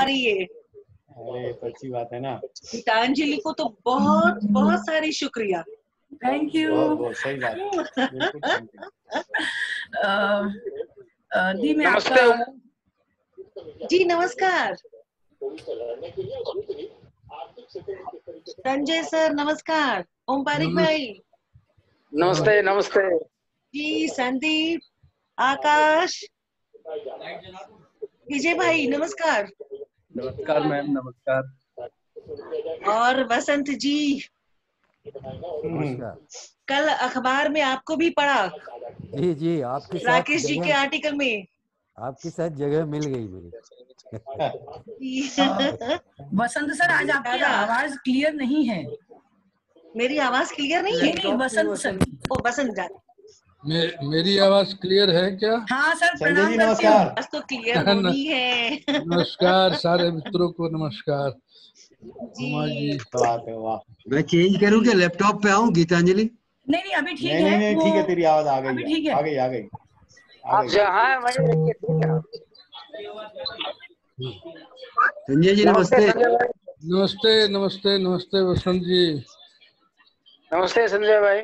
आ रही है। अरे तो अच्छी बात है ना। गीतांजलि को तो बहुत बहुत सारी शुक्रिया। Thank you. बहुत बहुत सही बात है, बिल्कुल thank you। दी मैं नमस्ते आपका जी नमस्कार संजय सर, नमस्कार। ओम पारिक भाई नमस्ते नमस्ते। जी, संदीप, आकाश, विजय भाई नमस्कार। नमस्कार मैम, नमस्कार। और वसंत जी, नमस्कार कल अखबार में आपको भी पढ़ा, जी जी, आपके साथ राकेश जी के जगह, आर्टिकल में। आपके साथ जगह मिल गई मुझे। वसंत सर, आज आपकी दादा। आवाज क्लियर नहीं है। मेरी आवाज क्लियर नहीं है? नहीं, वसंत सर। ओ वसंत जा, मेरी आवाज क्लियर है क्या? हाँ सर, संजय प्रणाम जी करती हूँ। नमस्कार। बस तो क्लियर होनी है। नमस्कार सारे मित्रों को, नमस्कार। उमा जी, जी बात है, वाह। मैं चेंज करूँ क्या? लैपटॉप पे आऊँ गीतांजलि? नहीं नहीं, अभी ठीक नहीं नहीं है। नहीं, वो ठीक है, तेरी आवाज आ अभी गई, ठीक है। आ गई आ गई आ आप गई। जहाँ हैं वहीं रहिए, ठीक है। संजय जी नमस्ते नमस्ते। संजय भाई। नमस्ते नमस्ते नमस्ते वसंत जी, नमस्ते संजय भाई।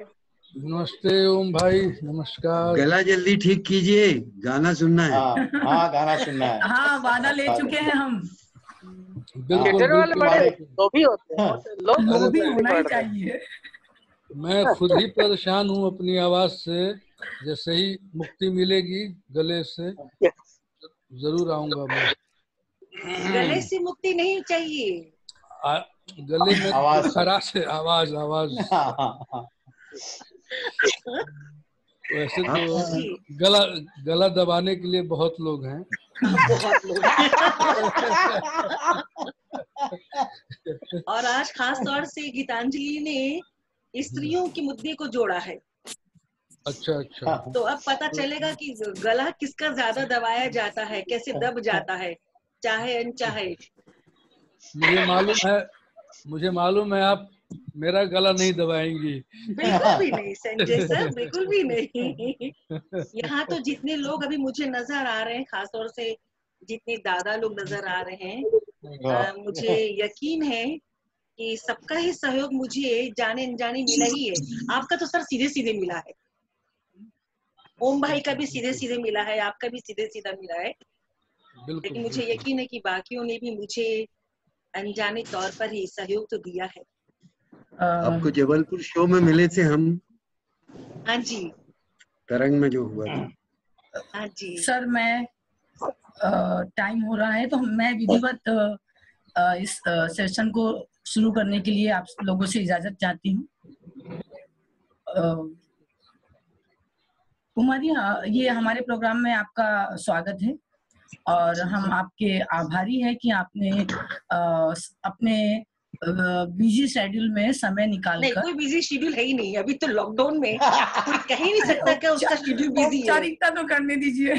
नमस्ते ओम भाई, नमस्कार। गला जल्दी ठीक कीजिए, गाना सुनना है। हाँ हाँ, गाना सुनना है। हाँ, वादा ले बात चुके है। हैं हम। बिल्कुल थिएटर वाले बिल्कुल। बड़े लोग भी होते हैं, हाँ। लोग वो भी जल्दी होना ही पढ़ रहे हैं। चाहिए। मैं खुद ही परेशान हूँ अपनी आवाज से। जैसे ही मुक्ति मिलेगी गले से जरूर आऊंगा मैं। गले से मुक्ति नहीं चाहिए। गले में आवाज। खराश है, आवाज आवाज। हाँ, हाँ, हाँ। वैसे आप तो जी गला गला दबाने के लिए बहुत लोग हैं। बहुत लोग। और आज खास तौर से गीतांजलि ने स्त्रियों के मुद्दे को जोड़ा है, अच्छा अच्छा। तो अब पता चलेगा कि गला किसका ज्यादा दबाया जाता है, कैसे दब जाता है, चाहे अनचाहे। मुझे मालूम है आप मेरा गला नहीं दबाएंगी। बिल्कुल भी नहीं संजय सर, बिल्कुल भी नहीं। यहाँ तो जितने लोग अभी मुझे नजर आ रहे हैं, खासतौर से जितने दादा लोग नजर आ रहे हैं, मुझे यकीन है कि सबका ही सहयोग मुझे जाने अनजाने मिला ही है। आपका तो सर सीधे सीधे मिला है, ओम भाई का भी सीधे सीधे मिला है, आपका भी सीधे सीधा मिला है, लेकिन मुझे यकीन है कि बाकियों ने भी मुझे अनजाने तौर पर ही सहयोग तो दिया है। आपको जबलपुर शो में मिले थे हम, हाँ जी, तरंग में जो हुआ था। हाँ जी सर, मैं टाइम हो रहा है तो मैं विधिवत इस सेशन को शुरू करने के लिए आप लोगों से इजाजत चाहती हूँ। उमा जी, ये हमारे प्रोग्राम में आपका स्वागत है और हम आपके आभारी हैं कि आपने अपने बिजी शेड्यूल में समय निकाल नहीं, कर। कोई बिजी शेड्यूल है ही नहीं, अभी तो लॉकडाउन में कोई कह ही नहीं सकता क्या उसका शेड्यूल बिजी है। औपचारिकता तो करने दीजिए।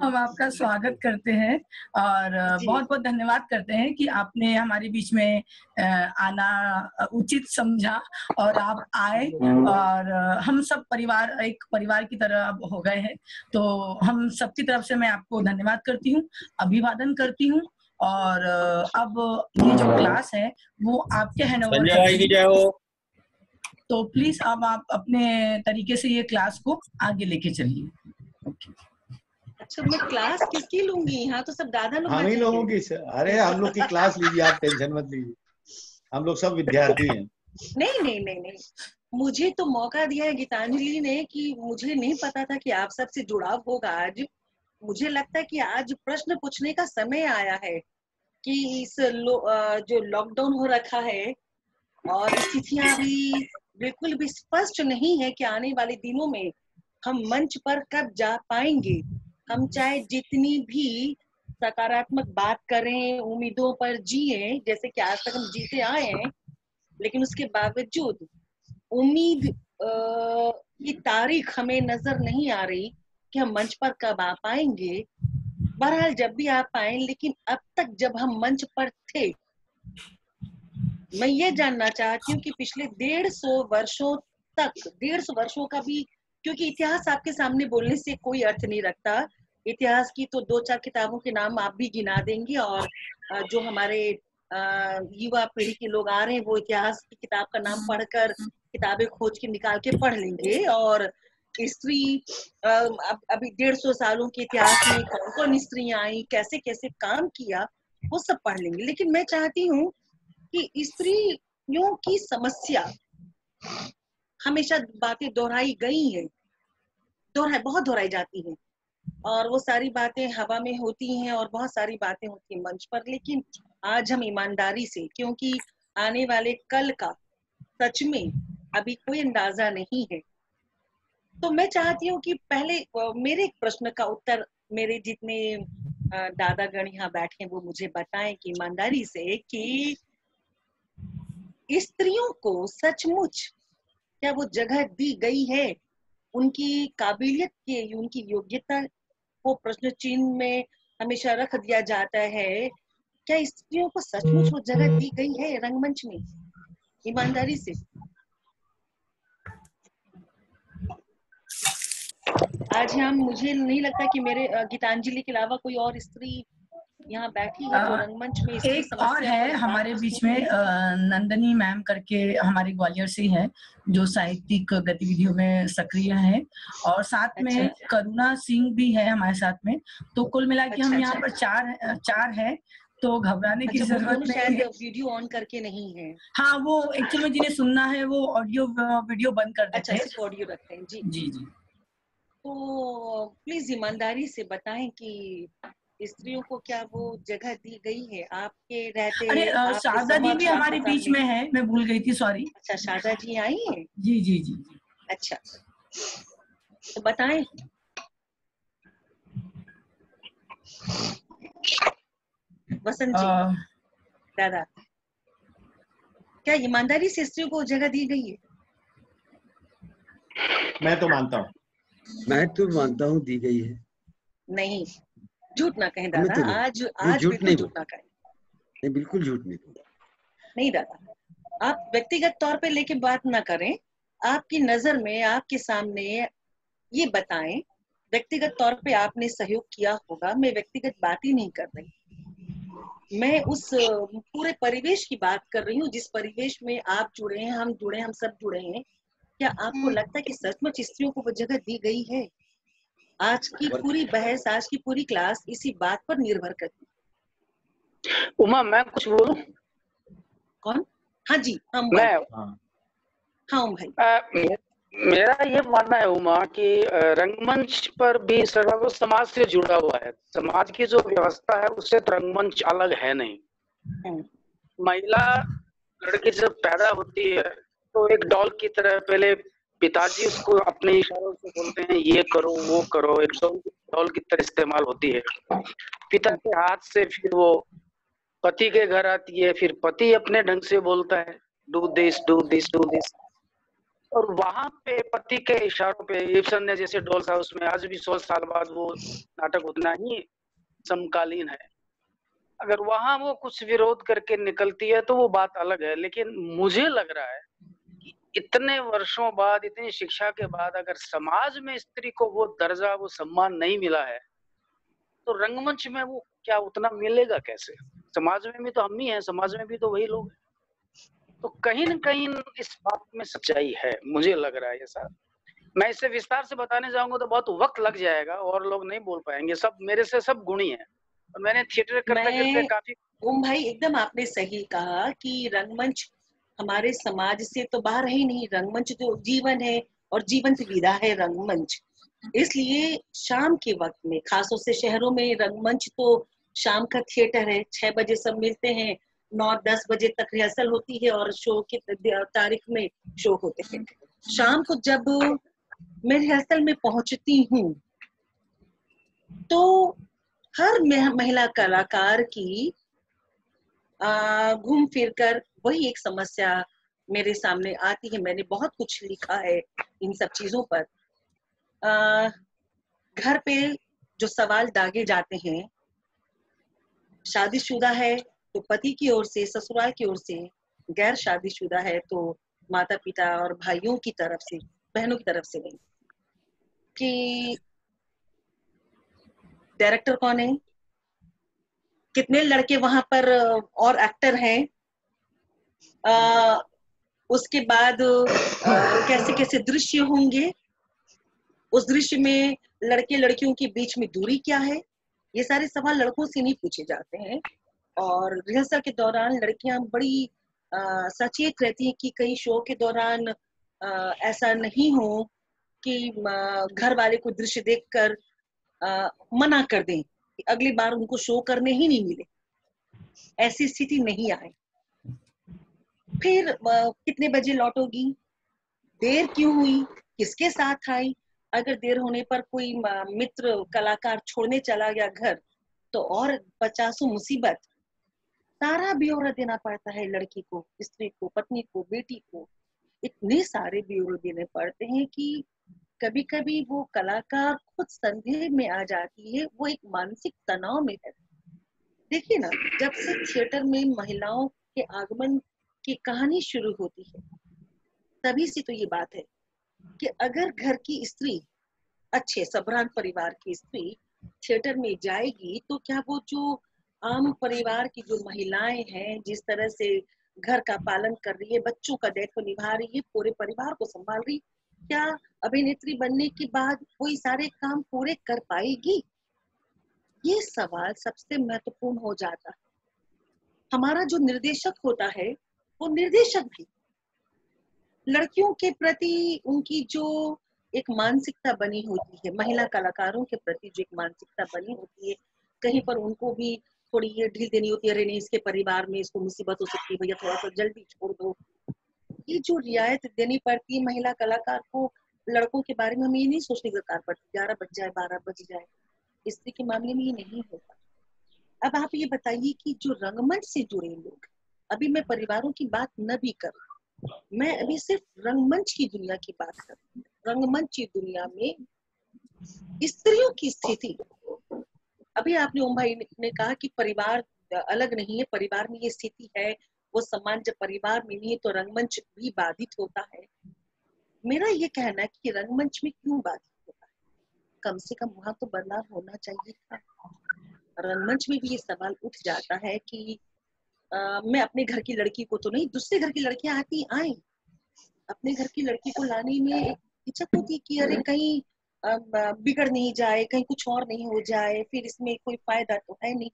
हम आपका स्वागत करते हैं और बहुत बहुत धन्यवाद करते हैं कि आपने हमारे बीच में आना उचित समझा और आप आए और हम सब परिवार, एक परिवार की तरह अब हो गए हैं। तो हम सबकी तरफ से मैं आपको धन्यवाद करती हूँ, अभिवादन करती हूँ और अब ये जो क्लास है वो आपके हैंडओवर करती हूँ। तो प्लीज अब आप अपने तरीके से ये क्लास को आगे लेके चलिए। अच्छा, मैं क्लास किसकी लूंगी? यहाँ तो सब दादा लोग हम ही बैठे लोगों हैं। की, अरे हम लोग की क्लास लीजिए, आप टेंशन मत लीजिए, हम लोग सब विद्यार्थी हैं। नहीं नहीं नहीं नहीं, मुझे तो मौका दिया है गीतांजलि ने कि मुझे नहीं पता था कि आप सबसे जुड़ाव होगा आज। मुझे लगता है कि आज प्रश्न पूछने का समय आया है कि इस जो लॉकडाउन हो रखा है और स्थितियां भी बिल्कुल भी स्पष्ट नहीं है कि आने वाले दिनों में हम मंच पर कब जा पाएंगे। हम चाहे जितनी भी सकारात्मक बात करें, उम्मीदों पर जिए जैसे कि आज तक हम जीते आए हैं, लेकिन उसके बावजूद उम्मीद की तारीख हमें नजर नहीं आ रही कि हम मंच पर कब आ पाएंगे। बहरहाल जब भी आ पाए, लेकिन अब तक जब हम मंच पर थे, मैं ये जानना चाहती हूँ कि पिछले 150 वर्षों तक, 150 वर्षों का भी, क्योंकि इतिहास आपके सामने बोलने से कोई अर्थ नहीं रखता, इतिहास की तो 2-4 किताबों के नाम आप भी गिना देंगे, और जो हमारे युवा पीढ़ी के लोग आ रहे हैं वो इतिहास की किताब का नाम पढ़कर किताबें खोज के निकाल के पढ़ लेंगे, और स्त्री अभी 150 सालों के इतिहास में कौन कौन स्त्रियां आई, कैसे कैसे काम किया, वो सब पढ़ लेंगे। लेकिन मैं चाहती हूँ कि स्त्रियों की समस्या, हमेशा बातें दोहराई गई हैं, बहुत दोहराई जाती हैं, और वो सारी बातें हवा में होती हैं और बहुत सारी बातें होती हैं मंच पर। लेकिन आज हम ईमानदारी से, क्योंकि आने वाले कल का सच में अभी कोई अंदाजा नहीं है, तो मैं चाहती हूँ कि पहले मेरे एक प्रश्न का उत्तर मेरे जितने दादागण यहाँ बैठे हैं वो मुझे बताएं कि ईमानदारी से कि स्त्रियों को सचमुच क्या वो जगह दी गई है, उनकी काबिलियत के, उनकी योग्यता को प्रश्न चिन्ह में हमेशा रख दिया जाता है। क्या स्त्रियों को सचमुच वो जगह दी गई है रंगमंच में, ईमानदारी से? आज हम, मुझे नहीं लगता कि मेरे गीतांजलि के अलावा कोई और स्त्री यहाँ बैठी है जो रंगमंच में स्त्री एक और है हमारे बीच में नंदनी मैम करके, हमारे ग्वालियर से है, जो साहित्यिक गतिविधियों में सक्रिय है, और साथ में करुणा सिंह भी है हमारे साथ में। तो कुल मिला के हम यहाँ पर चार है, तो घबराने की जरूरत नहीं है। वीडियो ऑन करके नहीं है? हाँ, वो एक्चुअली में जिन्हें सुनना है वो ऑडियो वीडियो बंद कर देते हैं। सिर्फ ऑडियो रखते हैं। जी जी जी। तो प्लीज ईमानदारी से बताएं कि स्त्रियों को क्या वो जगह दी गई है आपके रहते? अरे शारदा जी भी हमारे बीच में है, मैं भूल गई थी, सॉरी। अच्छा, शारदा जी आई हैं? जी जी जी। अच्छा, तो बताएं। वसंत जी, दादा, क्या ईमानदारी से स्त्रियों को जगह दी गई है? मैं तो मानता हूँ दी गई है। नहीं, झूठ ना कहें दादा, तो आज झूठ नहीं, झूठ ना कहें। नहीं, बिल्कुल झूठ नहीं। नहीं दादा, आप व्यक्तिगत तौर पे लेके बात ना करें। आपकी नजर में, आपके सामने ये बताएं, व्यक्तिगत तौर पे आपने सहयोग किया होगा, मैं व्यक्तिगत बात ही नहीं कर रही, मैं उस पूरे परिवेश की बात कर रही हूँ जिस परिवेश में आप जुड़े हैं, हम जुड़े हैं, हम सब जुड़े हैं। क्या आपको लगता है कि सचमुच स्त्रियों को वो जगह दी गई है? आज की पूरी बहस, आज की पूरी क्लास इसी बात पर निर्भर करती है। उमा, मैं कुछ बोलूं? कौन? हाँ जी, हम मैं हाँ भाई। मेरा ये मानना है उमा कि रंगमंच पर भी समाज से जुड़ा हुआ है। समाज की जो व्यवस्था है उससे तो रंगमंच अलग है नहीं। महिला लड़की जब पैदा होती है तो एक डॉल की तरह पहले पिताजी उसको अपने इशारों से बोलते हैं ये करो वो करो, एक डॉल की तरह इस्तेमाल होती है। पिता के हाथ से फिर वो पति के घर आती है, फिर पति अपने ढंग से बोलता है do this do this do this, और वहां पे पति के इशारों पे इब्सन ने जैसे डॉल्स हाउस में आज भी 100 साल बाद वो नाटक उतना ही समकालीन है। अगर वहां वो कुछ विरोध करके निकलती है तो वो बात अलग है, लेकिन मुझे लग रहा है कि इतने वर्षों बाद, इतनी शिक्षा के बाद अगर समाज में स्त्री को वो दर्जा, वो सम्मान नहीं मिला है तो रंगमंच में वो क्या उतना मिलेगा कैसे? समाज में भी तो हम ही हैं, समाज में भी तो वही लोग हैं। तो कहीं न कहीं इस बात में सच्चाई है, मुझे लग रहा है ऐसा। मैं इसे विस्तार से बताने जाऊंगा तो बहुत वक्त लग जाएगा और लोग नहीं बोल पाएंगे। सब मेरे से सब गुणी हैं, और मैंने थिएटर करते करते काफी। ओम भाई, एकदम आपने सही कहा कि रंगमंच हमारे समाज से तो बाहर ही नहीं, रंगमंच तो जीवन है और जीवंत विधा है रंगमंच। इसलिए शाम के वक्त में, खासतौर से शहरों में, रंगमंच तो शाम का थिएटर है। 6 बजे सब मिलते हैं, 9-10 बजे तक रिहर्सल होती है और शो की तारीख में शो होते हैं। शाम को जब मैं रिहर्सल में पहुंचती हूँ तो हर महिला कलाकार की घूम फिर कर वही एक समस्या मेरे सामने आती है। मैंने बहुत कुछ लिखा है इन सब चीजों पर। घर पे जो सवाल दागे जाते हैं, शादीशुदा है तो पति की ओर से, ससुराल की ओर से, गैर शादीशुदा है तो माता पिता और भाइयों की तरफ से, बहनों की तरफ से नहीं, कि डायरेक्टर कौन है, कितने लड़के वहां पर और एक्टर हैं, उसके बाद कैसे कैसे दृश्य होंगे, उस दृश्य में लड़के लड़कियों के बीच में दूरी क्या है, ये सारे सवाल लड़कों से नहीं पूछे जाते हैं। और रिहर्सल के दौरान लड़कियां बड़ी सचेत रहती हैं कि कहीं शो के दौरान ऐसा नहीं हो कि घर वाले को दृश्य देखकर मना कर दें कि अगली बार उनको शो करने ही नहीं मिले, ऐसी स्थिति नहीं आए। फिर कितने बजे लौटोगी, देर क्यों हुई, किसके साथ आई, अगर देर होने पर कोई मित्र कलाकार छोड़ने चला गया घर तो और 50 मुसीबत, सारा ब्यौरा देना पड़ता है लड़की को, स्त्री को, पत्नी को, बेटी को, इतने सारे ब्यौरे देने पड़ते हैं कि कभी कभी वो कलाकार खुद संदेह में आ जाती है, वो एक मानसिक तनाव में है। देखिए ना, जब से थिएटर में महिलाओं के आगमन की कहानी शुरू होती है तभी से तो ये बात है कि अगर घर की स्त्री, अच्छे सबरान परिवार की स्त्री थिएटर में जाएगी तो क्या वो जो आम परिवार की जो महिलाएं हैं, जिस तरह से घर का पालन कर रही है, बच्चों का दायित्व निभा रही है, पूरे परिवार को संभाल रही, क्या अभिनेत्री बनने के बाद कोई सारे काम पूरे कर पाएगी? ये सवाल सबसे महत्वपूर्ण हो जाता है। हमारा जो निर्देशक होता है वो निर्देशक भी लड़कियों के प्रति उनकी जो एक मानसिकता बनी होती है, महिला कलाकारों के प्रति जो एक मानसिकता बनी होती है, कहीं पर उनको भी थोड़ी ये ढील देनी होती है, अरे नहीं इसके परिवार में इसको मुसीबत हो सकती है, भैया थोड़ा सा जल्दी छोड़ दो। ये जो रियायत देनी पड़ती है महिला कलाकार को, लड़कों के बारे में हमें ये नहीं सोचने की दरकार पड़ती 11 बज जाए 12 बज जाए, स्त्री के मामले में ये नहीं होता। अब आप ये बताइए कि जो रंगमंच से जुड़े लोग, अभी मैं परिवारों की बात न भी कर, मैं अभी सिर्फ रंगमंच की दुनिया की बात कर रही हूँ। रंगमंच की दुनिया में स्त्रियों की स्थिति, अभी आपने ओम भाई ने कहा कि परिवार अलग नहीं है, परिवार में ये स्थिति है, वो सम्मान जब परिवार में नहीं है तो रंगमंच भी बाधित होता है। मेरा ये कहना है कि रंगमंच में क्यों बाधित होता है, कम से कम वहां तो बदलाव होना चाहिए था। रंगमंच में भी ये सवाल उठ जाता है कि मैं अपने घर की लड़की को तो नहीं, दूसरे घर की लड़कियां आती आए, अपने घर की लड़की को लाने में हिचक होती कि अरे कहीं बिगड़ नहीं जाए, कहीं कुछ और नहीं हो जाए, फिर इसमें कोई फायदा तो है नहीं।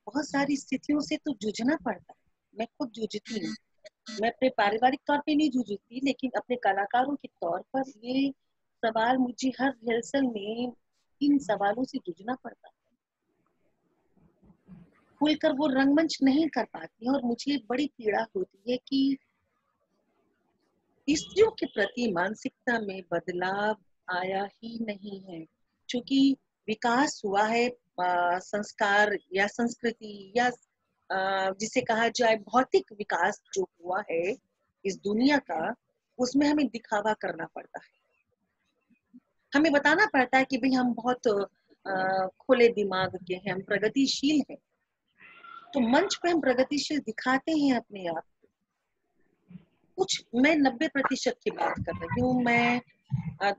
बहुत सारी स्थितियों से तो जूझना पड़ता है। मैं खुद जूझती हूँ, मैं अपने पारिवारिक तौर पे नहीं जूझती, लेकिन अपने कलाकारों के तौर पर ये सवाल मुझे हर रिहर्सल में इन सवालों से जूझना पड़ता है। खुलकर वो रंगमंच नहीं कर पाती, और मुझे बड़ी पीड़ा होती है कि स्त्रियों के प्रति मानसिकता में बदलाव आया ही नहीं है। क्योंकि विकास हुआ है, संस्कार या संस्कृति या जिसे कहा जाए भौतिक विकास जो हुआ है इस दुनिया का, उसमें हमें दिखावा करना पड़ता है, हमें बताना पड़ता है कि भाई हम बहुत खुले दिमाग के हैं, हम प्रगतिशील हैं। तो मंच पे हम प्रगतिशील दिखाते हैं अपने आप। कुछ मैं 90% की बात कर रही हूँ, मैं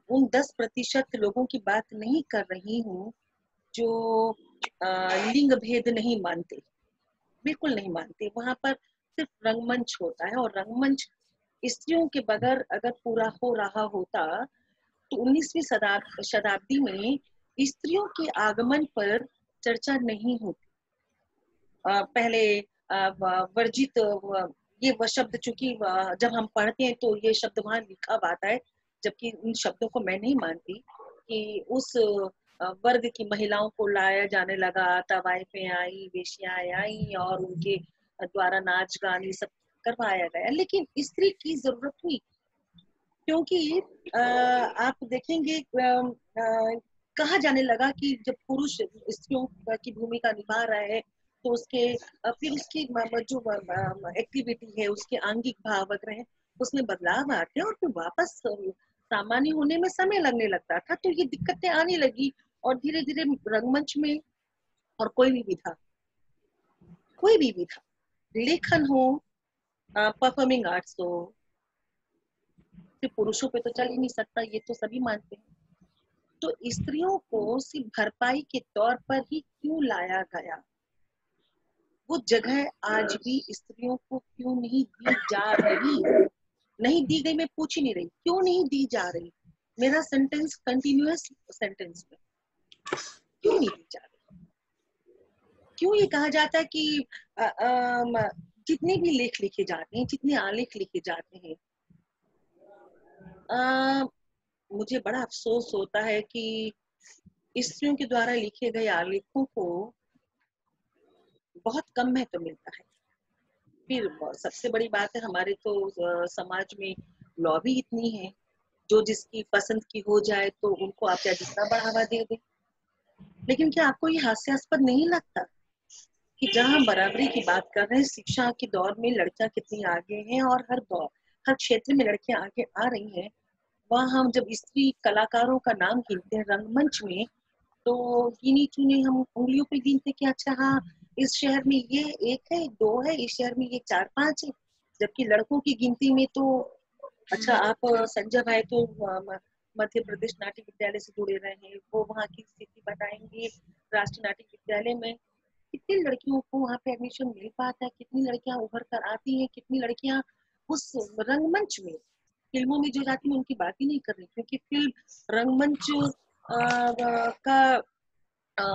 उन 10% लोगों की बात नहीं कर रही हूँ जो लिंग भेद नहीं मानते, बिल्कुल नहीं मानते। वहां पर सिर्फ रंगमंच होता है, और रंगमंच स्त्रियों के बगैर अगर पूरा हो रहा होता तो 19वीं शताब्दी में स्त्रियों के आगमन पर चर्चा नहीं होती। पहले वर्जित ये वह शब्द, चूंकि जब हम पढ़ते हैं तो ये शब्द वहां लिखा आता है, जबकि उन शब्दों को मैं नहीं मानती कि उस वर्ग की महिलाओं को लाया जाने लगा, तवाइफें आई, वेश्याएं आई और उनके द्वारा नाच गान ये सब करवाया गया। लेकिन स्त्री की जरूरत हुई क्योंकि आप देखेंगे कहा जाने लगा कि जब पुरुष स्त्रियों की भूमिका निभा रहा है तो उसके फिर उसकी जो एक्टिविटी है, उसके आंगिक भाव वगैरह है, उसमें बदलाव आते हैं और फिर वापस सामान्य होने में समय लगने लगता था। तो ये दिक्कतें आने लगी और धीरे धीरे रंगमंच में, और कोई भी विधा, लेखन हो, परफॉर्मिंग आर्ट्स हो, सिर्फ पुरुषों पे तो चल ही नहीं सकता, ये तो सभी मानते हैं। तो स्त्रियों को सिर्फ भरपाई के तौर पर ही क्यों लाया गया? वो जगह आज भी स्त्रियों को क्यों नहीं दी जा रही? नहीं दी गई, मैं पूछ ही नहीं रही, क्यों नहीं दी जा रही? मेरा सेंटेंस कंटिन्यूअस सेंटेंस में, क्यों नहीं दी जा रही? क्यों ये कहा जाता है कि जितने भी लेख लिखे जाते हैं, जितने आलेख लिखे जाते हैं, मुझे बड़ा अफसोस होता है कि स्त्रियों के द्वारा लिखे गए आलेखों को बहुत कम महत्व मिलता है। फिर सबसे बड़ी बात है, हमारे तो समाज में लॉ भी इतनी है, जो जिसकी पसंद की हो जाए तो उनको आप चाहे जितना बढ़ावा दे दें। लेकिन क्या आपको ये हास्यास्पद नहीं लगता कि जहां हम बराबरी की बात कर रहे हैं, शिक्षा के दौर में लड़कियां कितनी आगे हैं और हर क्षेत्र में लड़कियां आगे आ रही हैं, वहाँ हम जब स्त्री कलाकारों का नाम गिनते हैं रंगमंच में, तो गिनी चुनी हम उंगलियों पे गिनते कि अच्छा हाँ, इस शहर में ये 1 है, 2 है, इस शहर में ये 4-5 है। जबकि लड़कों की गिनती में तो अच्छा, आप संजय भाई तो मध्य प्रदेश नाट्य विद्यालय से जुड़े रहे हैं, वो वहाँ की स्थिति बताएंगे। राष्ट्रीय नाट्य विद्यालय में कितनी लड़कियों को वहाँ पे एडमिशन मिल पाता है, कितनी लड़कियां उभर कर आती हैं, कितनी लड़कियां उस रंगमंच में, फिल्मों में जो जाती है उनकी बात ही नहीं कर रही, क्योंकि फिल्म रंगमंच का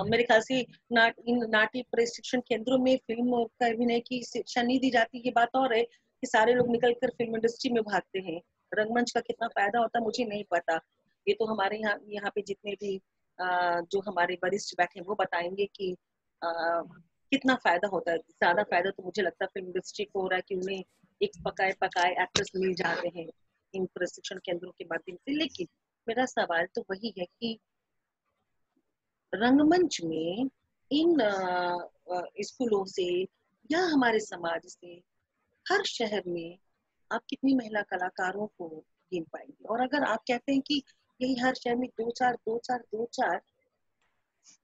मेरे ख्याल से नाट्य प्रशिक्षण केंद्रों में फिल्म का अभिनय की शिक्षा नहीं दी जाती। ये बात और है कि सारे लोग निकल कर फिल्म इंडस्ट्री में भागते हैं। रंगमंच का कितना फायदा होता है मुझे नहीं पता, ये तो हमारे यहाँ पे जितने भी जो हमारे वरिष्ठ बैठे हैं वो बताएंगे कि कितना फायदा होता है। ज्यादा फायदा तो मुझे लगता है फिल्म इंडस्ट्री को हो रहा है कि उन्हें एक पकाए एक्टर्स मिल जाते हैं इन प्रशिक्षण केंद्रों के माध्यम से। लेकिन मेरा सवाल तो वही है कि रंगमंच में इन स्कूलों से या हमारे समाज से हर शहर में आप कितनी महिला कलाकारों को गिन पाएंगे? और अगर आप कहते हैं कि यही हर शहर में 2-4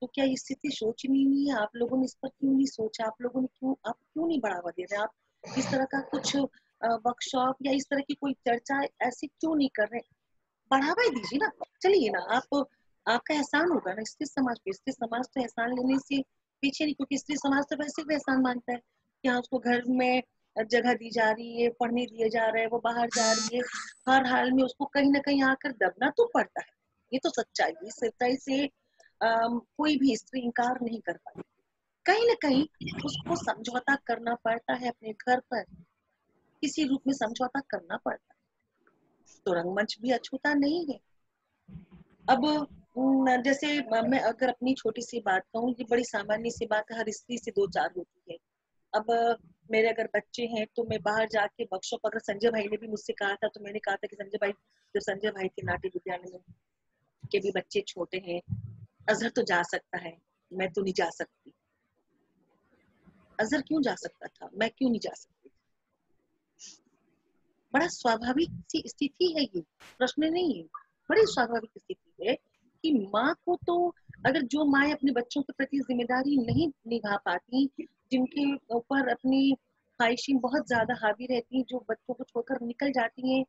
तो क्या ये स्थिति सोचनी नहीं है? आप लोगों ने इस पर क्यों नहीं सोचा? आप क्यों नहीं बढ़ावा दे रहे? आप इस तरह का कुछ वर्कशॉप या इस तरह की कोई चर्चा ऐसी क्यों नहीं कर रहे? बढ़ावा ही दीजिए ना। चलिए ना, आपका एहसान होगा ना स्त्री समाज पे। स्त्री समाज तो एहसान लेने से पीछे नहीं, क्योंकि स्त्री समाज तो वैसे भी एहसान मानता है कि हाँ, उसको घर में जगह दी जा रही है, पढ़ने दिए जा रहे हैं, वो बाहर जा रही है, हर हाल में उसको कहीं ना कहीं आकर दबना तो पड़ता है। ये तो सच्चाई है। इस सच्चाई से कोई भी स्त्री इनकार नहीं कर पाती। कहीं ना कहीं उसको समझौता करना पड़ता है, अपने घर पर किसी रूप में समझौता करना पड़ता है। तो रंगमंच भी अछूता नहीं है। अब जैसे मैं अगर अपनी छोटी सी बात कहूँ, ये बड़ी सामान्य सी बात है, हर स्त्री से 2-4 होती है। अब मेरे अगर बच्चे हैं तो मैं बाहर जाके वर्कशॉप, अगर संजय भाई ने भी मुझसे कहा था तो मैंने कहा था कि संजय भाई के नाट्य विद्यालय में के भी बच्चे छोटे हैं, अजहर तो जा सकता है, मैं तो नहीं जा सकती। अजहर क्यों जा सकता था, मैं क्यों नहीं जा सकती? बड़ा स्वाभाविक सी स्थिति है, ये प्रश्न नहीं है, बड़ी स्वाभाविक स्थिति है कि माँ को तो, अगर जो माँ अपने बच्चों के प्रति जिम्मेदारी नहीं निभा पाती, जिनके ऊपर अपनी ख्वाहिशें बहुत ज्यादा हावी रहती हैं, जो बच्चों को छोड़कर निकल जाती हैं,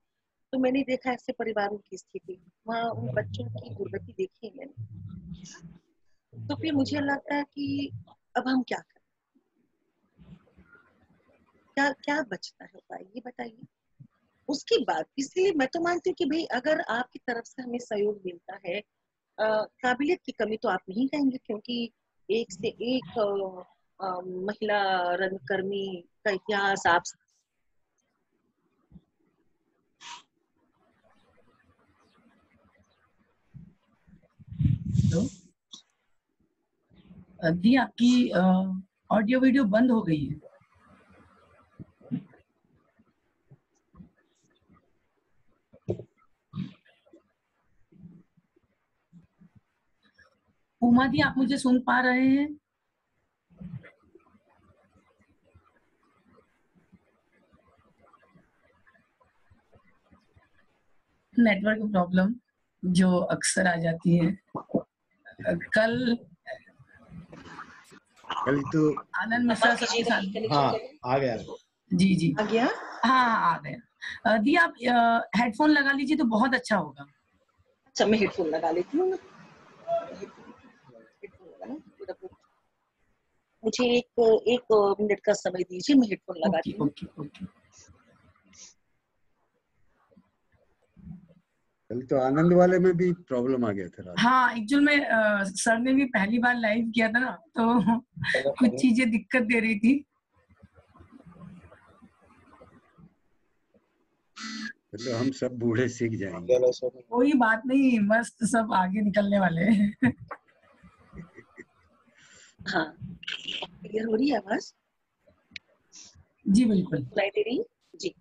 तो मैंने देखा ऐसे परिवारों की स्थिति, वहाँ उन बच्चों की दुर्गति देखी है मैंने। तो फिर मुझे लगता है कि अब हम क्या करें, क्या बचता है उपाय, ये बताइए। उसके बाद इसलिए मैं तो मानती हूँ कि भाई अगर आपकी तरफ से हमें सहयोग मिलता है, काबिलियत की कमी तो आप नहीं कहेंगे, क्योंकि एक से एक महिला रंगकर्मी का इतिहास आप दी, आपकी ऑडियो वीडियो बंद हो गई है। उमा दी, आप मुझे सुन पा रहे हैं? नेटवर्क प्रॉब्लम जो अक्सर आ जाती है। कल तो आनंद मिश्रा सर के साथ। हाँ, आ गया जी आ गया। हाँ, आ गया। दी, आप हेडफोन लगा लीजिए तो बहुत अच्छा होगा। अच्छा, मैं हेडफोन लगा लेती हूँ। मुझे एक मिनट का समय दीजिए, मैं हेडफोन लगाती हूँ। कल तो आनंद वाले में भी प्रॉब्लम आ गया था रात। हाँ, एक्चुअल में सर ने भी पहली बार लाइव किया था ना, तो कुछ चीजें दिक्कत दे रही थी। मतलब हम सब बूढ़े सीख जाएंगे। कोई बात नहीं, मस्त सब आगे निकलने वाले हैं। हाँ, क्लियर हो रही है आवाज? जी बिल्कुल। जी।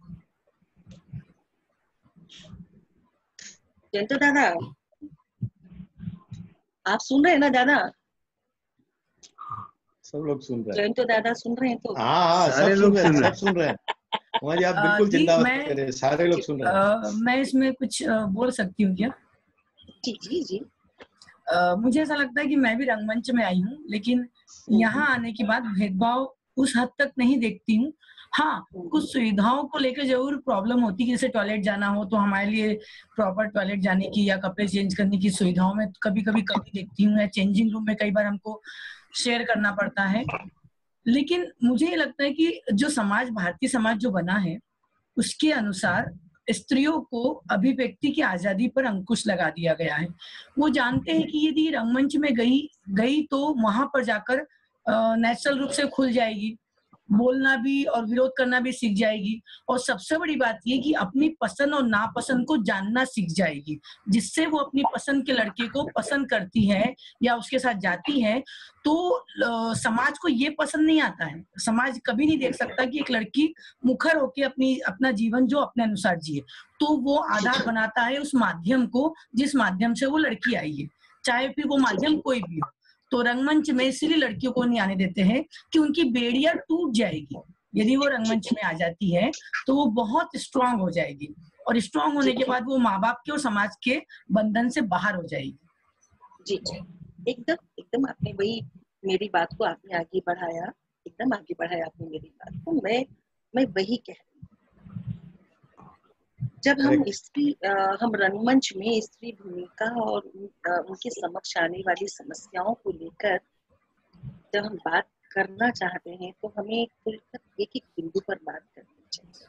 जयंत दादा, आप सुन रहे हैं ना दादा? सब लोग सुन रहे हैं। जयंत दादा सुन रहे हैं तो? हाँ, सारे लोग सुन रहे हैं। जी आप बिल्कुल चिंता मत करें, सारे लोग सुन रहे हैं। मैं इसमें कुछ बोल सकती हूँ क्या? जी जी जी। मुझे ऐसा लगता है कि मैं भी रंगमंच में आई हूँ, लेकिन यहाँ आने के बाद भेदभाव उस हद तक नहीं देखती हूँ। हाँ, कुछ सुविधाओं को लेकर जरूर प्रॉब्लम होती है, जैसे टॉयलेट जाना हो तो हमारे लिए प्रॉपर टॉयलेट जाने की या कपड़े चेंज करने की सुविधाओं में कभी कभी कमी देखती हूँ, या चेंजिंग रूम में कई बार हमको शेयर करना पड़ता है। लेकिन मुझे ये लगता है कि जो समाज, भारतीय समाज जो बना है, उसके अनुसार स्त्रियों को अभिव्यक्ति की आजादी पर अंकुश लगा दिया गया है। वो जानते हैं कि यदि रंगमंच में गई तो वहां पर जाकर नेचुरल रूप से खुल जाएगी, बोलना भी और विरोध करना भी सीख जाएगी, और सबसे बड़ी बात ये कि अपनी पसंद और नापसंद को जानना सीख जाएगी, जिससे वो अपनी पसंद के लड़के को पसंद करती है या उसके साथ जाती है। तो समाज को ये पसंद नहीं आता है, समाज कभी नहीं देख सकता कि एक लड़की मुखर होकर अपना जीवन जो अपने अनुसार जिए। तो वो आधार बनाता है उस माध्यम को जिस माध्यम से वो लड़की आई है, चाहे फिर वो माध्यम कोई भी हो। तो रंगमंच में इसलिए लड़कियों को नहीं आने देते हैं कि उनकी बेड़ियां टूट जाएगी। यदि वो रंगमंच में आ जाती है तो वो बहुत स्ट्रांग हो जाएगी, और स्ट्रांग होने के बाद वो माँ बाप के और समाज के बंधन से बाहर हो जाएगी। जी जी, एकदम आपने वही मेरी बात को आपने आगे बढ़ाया, एकदम आगे बढ़ाया आपने मेरी बात को। मैं वही कह रही हूँ, जब हम रंगमंच में स्त्री भूमिका और उनके समक्ष आने वाली समस्याओं को लेकर जब हम बात करना चाहते हैं तो हमें खुलकर एक बिंदु पर बात करनी चाहिए।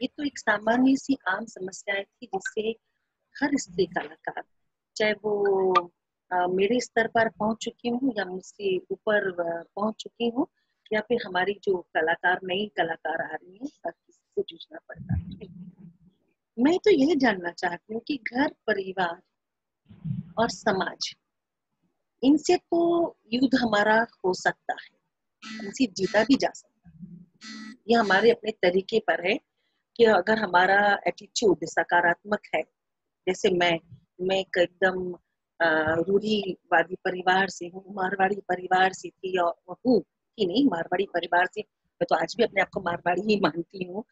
ये तो एक सामान्य सी आम समस्याएं थी जिससे हर स्त्री कलाकार, चाहे वो मेरे स्तर पर पहुंच चुकी हूँ या मुझसे ऊपर पहुंच चुकी हूँ, या फिर हमारी जो नई कलाकार आ रही है, किसी से जूझना पड़ता है। मैं तो यही जानना चाहती हूँ कि घर, परिवार और समाज, इनसे तो युद्ध हमारा हो सकता है, इनसे जीता भी जा सकता है। ये हमारे अपने तरीके पर है कि अगर हमारा एटीट्यूड सकारात्मक है, जैसे मैं एकदम रूढ़िवादी परिवार से हूँ, मारवाड़ी परिवार से थी और हूँ कि नहीं, मारवाड़ी परिवार से, मैं तो आज भी अपने आप को मारवाड़ी ही मानती हूँ।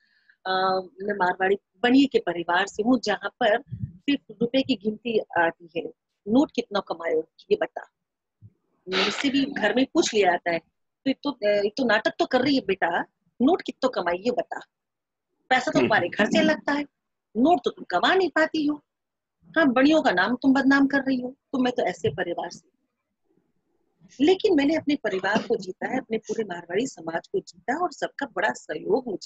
मैं मारवाड़ी बनिए के परिवार से हूँ, जहाँ पर सिर्फ रुपए की गिनती आती है। नोट कितना कमाए हो ये बता, मुझसे भी घर में पूछ लिया जाता है, तो तो नाटक तो कर रही है बेटा, नोट कितना कमाई ये बता। पैसा तो तुम्हारे घर से लगता है, नोट तो तुम कमा नहीं पाती हो। हाँ, बड़ियों का नाम तुम बदनाम कर रही हो। तो मैं तो ऐसे परिवार से, लेकिन मैंने अपने परिवार को जीता है, अपने पूरे मारवाड़ी समाज को जीता, और सबका बड़ा सहयोग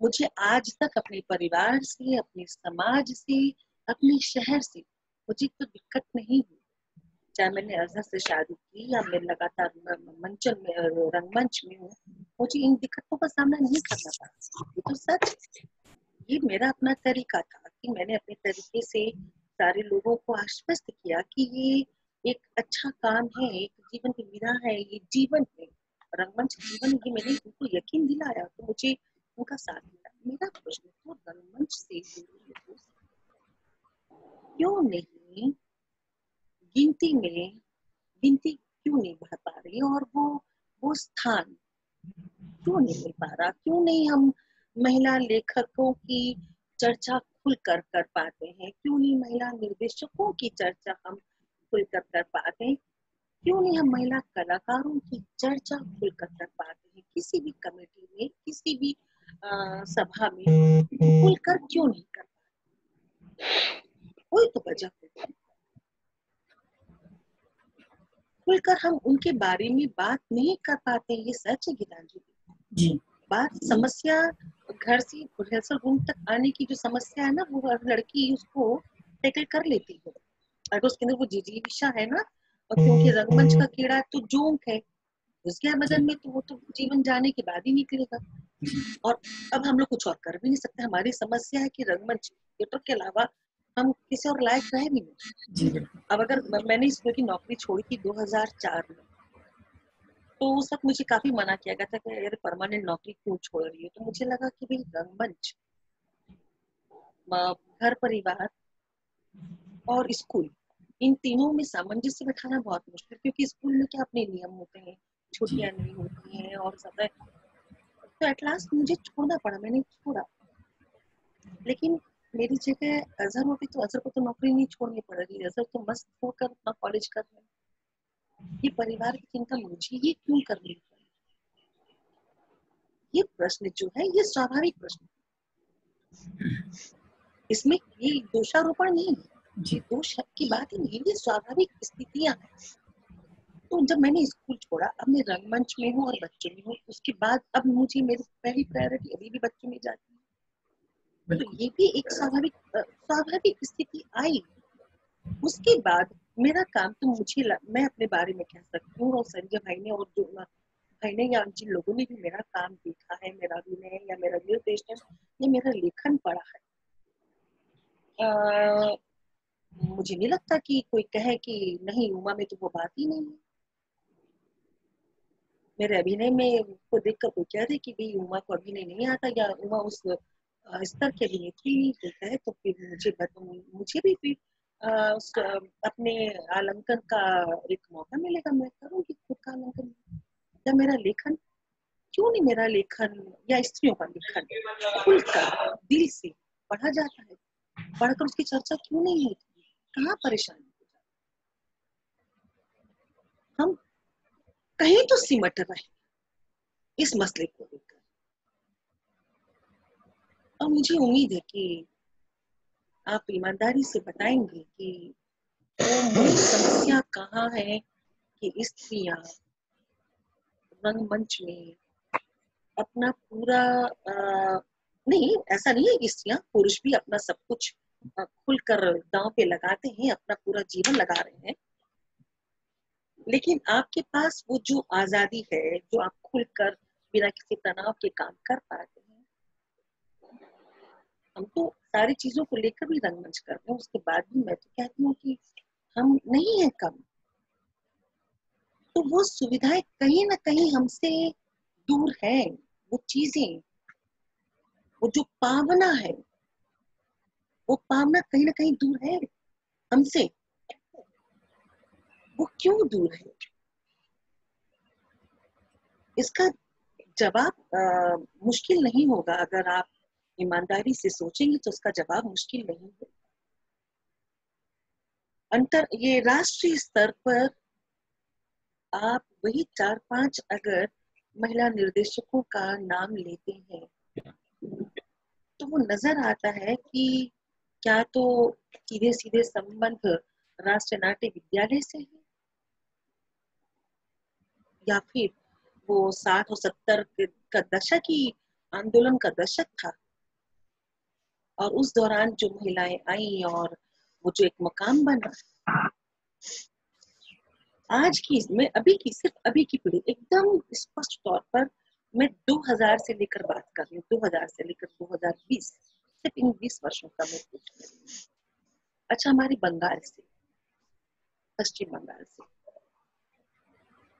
मुझे आज तक अपने परिवार से, अपने समाज से, अपने शहर से मुझे तो दिक्कत नहीं हुई। चाहे मैंने अजहर से शादी की या मैं लगातार रंगमंच में हूँ, मुझे इन दिक्कतों का सामना नहीं करना पड़ा। ये तो सच, ये मेरा अपना तरीका था कि मैंने अपने तरीके से सारे लोगों को आश्वस्त किया कि ये एक अच्छा काम है, एक जीवन की विधा है, ये जीवन है, रंगमंच जीवन, ये मैंने उनको यकीन दिलाया तो मुझे उनका साथ दिया। मेरा प्रश्न तो रंगमंच से क्यों नहीं गिनती क्यों नहीं बढ़ पा रही, और वो स्थान क्यों नहीं मिल पा रहा, क्यों नहीं हम महिला लेखकों की चर्चा खुलकर कर पाते हैं, क्यों नहीं महिला निर्देशकों की चर्चा हम खुलकर कर पाते हैं, क्यों नहीं हम महिला कलाकारों की चर्चा खुलकर कर पाते हैं, किसी भी कमेटी में, किसी भी सभा में खुलकर क्यों नहीं कर पाते, कोई तो वजह होगी। खुलकर हम उनके बारे में बात नहीं कर पाते, ये सच है गीतांजलि जी। बात समस्या घर से रिहर्सल रूम तक आने की जो समस्या है ना, वो हर लड़की उसको टैकल कर लेती है अगर उसके अंदर वो जिजीविषा है ना, और क्योंकि रंगमंच का कीड़ा तो जोंक है, घुस गया बदन में तो वो तो जीवन जाने के बाद ही निकलेगा। और अब हम लोग कुछ और कर भी नहीं सकते, हमारी समस्या है कि रंगमंच थिएटर के अलावा हम किसी और लायक रह भी नहीं। अब अगर मैंने स्कूल की नौकरी छोड़ी थी 2004 में, तो उस वक्त मुझे काफी मना किया गया था कि यार परमानेंट नौकरी क्यों छोड़ रही है। तो मुझे लगा कि भाई रंगमंच, घर परिवार और स्कूल, इन तीनों में सामंजस्य बिठाना बहुत मुश्किल, क्योंकि स्कूल में क्या अपने नियम होते हैं, छुट्टियां नहीं होती हैं और सब है। तो एट लास्ट मुझे छोड़ना पड़ा, मैंने छोड़ा। लेकिन मेरी जगह अजहर होती तो अजहर को तो नौकरी नहीं छोड़नी पड़ेगी, अजहर तो मस्त होकर अपना कॉलेज कर रहे हैं। ये परिवार की चिंता मुझे ही क्यों करनी पड़ी? ये प्रश्न जो है ये स्वाभाविक प्रश्न, इसमें ये दोषारोपण नहीं है, दोष की बात ही नहीं, ये स्वाभाविक स्थितियां हैं। तो जब मैंने स्कूल छोड़ा, अब मैं रंगमंच में हूँ और बच्चों में हूँ, उसके बाद अब मुझे मेरी पहली प्रायोरिटी अभी भी बच्चों में जाती है। तो ये भी एक स्वाभाविक स्थिति आई। उसके बाद मेरा काम तो मैं अपने बारे में कह सकती हूँ, और संजय भाई ने और जो भाई ने या जिन लोगों ने भी मेरा काम देखा है, मेरा अभिनय या मेरा निर्देशन या मेरा लेखन पढ़ा है, मुझे नहीं लगता कि कोई कहे कि नहीं उमा में तो वो बात ही नहीं है। मेरे अभिनय में को देखकर कोई कह दे कि भाई उमा को अभिनय नहीं आता या उमा उस स्तर की अभिनेत्री नहीं होता है, तो फिर मुझे भी फिर अपने आलंकन का एक मौका मिलेगा, मैं करूंगी खुद का आलंकन। या मेरा लेखन, क्यों नहीं मेरा लेखन या स्त्रियों का लेखन खुलकर दिल से पढ़ा जाता है, पढ़कर उसकी चर्चा क्यों नहीं होती? कहाँ परेशानी हो जाती? हम कहीं तो सिमट रहे इस मसले को लेकर, और मुझे उम्मीद है कि आप ईमानदारी से बताएंगे कि वो मूल समस्या कहाँ है कि स्त्रियां रंगमंच में अपना पूरा नहीं, ऐसा नहीं है कि स्त्रियां, पुरुष भी अपना सब कुछ खुलकर दांव पे लगाते हैं, अपना पूरा जीवन लगा रहे हैं, लेकिन आपके पास वो जो आजादी है, जो आप खुलकर बिना किसी तनाव के काम कर पाते हैं। हम तो सारी चीजों को लेकर भी रंगमंच करते हैं, उसके बाद भी मैं तो कहती हूँ कि हम नहीं है कम। तो वो सुविधाएं कहीं ना कहीं हमसे दूर है, वो चीजें, वो जो पावना है, वो पावना कहीं ना कहीं दूर है हमसे। वो क्यों दूर है, इसका जवाब मुश्किल नहीं होगा। अगर आप ईमानदारी से सोचेंगे तो उसका जवाब मुश्किल नहीं होगा। ये राष्ट्रीय स्तर पर आप वही 4-5 अगर महिला निर्देशकों का नाम लेते हैं तो वो नजर आता है कि क्या तो सीधे सीधे संबंध राष्ट्रीय नाट्य विद्यालय से है, या फिर वो 60 और 70 का दशक ही आंदोलन का दशक था, और उस दौरान जो महिलाएं आई और वो जो एक मकाम बना। आज की में सिर्फ अभी की पीढ़ी एकदम स्पष्ट तौर पर मैं 2000 से लेकर बात कर रही हूँ, 2000 से लेकर 2020, सिर्फ इन 20 वर्षों का मैं पूछ रही हूँ। अच्छा, हमारे बंगाल से, पश्चिम बंगाल से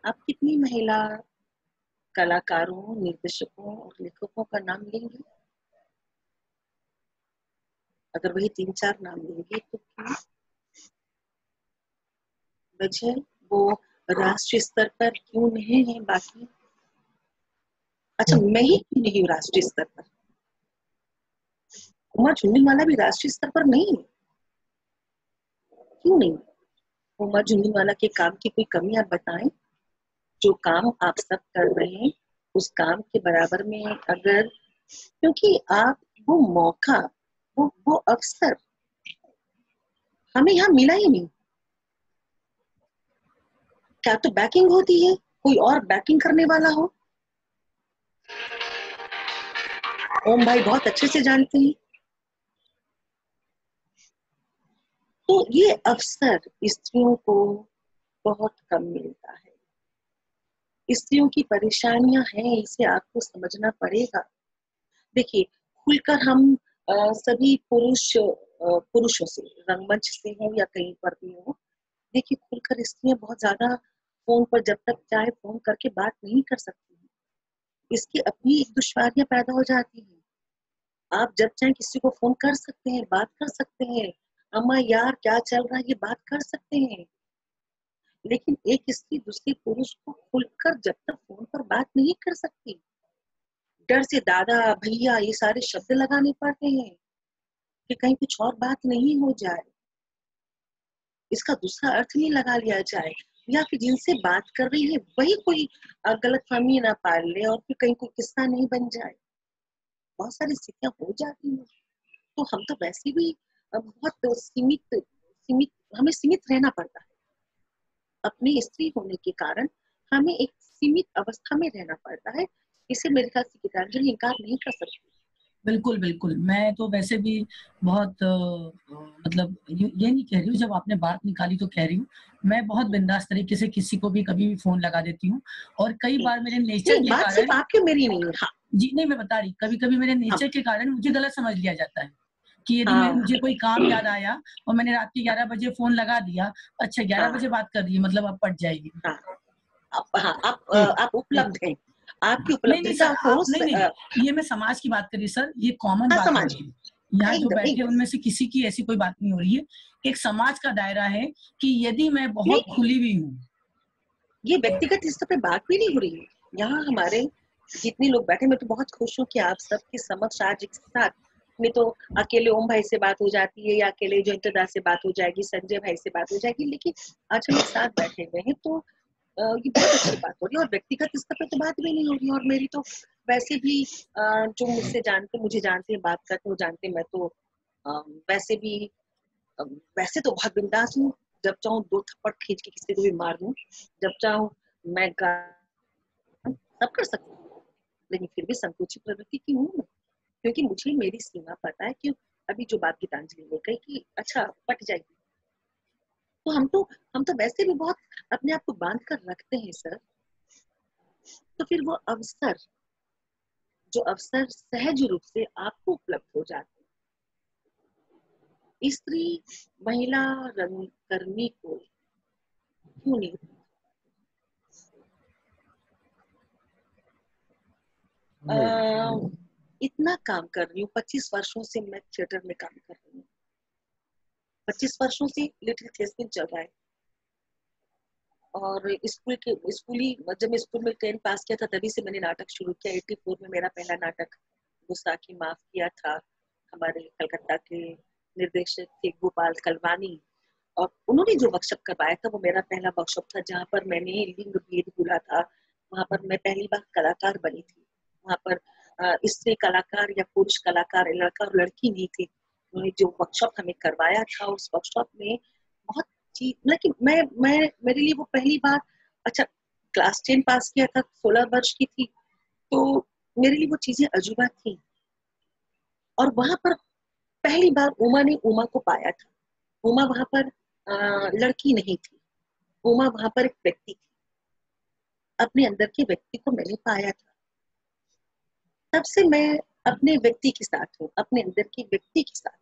आप कितनी महिला कलाकारों, निर्देशकों और लेखकों का नाम लेंगे? अगर वही 3-4 नाम लेंगे तो क्यों? वजह वो राष्ट्रीय स्तर पर क्यों नहीं है बाकी? अच्छा, मैं ही क्यों नहीं हूँ राष्ट्रीय स्तर पर? उमा झुंझुनवाला भी राष्ट्रीय स्तर पर नहीं है, क्यों नहीं? उमा झुंझुनवाला के काम की कोई कमी आप बताएं? जो काम आप सब कर रहे हैं उस काम के बराबर में अगर, क्योंकि आप वो मौका, वो अवसर हमें यहाँ मिला ही नहीं। क्या तो बैकिंग होती है, कोई और बैकिंग करने वाला हो। ओम भाई बहुत अच्छे से जानते हैं। तो ये अवसर स्त्रियों को बहुत कम मिलता है। स्त्रियों की परेशानियां हैं, इसे आपको समझना पड़ेगा। देखिए, खुलकर हम सभी पुरुषों से, रंगमंच से हो या कहीं पर भी हो, देखिए खुलकर स्त्रियां बहुत ज्यादा फोन पर जब तक चाहे फोन करके बात नहीं कर सकती हैं। इसकी अपनी एक दुश्वारियां पैदा हो जाती हैं। आप जब चाहे किसी को फोन कर सकते हैं, बात कर सकते हैं, अम्मा यार क्या चल रहा है, ये बात कर सकते हैं। लेकिन एक स्त्री दूसरे पुरुष को खुलकर जब तक फोन पर बात नहीं कर सकती, डर से दादा भैया ये सारे शब्द लगाने पड़ते हैं कि कहीं कुछ और बात नहीं हो जाए, इसका दूसरा अर्थ नहीं लगा लिया जाए, या फिर जिनसे बात कर रही है वही कोई गलतफहमी ना पाल ले और फिर कहीं कोई किस्सा नहीं बन जाए। बहुत सारी स्थितियां हो जाती हैं। तो हम तो वैसे भी बहुत सीमित सीमित हमें सीमित रहना पड़ता है। अपनी स्त्री होने के कारण हमें एक सीमित अवस्था में रहना पड़ता है। इसे मेरे ख्याल से गीतांजलि इनकार नहीं कर सकती। बिल्कुल बिल्कुल, मैं तो वैसे भी बहुत मतलब ये नहीं कह रही हूँ, जब आपने बात निकाली तो कह रही हूँ, मैं बहुत बिंदास तरीके से किसी को भी कभी भी फोन लगा देती हूँ। और कई बार मेरे नेचर के बात सिर्फ कारण, आपकी मेरी नहीं है। हाँ। जी नहीं, मैं बता रही, कभी कभी मेरे नेचर के कारण मुझे गलत समझ लिया जाता है कि यदि मुझे कोई काम याद आया और मैंने रात के 11 बजे फोन लगा दिया, अच्छा 11 बजे बात कर रही है मतलब अब पट जाएगी। आप उपलब्ध हैं, आपकी उपलब्धता को नहीं, ये मैं समाज की बात करी सर, ये कॉमन बात हो रही है। यहाँ जो बैठे उनमें से किसी की ऐसी कोई बात नहीं हो रही है। एक समाज का दायरा है कि यदि मैं बहुत खुली हुई हूँ, ये व्यक्तिगत स्तर पे बात भी नहीं हो रही है। यहाँ हमारे जितने लोग बैठे, मैं तो बहुत खुश हूँ कि आप सबके समक्ष आज एक साथ, नहीं तो अकेले ओम भाई से बात हो जाती है या अकेले जयंतदा से बात हो जाएगी, संजय भाई से बात हो जाएगी, लेकिन आज हम एक साथ बैठे हुए हैं तो ये बहुत अच्छी बात हो रही है। और व्यक्तिगत स्तर पे तो बात भी नहीं हो रही। और मेरी तो वैसे भी जो मुझसे जानते, मुझे जानते हैं, बात करते हो जानते, मैं तो वैसे भी वैसे तो बहुत बिंदास हूँ। जब चाहूँ 2 थप्पड़ खींच के किसी को भी मार दूं, जब चाहूँ मैं सब कर सकती हूँ, लेकिन फिर भी संकोची प्रवृत्ति की हूँ मैं, क्योंकि मुझे मेरी सीमा पता है कि अभी जो बात गीतांजलि ने कही कि अच्छा पट जाएगी, तो हम तो वैसे भी बहुत अपने आप को बांध कर रखते हैं सर। तो फिर वो अवसर, जो अवसर सहज रूप से आपको उपलब्ध हो जाते हैं, स्त्री महिला रंगकर्मी को क्यों नहीं? इतना काम कर रही हूँ, 25 वर्षों से मैं थिएटर में काम कर रही हूँ। 25 वर्षों से लिटिल थिएटर चल रहा है। और स्कूली जब मैं स्कूल में 10 पास किया था तभी से मैंने नाटक शुरू किया। 84 में मेरा पहला नाटक गुस्ताखी माफ किया था। हमारे कलकत्ता के निर्देशक थे गोपाल कलवानी, और उन्होंने जो वर्कशॉप करवाया था वो मेरा पहला वर्कशॉप था, जहाँ पर मैंने लिंग भेद भूला था। वहां पर मैं पहली बार कलाकार बनी थी। वहां पर स्त्री कलाकार या पुरुष कलाकार, लड़का और लड़की नहीं थे। उन्होंने जो वर्कशॉप हमें करवाया था, उस वर्कशॉप में बहुत चीज, मतलब मैं मेरे लिए वो पहली बार, अच्छा क्लास 10 पास किया था, 16 वर्ष की थी, तो मेरे लिए वो चीजें अजूबा थी। और वहां पर पहली बार उमा ने उमा को पाया था। उमा वहां पर लड़की नहीं थी, उमा वहां पर एक व्यक्ति थी। अपने अंदर के व्यक्ति को मैंने पाया था। तब से मैं अपने व्यक्ति के साथ हूँ, अपने अंदर के व्यक्ति के साथ।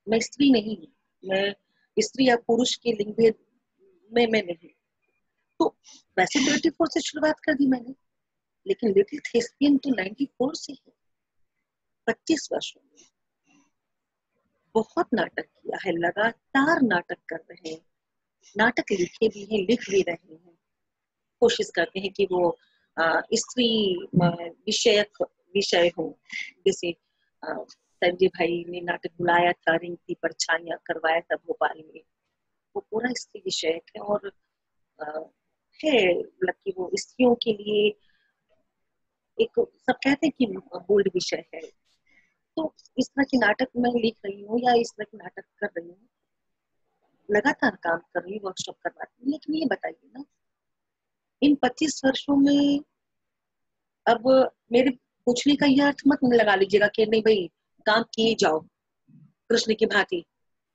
मैं स्त्री नहीं हूँ, मैं स्त्री या पुरुष के लिंग भेद में मैं नहीं। तो वैसे 24 से शुरुआत कर दी मैंने, लेकिन लिटिल थेस्पियन तो 94 से है। 25 वर्षों में बहुत नाटक किया है, लगातार नाटक कर रहे हैं, नाटक लिखे भी हैं, लिख भी रहे हैं। कोशिश करते हैं कि वो स्त्री विषयक विषय हो। जैसे संजय भाई ने नाटक बुलाया था, रिंगती परछाइयां करवाया था भोपाल में, वो पूरा स्त्री विषयक है। और है मतलब कि वो स्त्रियों के लिए एक, सब कहते हैं कि बोल्ड विषय है। तो इस तरह के नाटक मैं लिख रही हूँ या इस तरह के नाटक कर रही हूँ। लगातार काम कर रही हूँ, वर्कशॉप करवाती हूँ। लेकिन ये बताइए ना, इन 25 वर्षों में अब मेरे पूछने का यह अर्थ मत लगा लीजिएगा कि नहीं भाई काम किए जाओ, कृष्ण की भांति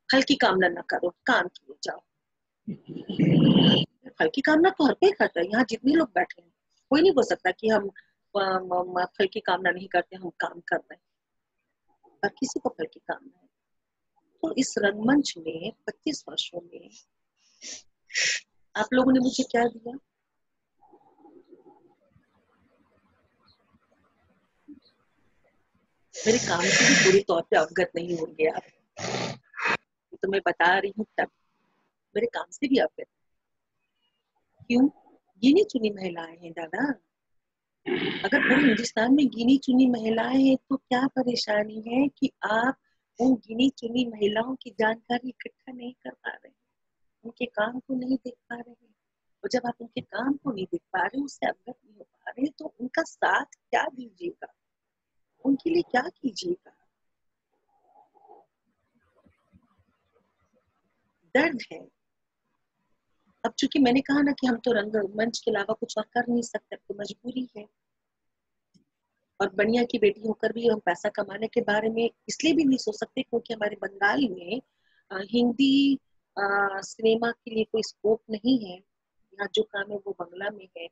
हल्की कामना न करो, काम किए जाओ। हल्की कामना तो हर कोई करता है, यहाँ जितने लोग बैठे हैं कोई नहीं बोल सकता कि हम हल्की कामना नहीं करते, हम काम कर रहे हैं। हर किसी को हल्की कामना है। तो इस रंगमंच में 25 वर्षों में आप लोगों ने मुझे क्या दिया? मेरे काम से भी पूरी तौर पे अवगत नहीं होंगे आप, तो मैं बता रही हूँ तब मेरे काम से भी अवगत। क्यों? गिनी चुनी महिलाएं हैं दादा। अगर पूरे हिंदुस्तान में गिनी चुनी महिलाएं हैं तो क्या परेशानी है कि आप उन गिनी चुनी महिलाओं की जानकारी इकट्ठा नहीं कर पा रहे, उनके काम को नहीं देख पा रहे। और जब आप उनके काम को नहीं देख पा रहे, उससे अवगत नहीं हो पा रहे, तो उनका साथ क्या दीजिएगा, उनके लिए क्या कीजिएगा? दर्द है। अब चूंकि मैंने कहा ना कि हम तो रंगमंच के अलावा कुछ और कर नहीं सकते, तो मजबूरी है। और बनिया की बेटी होकर भी हम पैसा कमाने के बारे में इसलिए भी नहीं सोच सकते क्योंकि हमारे बंगाल में हिंदी सिनेमा के लिए कोई स्कोप नहीं है। यहाँ जो काम है वो बंगला में है।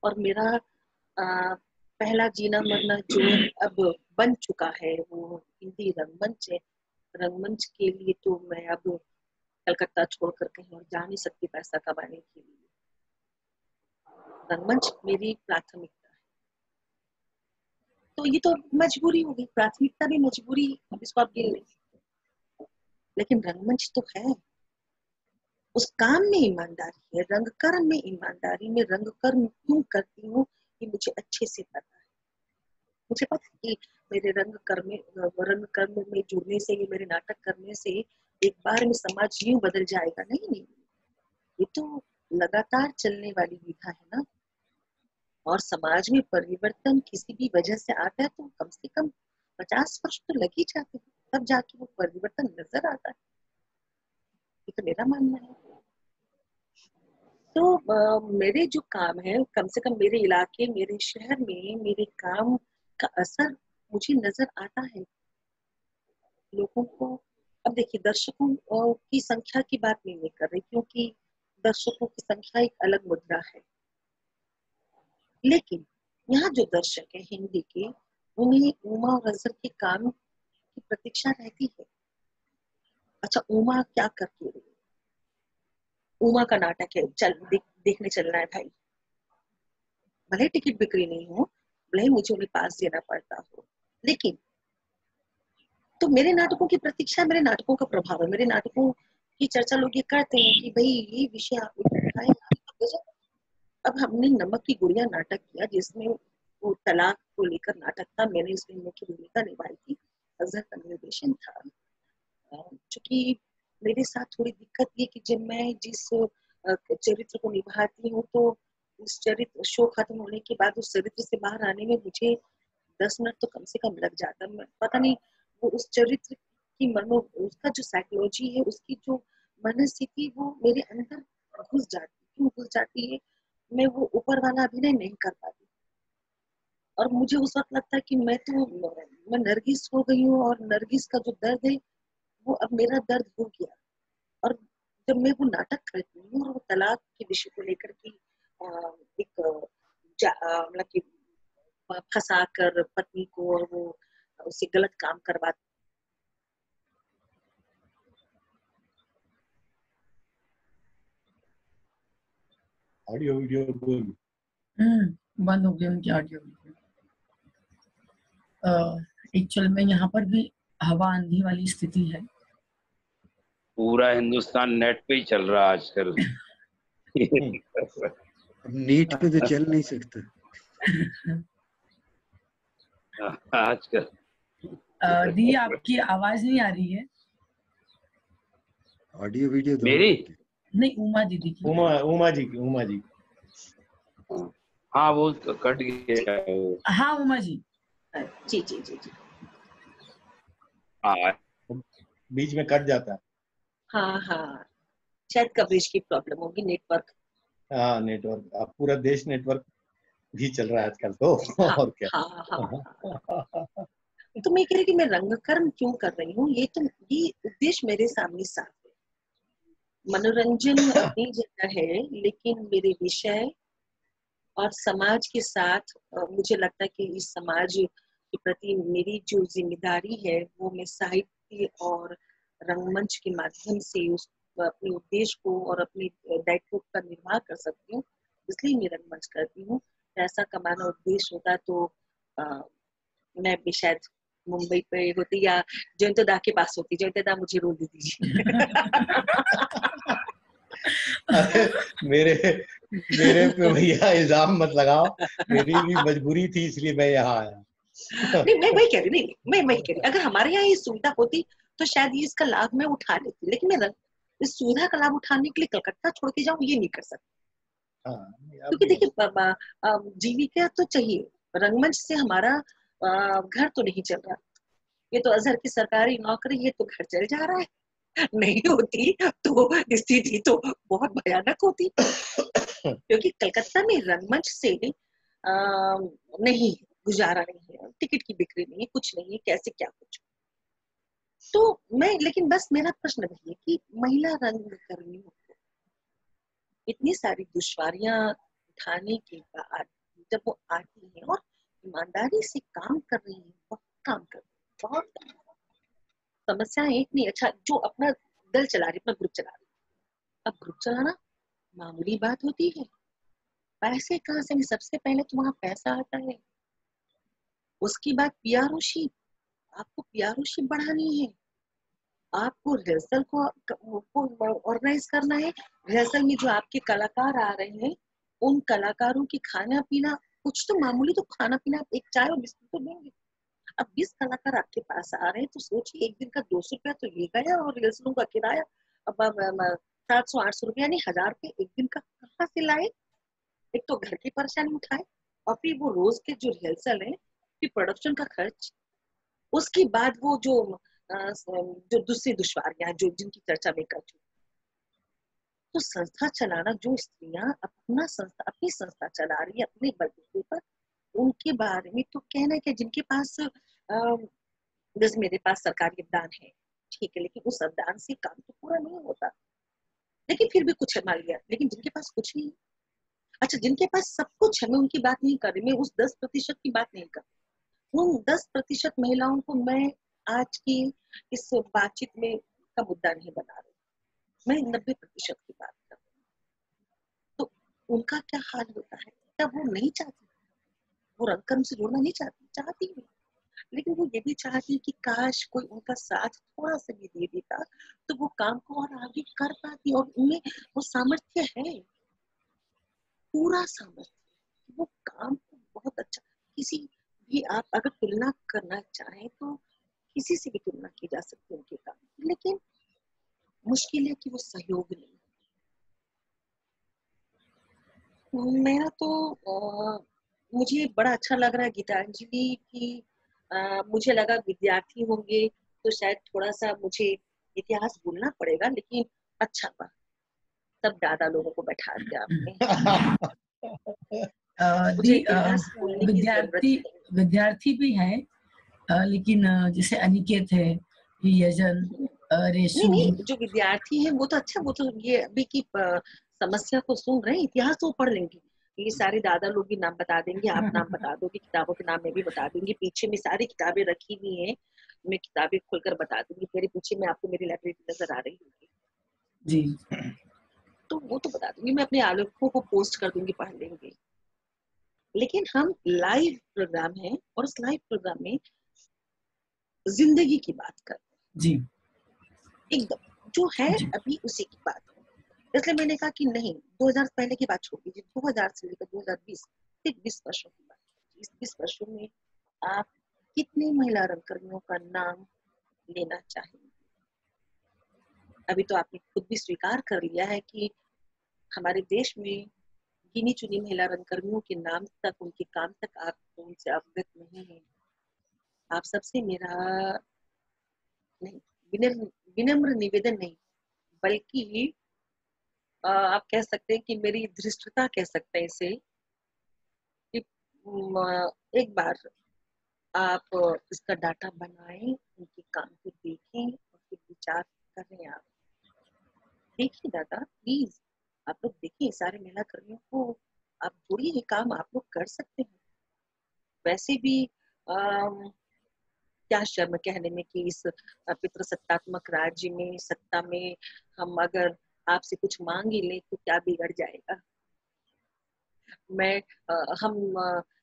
और मेरा पहला जीना मरना जो अब बन चुका है वो हिंदी रंगमंच है। रंगमंच के लिए तो मैं अब कलकत्ता छोड़कर कहीं और जा नहीं सकती पैसा कमाने के लिए। रंगमंच मेरी प्राथमिकता है। तो ये तो मजबूरी हो गई, प्राथमिकता भी मजबूरी, अब इसको आप गिन लें। लेकिन रंगमंच तो है, उस काम में ईमानदारी है, रंगकर्म में ईमानदारी में। रंगकर्म क्यों करती हूँ ये मुझे अच्छे से पता है। मुझे पता है कि मेरे रंगकर्म में जुड़ने से, ये मेरे नाटक करने से एक बार में समाज यूं बदल जाएगा, नहीं, ये तो लगातार चलने वाली विधा है ना। और समाज में परिवर्तन किसी भी वजह से आता है तो कम से कम 50 वर्ष तो लग ही जाते हैं, तब जाके वो परिवर्तन नजर आता है। ये तो मेरा मानना है। तो मेरे जो काम है, कम से कम मेरे इलाके, मेरे शहर में मेरे काम का असर मुझे नजर आता है लोगों को। अब देखिए, दर्शकों की संख्या की बात नहीं कर रही क्योंकि दर्शकों की संख्या एक अलग मुद्दा है। लेकिन यहाँ जो दर्शक है हिंदी के, उन्हें उमा और अजहर के काम की प्रतीक्षा रहती है। अच्छा, उमा क्या करती है? उमा का नाटक है, चल देखने चलना है भाई। भले टिकट बिक्री नहीं हो, भले मुझे उन्हें पास देना पड़ता हो, लेकिन तो मेरे नाटकों की प्रतीक्षा, मेरे नाटकों का प्रभाव है। मेरे नाटकों की चर्चा लोग ये करते हैं कि भाई ये विषय आप उठाए। अब हमने नमक की गुड़िया नाटक किया जिसमें वो तलाक को लेकर नाटक था। मैंने इसमें मुख्य भूमिका निभाई थी, अजहर का निर्देशन था। क्योंकि मेरे साथ थोड़ी दिक्कत ये कि जब मैं जिस चरित्र को निभाती हूँ तो उस चरित्र, शो खत्म होने के बाद उस चरित्र से बाहर आने में मुझे 10 मिनट तो कम से कम लग जाता है। पता नहीं वो उस चरित्र की उसका जो साइकोलॉजी है, उसकी जो मनस्थिति, वो मेरे अंदर घुस जाती। क्यों घुस जाती है? मैं वो ऊपर वाला अभिनय नहीं कर पाती। और मुझे उस वक्त लगता है कि मैं नरगिस हो गई हूँ और नरगिस का जो दर्द है वो अब मेरा दर्द हो गया। और जब मैं वो नाटक करती हूँ और वो तलाक के विषय को लेकर की एक मतलब कि फंसा कर पत्नी को और वो उससे गलत काम करवाती, ऑडियो वीडियो बंद हो गई उनकी ऑडियो वीडियो। एक्चुअल में यहाँ पर भी हवा आंधी वाली स्थिति है। पूरा हिंदुस्तान नेट पे ही चल रहा आजकल। नेट पे तो चल नहीं सकता आजकल। दी आपकी आवाज नहीं आ रही है। ऑडियो वीडियो मेरी नहीं, उमा दीदी की। उमा जी हाँ वो तो कट गया। हाँ उमा जी। जी जी जी जी बीच में कट जाता है। हाँ हाँ, शायद कवरेज की प्रॉब्लम होगी, नेटवर्क। हाँ नेटवर्क, अब पूरा देश नेटवर्क भी चल रहा है आजकल तो। हाँ और क्या। हाँ हाँ। तो मैं कह रही कि मैं रंगकर्म क्यों कर रही हूँ, ये उद्देश्य मेरे सामने साफ है। मनोरंजन अपनी जगह है, लेकिन मेरे विषय और समाज के साथ मुझे लगता है कि इस समाज के प्रति मेरी जो जिम्मेदारी है वो मैं साहित्य और रंगमंच के माध्यम से उस अपने उद्देश्य को और अपने दायित्व का निर्वाह कर सकती हूँ, इसलिए मैं रंगमंच करती हूँ। पैसा कमाना उद्देश्य होता तो मैं भी शायद मुंबई पे होती या जयंत दा के पास होती। जयंत दा मुझे रोल दे दीजिए। अरे मेरे मेरे पे भैया इल्जाम मत लगाओ, मेरी भी मजबूरी थी इसलिए मैं यहाँ आया। नहीं, मैं वही कह रही, नहीं मैं वही कह रही, अगर हमारे यहाँ ये सुविधा होती तो शायद ये इसका लाभ मैं उठा लेती, लेकिन मैं इस सुविधा का लाभ उठाने के लिए कलकत्ता छोड़ के जाऊँ, ये नहीं कर सकती। क्योंकि देखिए जीविका तो चाहिए, रंगमंच से हमारा घर तो नहीं चल रहा। ये तो अजहर की सरकारी नौकरी, ये तो घर चल जा रहा है। नहीं होती तो स्थिति तो बहुत भयानक होती, क्योंकि कलकत्ता में रंगमंच से नहीं गुजारा नहीं है, टिकट की बिक्री नहीं है, कुछ नहीं है, कैसे क्या कुछ। तो मैं, लेकिन बस मेरा प्रश्न वही है कि महिला रंगकर्मियों को इतनी सारी दुश्वारियां उठाने के बाद जब वो आती है और ईमानदारी से काम कर रही है, बहुत काम कर रही है, बहुत समस्या एक नहीं। अच्छा, जो अपना दल चला रही, अपना ग्रुप चला रही, अब ग्रुप चलाना मामूली बात होती है? पैसे कहाँ से? सबसे पहले तो वहां पैसा आता है, उसके बाद पीआरओ, आपको पीआरओ बढ़ानी है, आपको रिहर्सल को ऑर्गेनाइज करना है। रिहर्सल में जो आपके कलाकार आ रहे हैं, उन कलाकारों की खाना पीना, कुछ तो मामूली तो खाना पीना, एक चाय और बिस्कुट तो देंगे। अब 20 कलाकार आपके पास आ रहे हैं तो सोचिए, एक दिन का 200 रुपया तो ये गया, और रिहर्सलों का किराया अब 700-800 रुपया नहीं, 1000 रुपये एक दिन का कहाँ से लाए? एक तो घर की परेशानी उठाए, और फिर वो रोज के जो रिहर्सल है, फिर प्रोडक्शन का खर्च, उसके बाद वो जो दूसरी दुश्वारियां जो जिनकी चर्चा में कर चुकी। तो संस्था चलाना, जो स्त्रियां अपनी संस्था चला रही है अपने बलबूते पर, उनके बारे में तो कहना है कि जिनके पास जैसे मेरे पास सरकारी अनुदान है, ठीक है, लेकिन उस अनुदान से काम तो पूरा नहीं होता, लेकिन फिर भी कुछ मान लिया, लेकिन जिनके पास कुछ नहीं, अच्छा जिनके पास सब कुछ है, मैं उनकी बात नहीं कर रही, मैं उस 10% की बात नहीं कर रही। उन 10% महिलाओं को मैं आज की इस बातचीत में का मुद्दा नहीं बना रही, मैं 90% की बात कर रही हूँ। तो उनका क्या हाल होता है? क्या वो नहीं चाहती, वो रंगकर्म से जुड़ना नहीं चाहती है, लेकिन वो ये भी चाहती कि काश कोई उनका साथ थोड़ा सा भी दे देता तो वो काम को और आगे कर पाती, और उनमें वो सामर्थ्य है, पूरा सामर्थ्य, वो काम को बहुत अच्छा, किसी भी आप अगर तुलना करना चाहें तो किसी से भी तुलना की जा सकती है उनके काम, लेकिन मुश्किल है कि वो सहयोग नहीं। मेरा तो मुझे बड़ा अच्छा लग रहा है गीतांजलि की, मुझे लगा विद्यार्थी होंगे तो शायद थोड़ा सा मुझे इतिहास बोलना पड़ेगा, लेकिन अच्छा हुआ सब दादा लोगों को बैठा दिया आपने। मुझे इतिहास बोलने की जरूरत नहीं। विद्यार्थी भी हैं, लेकिन जैसे अनिकेत है, यजन, रेशु। नहीं, जो विद्यार्थी है वो तो अच्छा, वो तो ये अभी की समस्या को सुन रहे हैं, इतिहास तो पढ़ लेंगे, ये सारे दादा लोग भी नाम बता देंगे, आप नाम बता दोगे, किताबों के नाम में भी बता देंगे, पीछे में सारी किताबें रखी हुई हैं, मैं किताबें खोलकर बता दूंगी, मेरे पीछे में आपको मेरी लाइब्रेरी नजर आ रही होगी जी, तो वो तो बता दूंगी, मैं अपने आलेखों को पोस्ट कर दूंगी, पढ़ लेंगे। लेकिन हम लाइव प्रोग्राम है, और इस लाइव प्रोग्राम में जिंदगी की बात कर जी, एकदम जो है अभी उसी की बात है, इसलिए मैंने कहा कि नहीं, 2000 पहले की बात छोड़ दीजिए, 2000 से लेकर 2020, सिर्फ 20 वर्षों की बात। इस 20 वर्षों में आप कितने महिला रंगकर्मियों का नाम लेना चाहेंगे? अभी तो आपने खुद भी स्वीकार कर लिया है कि हमारे देश में गिनी चुनी महिला रंगकर्मियों के नाम तक, उनके काम तक आप उनसे अवगत नहीं है। आप सबसे मेरा नहीं, विनम्र निवेदन नहीं, बल्कि आप कह सकते हैं कि मेरी धृष्टता कह सकते हैं इसे कि एक बार आप इसका डाटा बनाएं, उनके काम को देखें और फिर विचार करें। आप देखिए दादा, प्लीज आप लोग देखिए, सारे महिला कर्मियों को आप जोड़िए, ये काम आप लोग कर सकते हैं। वैसे भी क्या शर्म कहने में कि इस पितृसत्तात्मक राज्य में, सत्ता में हम अगर आपसे कुछ मांग ही ले तो क्या बिगड़ जाएगा। हम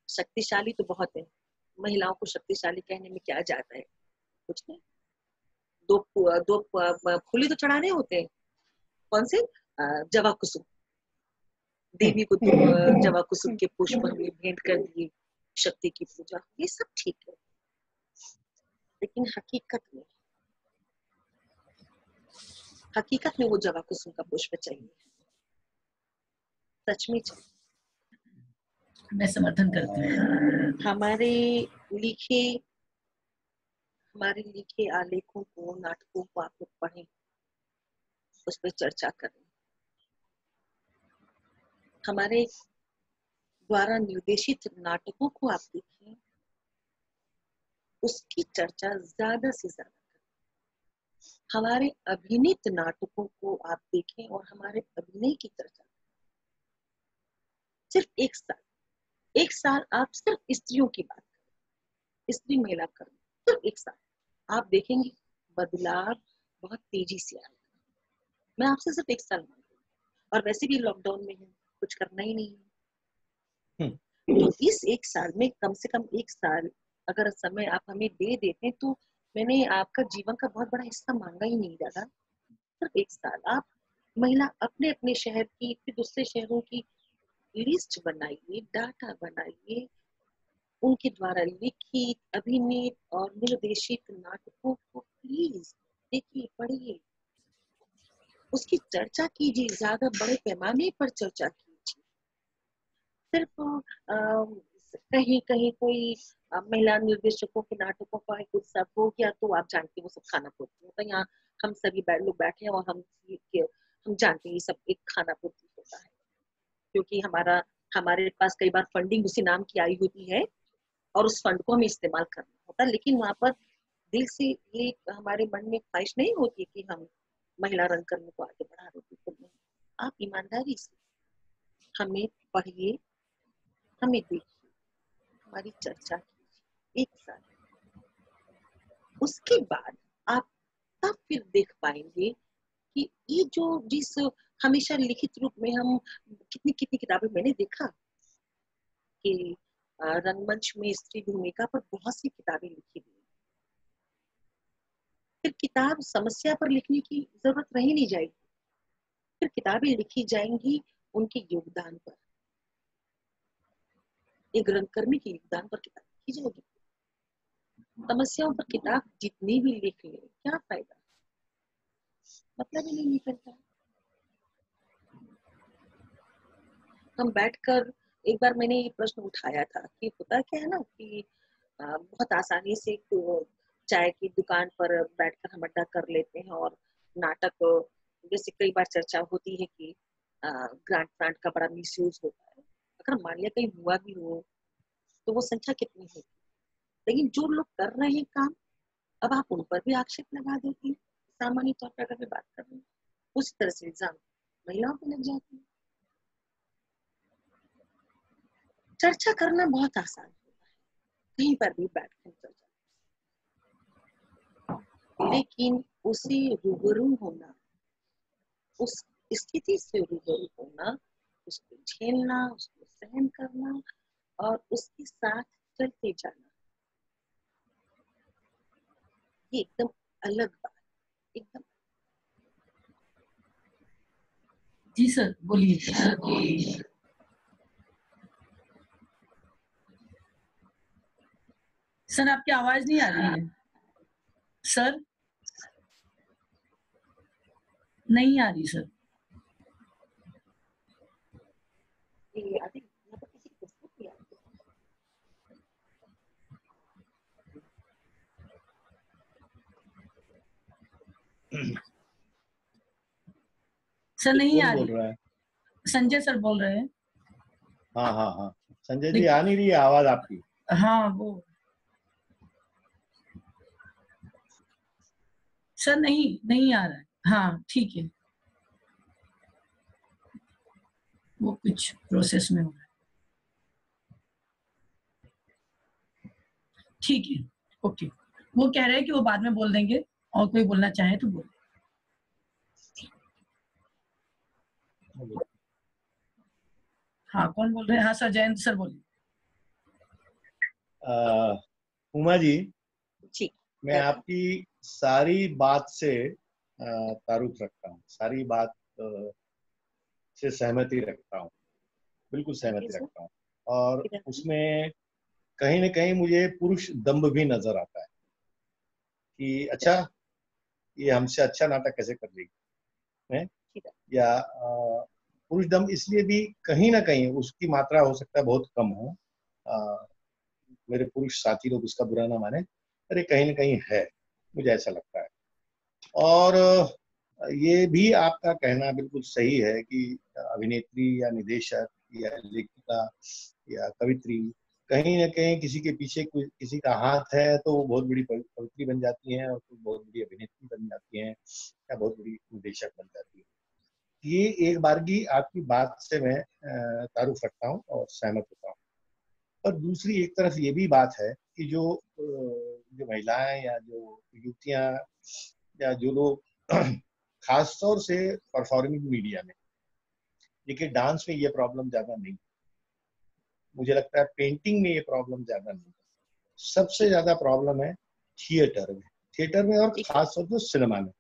शक्तिशाली तो बहुत है, महिलाओं को शक्तिशाली कहने में क्या जाता है, कुछ नहीं। दो फूले तो चढ़ाने होते हैं, कौन से? जवा कुसुम। देवी को तो जवा कुसुम के पुष्प हमने भेंट कर दिए, शक्ति की पूजा, ये सब ठीक है। लेकिन हकीकत में वो जवा कुसुम का पुष्प चाहिए, सच में चाहिए। मैं समर्थन करती हूँ। हमारे लिखे आलेखों को, नाटकों को आप लोग पढ़ें, उस पर चर्चा करें। हमारे द्वारा निर्देशित नाटकों को आप देखें, उसकी चर्चा ज्यादा से ज्यादा करें। हमारे अभिनीत नाटकों को आप देखें और हमारे अभिनय की चर्चा। सिर्फ एक साल आप सिर्फ स्त्रियों की बात करें, स्त्री महिला करें, सिर्फ एक साल आप देखेंगे बदलाव बहुत तेजी से आएगा। मैं आपसे सिर्फ एक साल मांग रही हूँ, और वैसे भी लॉकडाउन में है, कुछ करना ही नहीं है। तो इस एक साल में कम से कम एक साल अगर समय आप हमें दे देते हैं, तो मैंने आपका जीवन का बहुत बड़ा हिस्सा मांगा ही नहीं दादा। सिर्फ एक साल आप महिला अपने अपने शहर की, फिर दूसरे शहरों की लिस्ट बनाइए, डाटा बनाइए, उनके द्वारा लिखित, अभिनीत और निर्देशित नाटकों को प्लीज देखिए, पढ़िए, उसकी चर्चा कीजिए, ज्यादा बड़े पैमाने पर चर्चा कीजिए। सिर्फ कहीं कहीं कोई महिला निर्देशकों के नाटकों का कुछ सब हो गया तो आप जानते हैं वो सब खाना पूर्ति होता है। यहाँ हम सभी लोग बैठे हैं और हम जानते हैं ये सब एक खाना पूर्ति होता है, क्योंकि हमारे पास कई बार फंडिंग उसी नाम की आई होती है और उस फंड को हमें इस्तेमाल करना होता है। लेकिन वहां पर दिल से ये हमारे मन में ख्वाहिश नहीं होती कि हम महिला रंगकर्मी को आगे बढ़ा रहे हैं। आप ईमानदारी से हमें पढ़िए, हमें देखिए, हमारी चर्चा कीजिए एक साल। उसके बाद आप तब फिर देख पाएंगे कि ये जिस हमेशा लिखित रूप में हम कितनी किताबें मैंने देखा कि रंगमंच में स्त्री भूमिका पर बहुत सी किताबें लिखी हुई, फिर किताब समस्या पर लिखने की जरूरत रही नहीं जाएगी, फिर किताबें लिखी जाएंगी उनके योगदान पर, एक रंगकर्मी के योगदान पर किताब लिखी जाएगी। समस्याओं पर किताब जितनी भी लिख ले क्या फायदा, मतलब ही नहीं निकलता। हम बैठकर एक बार मैंने ये प्रश्न उठाया था कि होता क्या है ना कि बहुत आसानी से चाय की दुकान पर बैठकर हम अड्डा कर लेते हैं और नाटक, जैसे कई बार चर्चा होती है कि ग्रांट फ्रांट का बड़ा मिसयूज होता है। अगर मान लिया कहीं हुआ भी हो तो वो संख्या कितनी होगी, लेकिन जो लोग कर रहे हैं काम, अब आप उन पर भी आक्षेप लगा देती हैं। सामान्य तौर पर अगर मैं बात कर रही हूँ, उस तरह से इल्जाम महिलाओं पे लग जाती है। चर्चा करना बहुत आसान होता है, कहीं पर भी बैठकर चर्चा, लेकिन उसे रूबरू होना, उस स्थिति से रूबरू होना, उसको झेलना, उसको सहन करना और उसके साथ चलते जाना, ये एकदम अलग बात, एकदम। जी सर बोलिए। सर आपकी आवाज नहीं आ रही है सर, नहीं आ रही सर। सर नहीं आ बोल रही। रहा है? संजय सर बोल रहे हैं। हाँ हाँ हाँ, संजय जी आ नहीं रही है आवाज आपकी। हाँ वो सर नहीं आ रहा है। हाँ ठीक है, वो कुछ प्रोसेस में हो रहा है। ठीक है, ओके। वो कह रहे हैं कि वो बाद में बोल देंगे, और कोई बोलना चाहे तो बोल। हाँ कौन बोल रहे हैं? हाँ सर, जयंत सर बोलिए। उमा जी, जी, मैं आपकी सारी बात से तारुफ रखता हूँ, सारी बात से सहमति रखता हूँ, बिल्कुल सहमति रखता हूँ। और उसमें कहीं न कहीं मुझे पुरुष दम्भ भी नजर आता है कि अच्छा, ये हमसे अच्छा नाटक कैसे कर रही है, या पुरुष दम्भ इसलिए भी कहीं ना कहीं उसकी मात्रा हो सकता है बहुत कम हो। मेरे पुरुष साथी लोग उसका बुरा ना माने, अरे कहीं ना कहीं है, मुझे ऐसा लगता है। और ये भी आपका कहना बिल्कुल सही है कि अभिनेत्री या निदेशक या लेखिका या कवित्री कहीं ना कहीं किसी के पीछे किसी का हाथ है तो वो बहुत बड़ी कवित्री बन जाती है, और बहुत बड़ी अभिनेत्री बन जाती है, या बहुत बड़ी निदेशक बन जाती है। ये एक बारगी आपकी बात से मैं तारुफ रखता हूँ और सहमत होता हूँ। और दूसरी एक तरफ ये भी बात है कि जो महिलाएं या जो युवतियां या जो लोग खासतौर से परफॉर्मिंग मीडिया में, देखिए डांस में ये प्रॉब्लम ज्यादा नहीं, मुझे लगता है पेंटिंग में ये प्रॉब्लम ज्यादा नहीं, सबसे ज्यादा प्रॉब्लम है थिएटर में। थिएटर में और खासतौर से सिनेमा में।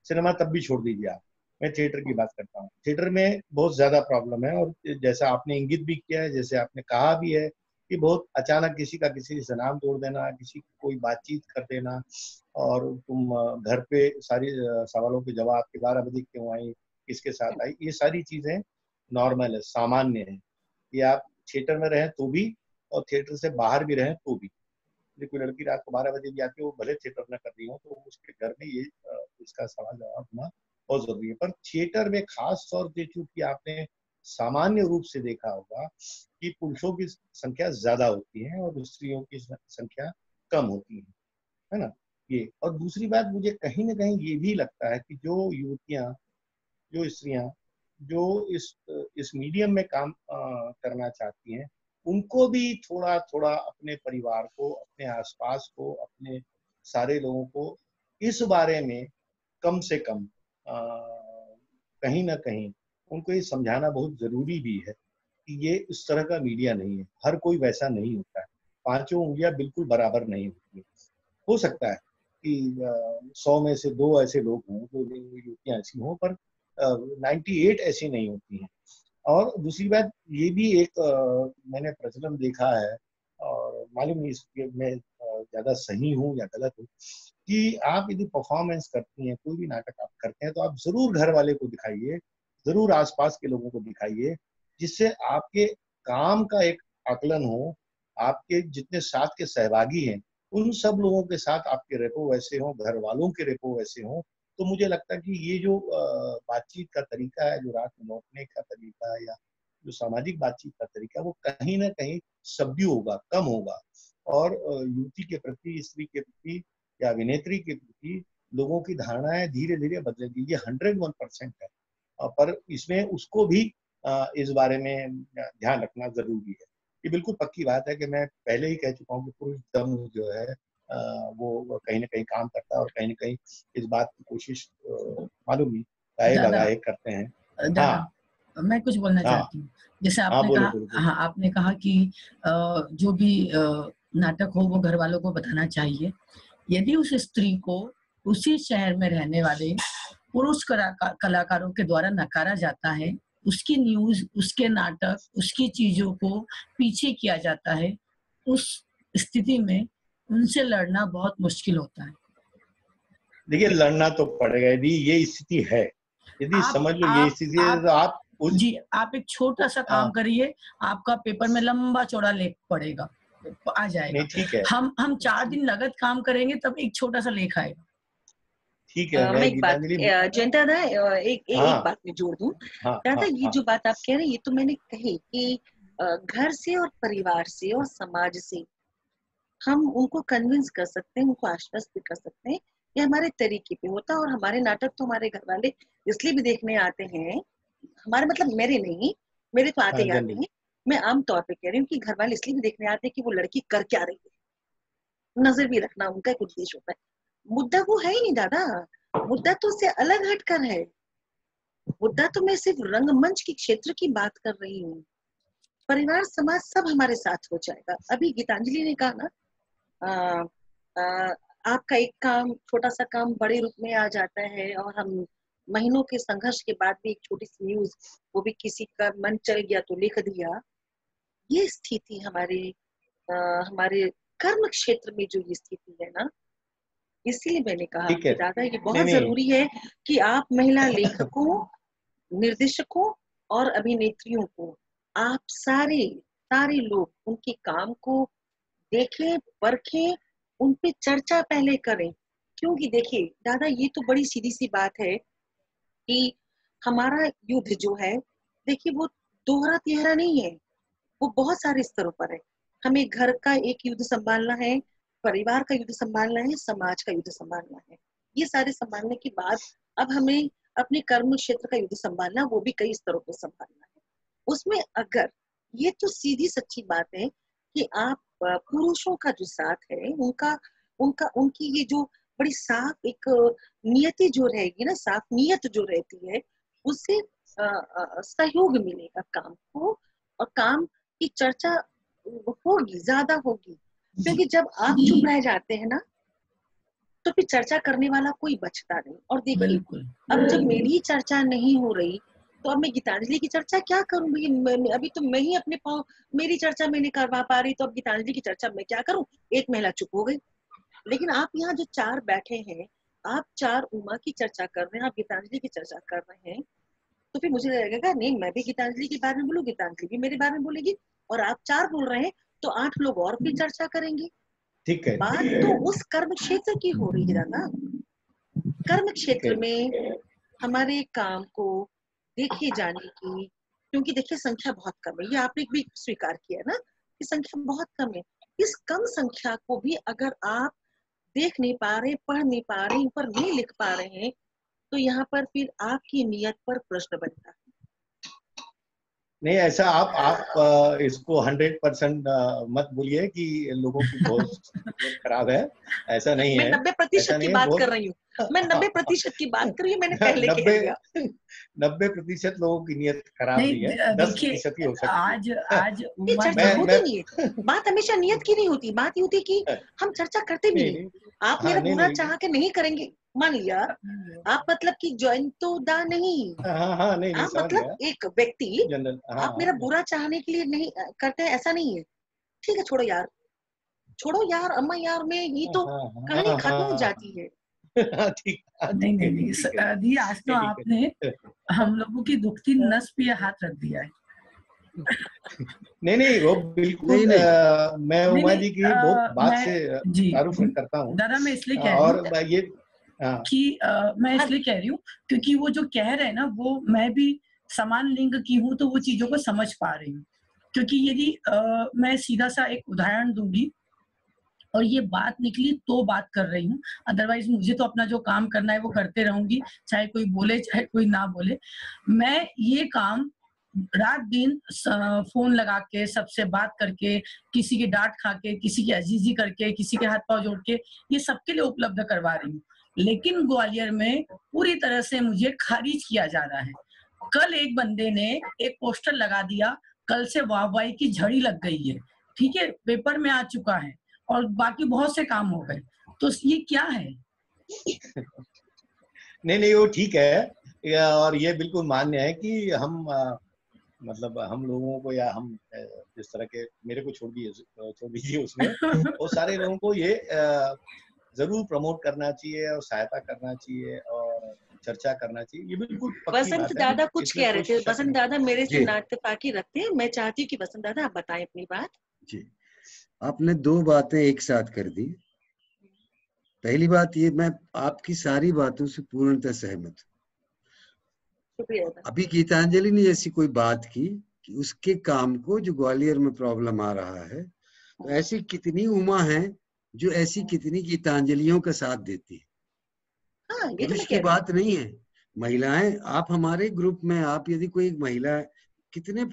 सिनेमा तब भी छोड़ दीजिए आप, मैं थिएटर की बात करता हूँ। थिएटर में बहुत ज्यादा प्रॉब्लम है, और जैसा आपने इंगित भी किया है, जैसे आपने कहा भी है कि बहुत अचानक किसी का किसी से नाम तोड़ देना, किसी की कोई बातचीत कर देना, और तुम घर पे सारी सवालों के जवाब के 12 बजे क्यों आई, किसके साथ आई, ये सारी चीजें नॉर्मल है, सामान्य है। ये आप थिएटर में रहें तो भी, और थिएटर से बाहर भी रहें तो भी। यदि कोई लड़की रात को 12 बजे भी आती है, वो भले थिएटर में कर रही हो, तो उसके घर में ये इसका सवाल जवाब होना बहुत जरूरी है। पर थिएटर में खास तौर से चूंकि आपने सामान्य रूप से देखा होगा कि पुरुषों की संख्या ज्यादा होती है और स्त्रियों की संख्या कम होती है ना। ये, और दूसरी बात मुझे कहीं ना कहीं ये भी लगता है कि जो युवतियां, जो स्त्रियां जो इस मीडियम में काम करना चाहती हैं, उनको भी थोड़ा थोड़ा अपने परिवार को, अपने आसपास को, अपने सारे लोगों को इस बारे में कम से कम कहीं ना कहीं उनको ये समझाना बहुत जरूरी भी है कि ये इस तरह का मीडिया नहीं है, हर कोई वैसा नहीं होता है, पांचों उंगलियां बिल्कुल बराबर नहीं होती है। हो सकता है कि 100 में से 2 ऐसे लोग हों, 2 युवतियां ऐसी हों, पर 98 ऐसी नहीं होती हैं। और दूसरी बात ये भी एक मैंने प्रचलन देखा है, और मालूम नहीं इसके में ज्यादा सही हूँ या गलत हूँ, कि आप यदि परफॉर्मेंस करती हैं, कोई भी नाटक आप करते हैं, तो आप जरूर घर वाले को दिखाइए, जरूर आसपास के लोगों को दिखाइए, जिससे आपके काम का एक आकलन हो, आपके जितने साथ के सहभागी हैं उन सब लोगों के साथ आपके रेपो वैसे हों, घर वालों के रेपो वैसे हों। तो मुझे लगता है कि ये जो बातचीत का तरीका है, जो रात में लौटने का तरीका है, या जो सामाजिक बातचीत का तरीका है, वो कहीं ना कहीं सभ्य होगा, कम होगा, और युवती के प्रति, स्त्री के प्रति या अभिनेत्री के प्रति लोगों की धारणाएं धीरे धीरे बदलेगी। ये 101% है, पर इसमें उसको भी इस बारे में ध्यान रखना जरूरी है। ये बिल्कुल पक्की बात है कि मैं पहले ही कह चुका हूँ कि पुरुष दम जो है वो कहीं ना कहीं काम करता है, और कहीं ना कहीं इस बात की कोशिश मालूम नहीं गाए बगाए करते हैं। हाँ, मैं कुछ बोलना चाहती हूँ। जैसे आपने बोलो, कहा, बोलो। हाँ आपने कहा कि जो भी नाटक हो वो घर वालों को बताना चाहिए। यदि उस स्त्री को उसी शहर में रहने वाले पुरुष कलाकारों के द्वारा नकारा जाता है, उसकी न्यूज, उसके नाटक, उसकी चीजों को पीछे किया जाता है, उस स्थिति में उनसे लड़ना बहुत मुश्किल होता है। देखिए, लड़ना तो पड़ेगा यदि ये स्थिति है, यदि समझ लो ये स्थिति है, तो आप जी आप एक छोटा सा काम करिए, आपका पेपर में लंबा चौड़ा लेख पड़ेगा, आ जाएगा। नहीं, ठीक है, हम 4 दिन लगत काम करेंगे तब एक छोटा सा लेख आएगा। ठीक है, मैं एक बात गीतांजलि जयंत दादा एक बात में जोड़ दूं। दादा ये जो बात आप कह रहे हैं ये तो मैंने कही कि घर से और परिवार से और समाज से हम उनको कन्विंस कर सकते हैं, उनको आश्वस्त भी कर सकते हैं। ये हमारे तरीके पे होता है। और हमारे नाटक तो हमारे घर वाले इसलिए भी देखने आते हैं, हमारे मतलब मेरे नहीं, मेरे तो आते ही आते हैं। मैं आम तौर पे कह रही हूँ कि घर वाले इसलिए भी देखने आते हैं कि वो लड़की कर क्या रही है, नजर भी रखना उनका एक उद्देश्य होता है। मुद्दा वो है ही नहीं दादा, मुद्दा तो उससे अलग हटकर है। मुद्दा तो मैं सिर्फ रंगमंच के क्षेत्र की बात कर रही हूँ। परिवार समाज सब हमारे साथ हो जाएगा। अभी गीतांजलि ने कहा ना, आपका एक काम, छोटा सा काम बड़े रूप में आ जाता है और हम महीनों के संघर्ष के बाद भी एक छोटी सी न्यूज, वो भी किसी का मन चल गया तो लिख दिया। ये स्थिति हमारे कर्म क्षेत्र में जो ये स्थिति है ना, इसीलिए मैंने कहा कि दादा ये बहुत जरूरी है कि आप महिला लेखकों, निर्देशकों और अभिनेत्रियों को, आप सारे लोग उनके काम को देखें, परखें, उन पे चर्चा पहले करें। क्योंकि देखिए दादा ये तो बड़ी सीधी सी बात है कि हमारा युद्ध जो है, देखिए वो दोहरा तिहरा नहीं है, वो बहुत सारे स्तरों पर है। हमें घर का एक युद्ध संभालना है, परिवार का युद्ध संभालना है, समाज का युद्ध संभालना है। ये सारे संभालने के बाद अब हमें अपने कर्म क्षेत्र का युद्ध संभालना, वो भी कई स्तरों पर संभालना है। उसमें अगर ये तो सीधी सच्ची बात है कि आप पुरुषों का जो साथ है, उनकी ये जो बड़ी साफ एक नियति जो रहेगी ना, साफ नियत जो रहती है, उससे सहयोग मिलेगा काम को, और काम की चर्चा होगी, ज्यादा होगी। क्योंकि जब आप चुप रह जाते हैं ना, तो फिर चर्चा करने वाला कोई बचता नहीं। और देखिए अब जब मेरी चर्चा नहीं हो रही, तो अब मैं गीतांजलि की चर्चा क्या करूं भाई? अभी तो मैं ही अपने पाँव, मेरी चर्चा मैं नहीं करवा पा रही, तो अब गीतांजलि की चर्चा मैं क्या करूं? एक महिला चुप हो गई। लेकिन आप यहाँ जो चार बैठे हैं, आप चार उमा की चर्चा कर रहे हैं, आप गीतांजलि की चर्चा कर रहे हैं, तो फिर मुझे लगेगा नहीं, मैं भी गीतांजलि के बारे में बोलूं, गीतांजलि भी मेरे बारे में बोलेगी, और आप चार बोल रहे हैं तो 8 लोग और भी चर्चा करेंगे। ठीक है, बात तो उस कर्म क्षेत्र की हो रही है ना। कर्म क्षेत्र में हमारे काम को देखे जाने की, क्योंकि देखिए संख्या बहुत कम है, ये आपने भी स्वीकार किया ना कि संख्या बहुत कम है। इस कम संख्या को भी अगर आप देख नहीं पा रहे, पढ़ नहीं पा रहे, इन पर नहीं लिख पा रहे हैं, तो यहाँ पर फिर आपकी नियत पर प्रश्न बनता है। नहीं, ऐसा आप इसको 100% मत बोलिए कि लोगों की बहुत खराब है, ऐसा नहीं है। मैं 90% की बात कर रही हूँ, मैं 90% की बात कर रही हूँ, मैंने पहले कह दिया। 90% लोगों की नियत खराब नहीं है, 10% ही हो सकती है। आज चर्चा होती नहीं है, बात हमेशा नियत की नहीं होती, बात ये होती है कि हम चर्चा करते भी नहीं। आप मेरा बुरा चाह के नहीं करेंगे, मान लिया आप मतलब कि जयंतोदा नहीं, नहीं, आप मतलब एक व्यक्ति, आप मेरा बुरा चाहने के लिए नहीं करते हैं, ऐसा नहीं है। ठीक है, छोड़ो यार अम्मा यार में ही तो कहानी खत्म हो जाती है। ठीक, नहीं दी, आज तो आपने हम लोगों की दुखती नस पे हाथ रख दिया है। नहीं, वो बिल्कुल मैं उमा जी की बहुत बात से तारुफ करता हूँ दादा। मैं इसलिए कह रही हूँ और ये कि मैं इसलिए कह रही हूँ क्योंकि वो जो कह रहे हैं ना, वो मैं भी समान लिंग की हूँ, तो वो चीजों को समझ पा रही हूँ। क्योंकि यदि मैं सीधा सा एक उदाहरण दूंगी और ये बात निकली तो बात कर रही हूँ, अदरवाइज मुझे तो अपना जो काम करना है वो करते रहूंगी, चाहे कोई बोले चाहे कोई ना बोले। मैं ये काम रात दिन फोन लगा के, सबसे बात करके, किसी की डांट खा के, किसी की अजीजी करके, किसी के हाथ पांव जोड़ के, ये सबके लिए उपलब्ध करवा रही हूँ। लेकिन ग्वालियर में पूरी तरह से मुझे खारिज किया जा रहा है। कल एक बंदे ने एक पोस्टर लगा दिया, कल से वाहवाही की झड़ी लग गई है, ठीक है, पेपर में आ चुका है, और बाकी बहुत से काम हो गए। तो ये क्या है? नहीं, वो ठीक है, और ये बिल्कुल मान्य है कि हम मतलब हम लोगों को, या हम जिस तरह के, मेरे को छोड़ दीजिए उसमें, वो सारे लोगों को ये जरूर प्रमोट करना चाहिए और सहायता करना चाहिए और चर्चा करना चाहिए। ये बिल्कुल वसंत दादा कुछ कह रहे थे। वसंत दादा मेरे से नाइत्तेफाकी रखते हैं, मैं चाहती हूँ कि वसंत दादा आप बताएं अपनी बात। जी, आपने दो बातें एक साथ कर दी। पहली बात ये, मैं आपकी सारी बातों से पूर्णतः सहमत हूँ। अभी गीतांजलि ने ऐसी कोई बात की कि उसके काम को, जो ग्वालियर में प्रॉब्लम आ रहा है, तो ऐसी कितनी उमा है जो ऐसी कितनी गीतांजलियों का साथ देती है। हाँ, ये पुरुष की बात नहीं है, महिलाएं, आप हमारे ग्रुप में, आप यदि कोई एक महिला, कितने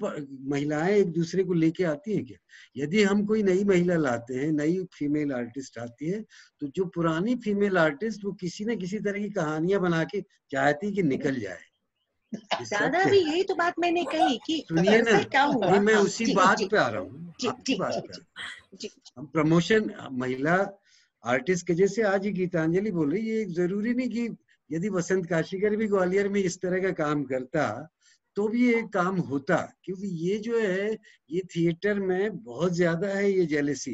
महिलाएं एक दूसरे को लेके आती हैं क्या? यदि हम कोई नई महिला लाते हैं, नई फीमेल आर्टिस्ट आती है, तो जो पुरानी फीमेल आर्टिस्ट, वो किसी न किसी तरह की कहानियां बना के चाहती कि निकल जाए। दादा भी यही तो बात मैंने कही कि सुनिए ना, क्या हुआ? नहीं, मैं उसी बात पे आ रहा हूँ, आपकी बात पे आ रहा हूँ। हम प्रमोशन, महिला आर्टिस्ट के जैसे आज ही गीतांजलि बोल रही है, ये जरूरी नहीं कि यदि वसंत काशीकर भी ग्वालियर में इस तरह का काम करता तो भी ये काम होता, क्योंकि ये जो है, ये थिएटर में बहुत ज्यादा है ये जेलसी,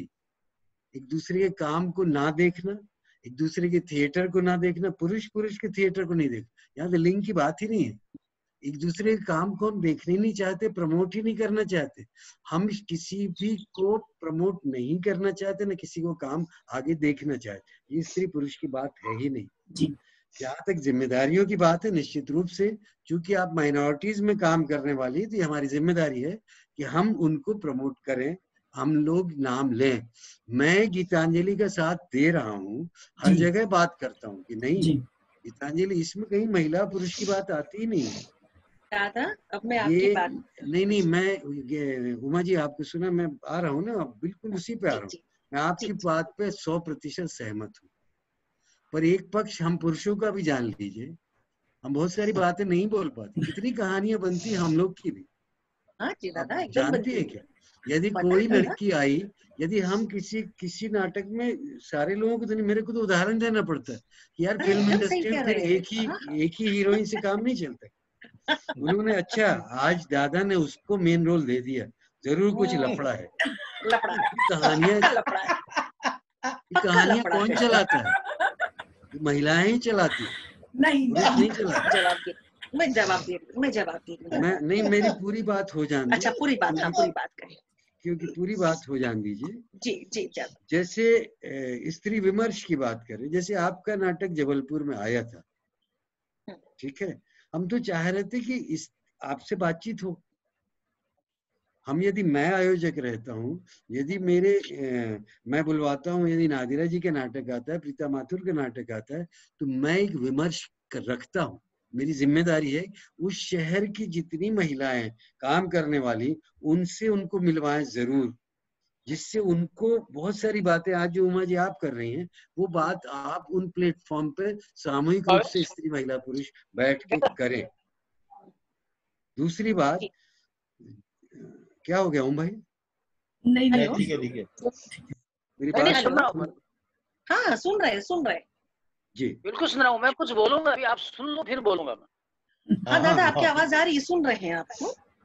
एक दूसरे के काम को ना देखना, एक दूसरे के थिएटर को ना देखना, पुरुष के थिएटर को नहीं देखना, यहाँ तो लिंग की बात ही नहीं है। एक दूसरे के काम को हम देखने नहीं चाहते, प्रमोट ही नहीं करना चाहते। हम किसी भी को प्रमोट नहीं करना चाहते, ना किसी को काम आगे देखना चाहते। ये स्त्री पुरुष की बात है ही नहीं जी। जहाँ तक जिम्मेदारियों की बात है, निश्चित रूप से, क्योंकि आप माइनॉरिटीज में काम करने वाली, तो हमारी जिम्मेदारी है कि हम उनको प्रमोट करें, हम लोग नाम लें। मैं गीतांजलि का साथ दे रहा हूँ, हर जगह बात करता हूँ कि नहीं, गीतांजलि इसमें कहीं महिला पुरुष की बात आती ही नहीं है। दादा, अब मैं आपकी बात नहीं, मैं उमा जी आपको सुना, मैं आ रहा हूँ ना, बिल्कुल उसी पे आ रहा हूँ। मैं आपकी बात पे 100% सहमत हूँ, पर एक पक्ष हम पुरुषों का भी जान लीजिए, हम बहुत सारी बातें नहीं बोल पाते, कितनी कहानियां बनती हम लोग की भी। हाँ जी दादा, एकदम जानती है क्या, यदि कोई लड़की आई, यदि हम किसी नाटक में, सारे लोगों को तो नहीं, मेरे को तो उदाहरण देना पड़ता है कि यार फिल्म इंडस्ट्री में फिर एक ही हीरोइन से काम नहीं चलता। उन्होंने, अच्छा आज दादा ने उसको मेन रोल दे दिया, जरूर कुछ लफड़ा है। कहानियां कौन चलाता है? महिलाएं ही चलाती, नहीं चलाती। मैं जवाब दे मैं नहीं, मेरी पूरी बात हो जाने। अच्छा, पूरी बात करें, क्योंकि पूरी बात हो जान दीजिए। जी। जैसे स्त्री विमर्श की बात करें, जैसे आपका नाटक जबलपुर में आया था, ठीक है, हम तो चाह रहे थे कि इस आपसे बातचीत हो। हम, यदि मैं आयोजक रहता हूँ, यदि मैं बुलवाता हूँ, यदि नादिरा जी का नाटक आता है, प्रीता माथुर का नाटक आता है, तो मैं एक विमर्श रखता हूँ। मेरी जिम्मेदारी है उस शहर की जितनी महिलाएं काम करने वाली, उनसे उनको मिलवाएं जरूर, जिससे उनको बहुत सारी बातें आज जो उमा जी आप कर रही हैं, वो बात आप उन प्लेटफॉर्म पे सामूहिक रूप से स्त्री महिला पुरुष बैठ के करें। दूसरी बात, क्या हो गया ओम भाई? नहीं, ठीक है। मेरी बात सुन रहा हूँ। हाँ, सुन रहे जी, बिल्कुल सुन रहा हूँ। मैं कुछ बोलूंगा, अभी आप सुन लो, फिर बोलूंगा मैं। हाँ दादा, आपकी आवाज आ रही है, सुन रहे हैं आप।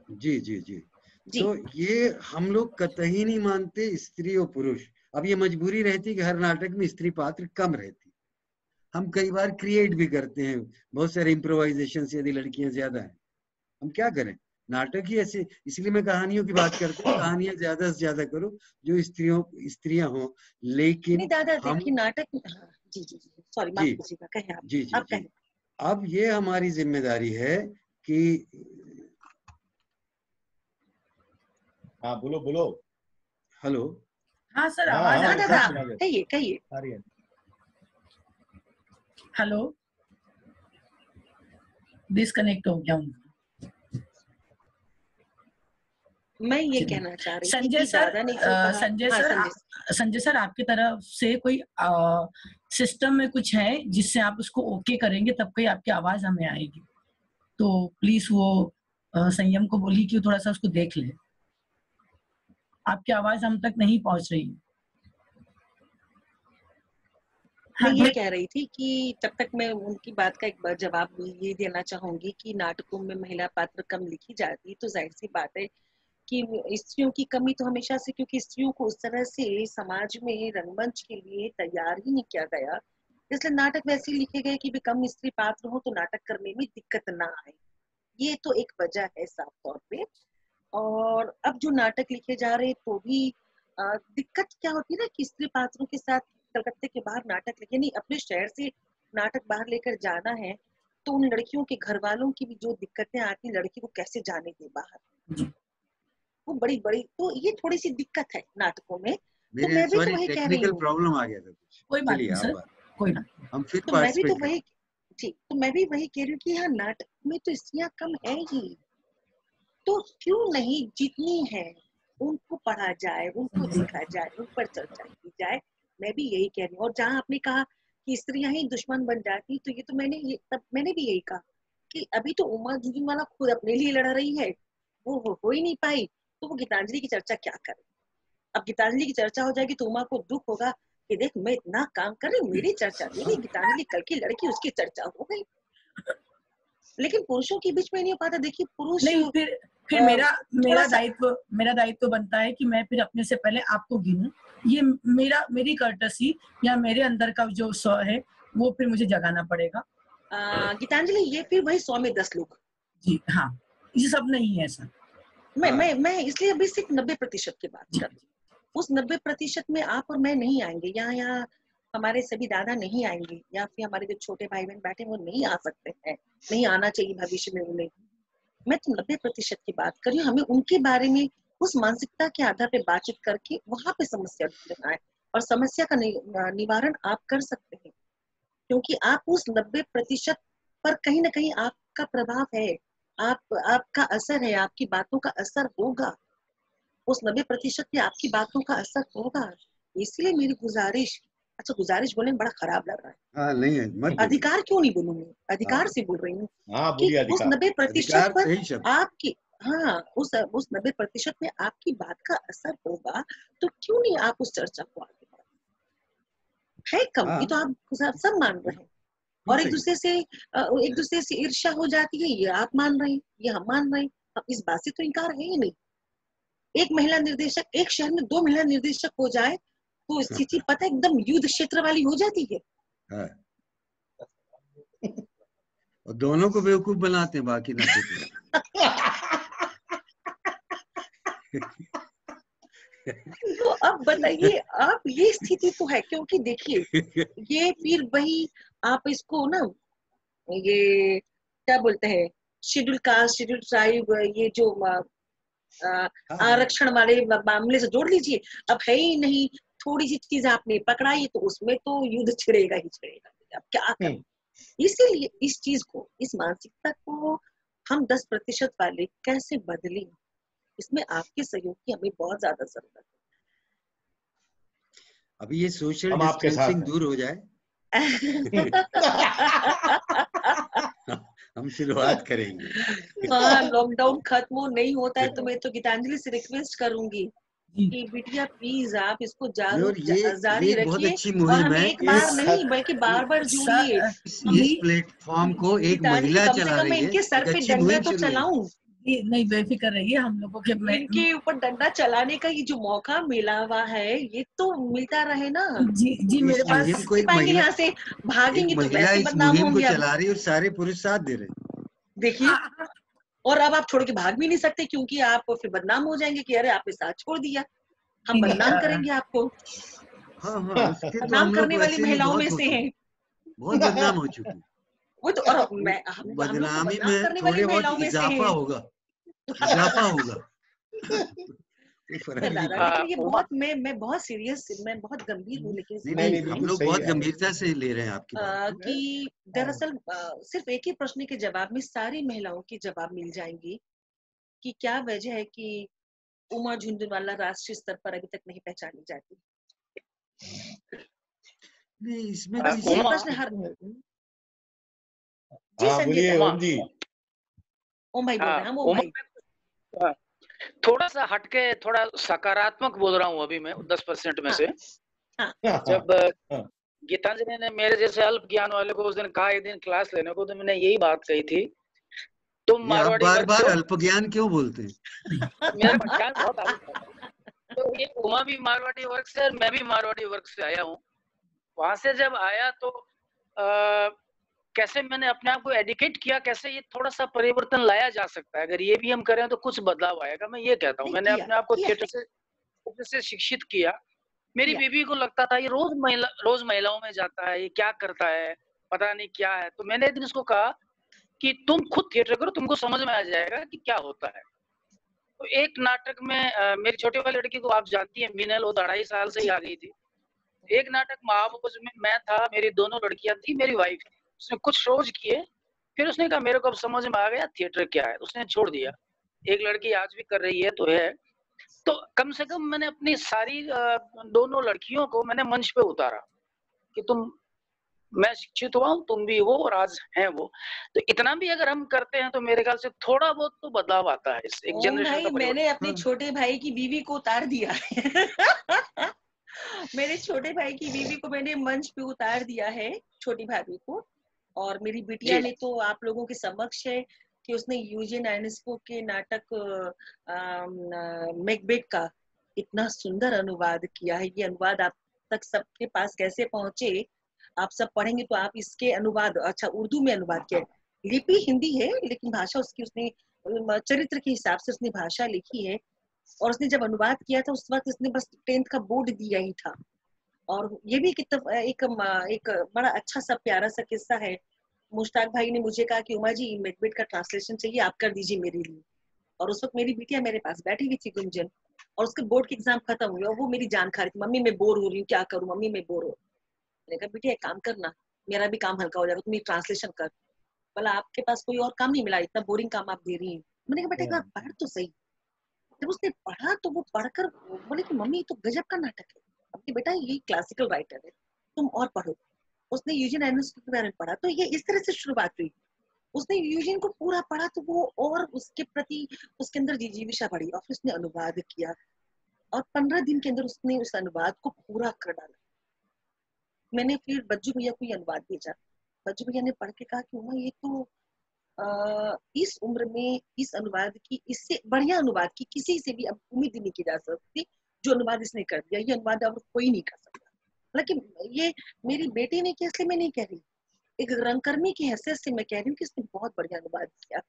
जी। तो ये हम लोग कतई नहीं मानते स्त्री और पुरुष। अब ये मजबूरी रहती कि हर नाटक में स्त्री पात्र कम रहती, हम कई बार क्रिएट भी करते हैं बहुत सारे इम्प्रोवाइजेशन, यदि लड़कियां ज्यादा हैं, हम क्या करें, नाटक ही ऐसे। इसलिए मैं कहानियों की बात करता हूँ, कहानियां ज्यादा से ज्यादा करो जो स्त्रियां हो, लेकिन दादा हम नाटक जी सॉरी, माफ कीजिएगा, कहें आप। जी। अब ये हमारी जिम्मेदारी है कि, हाँ बोलो। हेलो, हाँ सर, आवाज आ रही है, कहिए। हेलो, डिस्कनेक्ट हो गया उनका। मैं ये कहना चाह रही थी संजय सर आपकी तरफ से कोई सिस्टम में कुछ है जिससे आप उसको ओके करेंगे, तब कोई आपकी आवाज हमें आएगी, तो प्लीज वो संयम को बोलिए कि थोड़ा सा उसको देख ले, आपकी आवाज हम तक नहीं पहुंच रही। मैं ये कह रही थी कि तब तक मैं उनकी बात का एक जवाब ये देना चाहूंगी कि नाटकों में महिला पात्र कम लिखी जाती, तो जाहिर सी बात है कि स्त्रियों की कमी तो हमेशा से, क्योंकि स्त्रियों को उस तरह से समाज में रंगमंच के लिए तैयार ही नहीं किया गया, इसलिए नाटक वैसे लिखे गए कि कम स्त्री पात्र हो तो नाटक करने में दिक्कत ना आए। ये तो एक वजह है साफ तौर पे। और अब जो नाटक लिखे जा रहे तो भी दिक्कत क्या होती है ना कि स्त्री पात्रों के साथ कलकत्ते के बाहर नाटक लेके नहीं, अपने शहर से नाटक बाहर लेकर जाना है तो उन लड़कियों के घर वालों की भी जो दिक्कतें आती, लड़की को कैसे जाने दे बाहर, वो बड़ी बड़ी, तो ये थोड़ी सी दिक्कत है नाटकों में। तो मैं भी तो वही कह रही हूँ, प्रॉब्लम आ गया था कुछ, कोई बात नहीं सर, कोई ना, हम फिर तो मैं भी तो वही जी, तो मैं भी वही कह रही हूँ कि यहाँ नाटक में तो स्त्रियाँ कम है ही, तो क्यों नहीं जितनी है उनको पढ़ा जाए, उनको देखा जाए, उन पर चर्चा की जाए। मैं भी यही कह रही हूँ। और जहाँ आपने कहा कि स्त्रियां ही दुश्मन बन जाती, तो ये तो मैंने भी यही कहा कि अभी तो उमा झुनझुनवाला खुद अपने लिए लड़ रही है, वो हो ही नहीं पाई, तो वो गीतांजलि की चर्चा क्या करे। अब गीतांजलि की चर्चा हो जाएगी तो उमा को दुख होगा कि देख मैं इतना काम कर रही हूँ, मेरी चर्चा नहीं रही, गीतांजलि कल की लड़की उसकी चर्चा हो गई। लेकिन पुरुषों के बीच में नहीं हो पाता। देखिए पुरुष नहीं, फिर मेरा दायित्व बनता है कि मैं फिर अपने से पहले आपको गिनूं, ये मेरी कर्टसी या मेरे अंदर का जो स्व है वो फिर मुझे जगाना पड़ेगा। गीतांजलि ये फिर वही 100 में 10 लोग। जी हाँ, ये सब नहीं है सर। मैं इसलिए अभी सिर्फ 90% की बात कर रही हूँ। उस 90% में आप और मैं नहीं आएंगे, यहाँ हमारे सभी दादा नहीं आएंगे, या फिर हमारे जो छोटे भाई बहन बैठे वो नहीं आ सकते हैं, नहीं आना चाहिए भविष्य में उन्हें। मैं तो 90% की बात कर रही हूँ। हमें उनके बारे में उस मानसिकता के आधार पे बातचीत करके वहां पे समस्या ढूंढना है, और समस्या का निवारण आप कर सकते हैं, क्योंकि आप उस 90% पर कहीं ना कहीं आपका प्रभाव है, आपका असर है, आपकी बातों का असर होगा, उस 90% पे आपकी बातों का असर होगा। इसलिए मेरी गुजारिश, अच्छा गुजारिश बोलने में बड़ा खराब लग रहा है। हाँ, नहीं है, मत अधिकार क्यों नहीं बोलूंगी, अधिकार से बोल रही हूँ कि उस 90% पर आपकी, हाँ उस 90% में आपकी बात का असर होगा, तो क्यों नहीं आप उस चर्चा को आगे बढ़ाएं। है कम, ये तो आप सब मान रहे हैं, और एक दूसरे से ईर्ष्या हो जाती है, ये आप मान रहे हैं, ये हम मान रहे हैं। अब इस बात से तो इनकार है ही नहीं। एक महिला निर्देशक, एक शहर में 2 महिला निर्देशक हो जाए तो स्थिति पता है एकदम युद्ध क्षेत्र वाली हो जाती है। हाँ। और दोनों को बेवकूफ बनाते हैं, बाकी ना तो अब बताइए आप, ये स्थिति तो है, क्योंकि देखिए ये फिर वही आप इसको ना, ये क्या बोलते हैं, शेड्यूल कास्ट, शेड्यूल ट्राइब, ये जो आरक्षण वाले मामले से जोड़ लीजिए। अब है ही नहीं, थोड़ी सी चीज आपने पकड़ाई तो उसमें तो युद्ध छिड़ेगा ही छिड़ेगा। अब क्या करें, इसीलिए इस चीज को, इस मानसिकता को हम 10% वाले कैसे बदलें, इसमें आपके सहयोग की हमें बहुत ज्यादा जरूरत है। अभी ये सोशल डिस्टेंसिंग दूर हो जाए हम शुरुआत करेंगे। हाँ, लॉकडाउन खत्म नहीं होता है तो मैं तो गीतांजलि से रिक्वेस्ट करूंगी कि बिटिया प्लीज आप इसको जारी रखिए, और हम एक बार नहीं बल्कि बार बार जुड़िए। इस प्लेटफॉर्म को एक महिला चला रही है, इनके सर पे डंडा तो चलाऊं, नहीं बेफिक्र रहिए, हम लोगों के इनके ऊपर डंडा चलाने का ये जो मौका मिला हुआ है ये तो मिलता रहे ना। जी मेरे पास यहाँ से भागेंगे तो वैसे बदनाम होंगे। चला रही है और सारे पुरुष साथ दे रहे हैं, देखिए। और अब आप छोड़ के भाग भी नहीं सकते, क्योंकि आप फिर बदनाम हो जाएंगे कि अरे आपने साथ छोड़ दिया, हम बदनाम करेंगे आपको। हाँ, बदनाम करने वाली महिलाओं में से हैं, बहुत बदनाम हो चुकी। वो तो, और बदनामी में थोड़े बहुत इजाफा होगा। ये बहुत, मैं बहुत सीरियस, मैं बहुत गंभीर हूँ, लेकिन हम लोग बहुत गंभीरता से ले रहे हैं आपकी बात कि दरअसल सिर्फ एक ही प्रश्न के जवाब में सारी महिलाओं के जवाब मिल जाएंगे कि क्या वजह है कि उमा झुनझुनवाला राष्ट्रीय स्तर पर अभी तक नहीं पहचानी जाती। नहीं, इसमें ये प्रश्न हर बोलिए ओम जी। ओम भाई बोल रहे हैं। हम ओम भाई थोड़ा सा हटके, थोड़ा सकारात्मक बोल रहा हूँ अभी मैं 10% में से। जब गीतांजलि ने मेरे जैसे अल्प ज्ञान वाले को उस दिन कहा, एक दिन क्लास लेने को, तो मैंने यही बात कही थी, तुम मारवाड़ी बार अल्प ज्ञान क्यों बोलते हैं? मेरा ख्याल बहुत आगे। तो ये उमा भी मारवाड़ी वर्ग से और मैं भी मारवाड़ी वर्ग से आया हूँ। वहां से जब आया तो कैसे मैंने अपने आप को एडुकेट किया, कैसे ये थोड़ा सा परिवर्तन लाया जा सकता है, अगर ये भी हम करें तो कुछ बदलाव आएगा। मैं ये कहता हूँ, मैंने अपने आप को थिएटर से शिक्षित किया, मेरी बीबी को लगता था ये रोज महिलाओं में जाता है, ये क्या करता है, पता नहीं क्या है। तो मैंने एक दिन उसको कहा कि तुम खुद थिएटर करो, तुमको समझ में आ जाएगा कि क्या होता है। तो एक नाटक में मेरी छोटी वाली लड़की को आप जानती हैं, मीनल, वो 2.5 साल से ही आ गई थी। एक नाटक महाभोज में मैं था, मेरी दोनों लड़कियां थी, मेरी वाइफ थी। उसने कुछ शोज किए, फिर उसने कहा मेरे को अब समझ में आ गया थिएटर क्या है, उसने छोड़ दिया। एक लड़की आज भी कर रही है तो है। तो कम से कम मैंने अपनी सारी दोनों लड़कियों को मैंने मंच पे उतारा कि मैं शिक्षित हुआ हूँ, तुम भी हो और आज हैं वो। तो इतना भी अगर हम करते हैं तो मेरे ख्याल से थोड़ा बहुत तो बदलाव आता है। इस एक जनरेशन का मैंने अपने छोटे भाई की बीवी को उतार दिया है मेरे छोटे भाई की बीवी को मैंने मंच पे उतार दिया है, छोटी भाभी को। और मेरी बिटिया ने तो आप लोगों के समक्ष है कि उसने यूजीन आयनेस्को के नाटक मैकबेथ का इतना सुंदर अनुवाद किया है। ये अनुवाद आप तक सबके पास कैसे पहुंचे, आप सब पढ़ेंगे तो आप इसके अनुवाद, अच्छा उर्दू में अनुवाद किया, लिपि हिंदी है लेकिन भाषा उसकी, उसने चरित्र के हिसाब से उसने भाषा लिखी है। और उसने जब अनुवाद किया था उस वक्त उसने बस 10th का बोर्ड दिया ही था। और ये भी एक बड़ा अच्छा सा प्यारा सा किस्सा है। मुश्ताक भाई ने मुझे कहा कि उमा जी मैकबेथ का ट्रांसलेशन चाहिए, आप कर दीजिए मेरे लिए। और उस वक्त मेरी बिटिया मेरे पास बैठी हुई थी, गुंजन, और उसके बोर्ड के एग्जाम खत्म हुए और वो मेरी जान खा रही थी, मम्मी मैं बोर हो रही हूँ, क्या करूँ मम्मी मैं बोर हो। मैंने कहा बिटिया एक काम करना, मेरा भी काम हल्का हो जाएगा, तुम ट्रांसलेशन कर। बोला आपके पास कोई और काम नहीं मिला, इतना बोरिंग काम आप दे रही हैं। मैंने कहा बेटा एक बार पढ़ तो सही। जब उसने पढ़ा तो वो पढ़कर बोले कि मम्मी ये तो गजब का नाटक है। अब बेटा ये क्लासिकल राइटर है, तुम और पढ़ो। उसने यूजीन आयनेस्को के बारे में पढ़ा, तो ये इस तरह से शुरुआत हुई। उसने यूजीन को पूरा पढ़ा तो वो और उसके प्रति उसके अंदर जिजीविषा बढ़ी और फिर उसने अनुवाद किया और 15 दिन के अंदर उसने उस अनुवाद को पूरा कर डाला। मैंने फिर बज्जू भैया को ये अनुवाद भेजा। बज्जू भैया ने पढ़ के कहा कि उमा ये तो इस उम्र में इस अनुवाद की, इससे बढ़िया अनुवाद की किसी से भी अब उम्मीद नहीं की जा सकती जो अनुवाद इसने कर दिया। ये अनुवाद अब कोई नहीं कर सकता। लेकिन ये मेरी बेटी ने किया इसलिए मैं नहीं कह रही, एक रंगकर्मी की हैसियत से मैं कह रही हूँ कि इसने बहुत बढ़िया अनुवाद किया।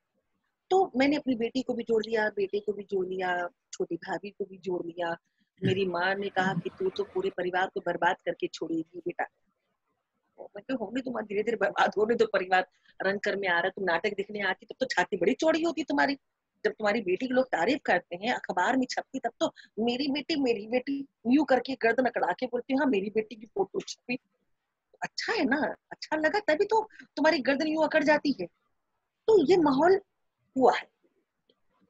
तो मैंने अपनी बेटी को भी जोड़ लिया, बेटे को भी जोड़ लिया, छोटी भाभी को भी जोड़ लिया। मेरी माँ ने कहा कि तू तो पूरे परिवार को बर्बाद करके छोड़ेगी बेटा। होने तुम्हारा धीरे धीरे बर्बाद होने तो परिवार रंग कर में आ रहा है। तुम नाटक देखने आती तब तो छाती बड़ी चौड़ी होती तुम्हारी। जब तुम्हारी बेटी के लोग तारीफ करते हैं, अखबार में छपती, तब तो मेरी बेटी यूं करके गर्दन अकड़ा के बोलती है हाँ मेरी बेटी की फोटो छपी। अच्छा है ना, अच्छा लगा तभी तो तुम्हारी गर्दन यूं अकड़ जाती है। तो ये माहौल हुआ है,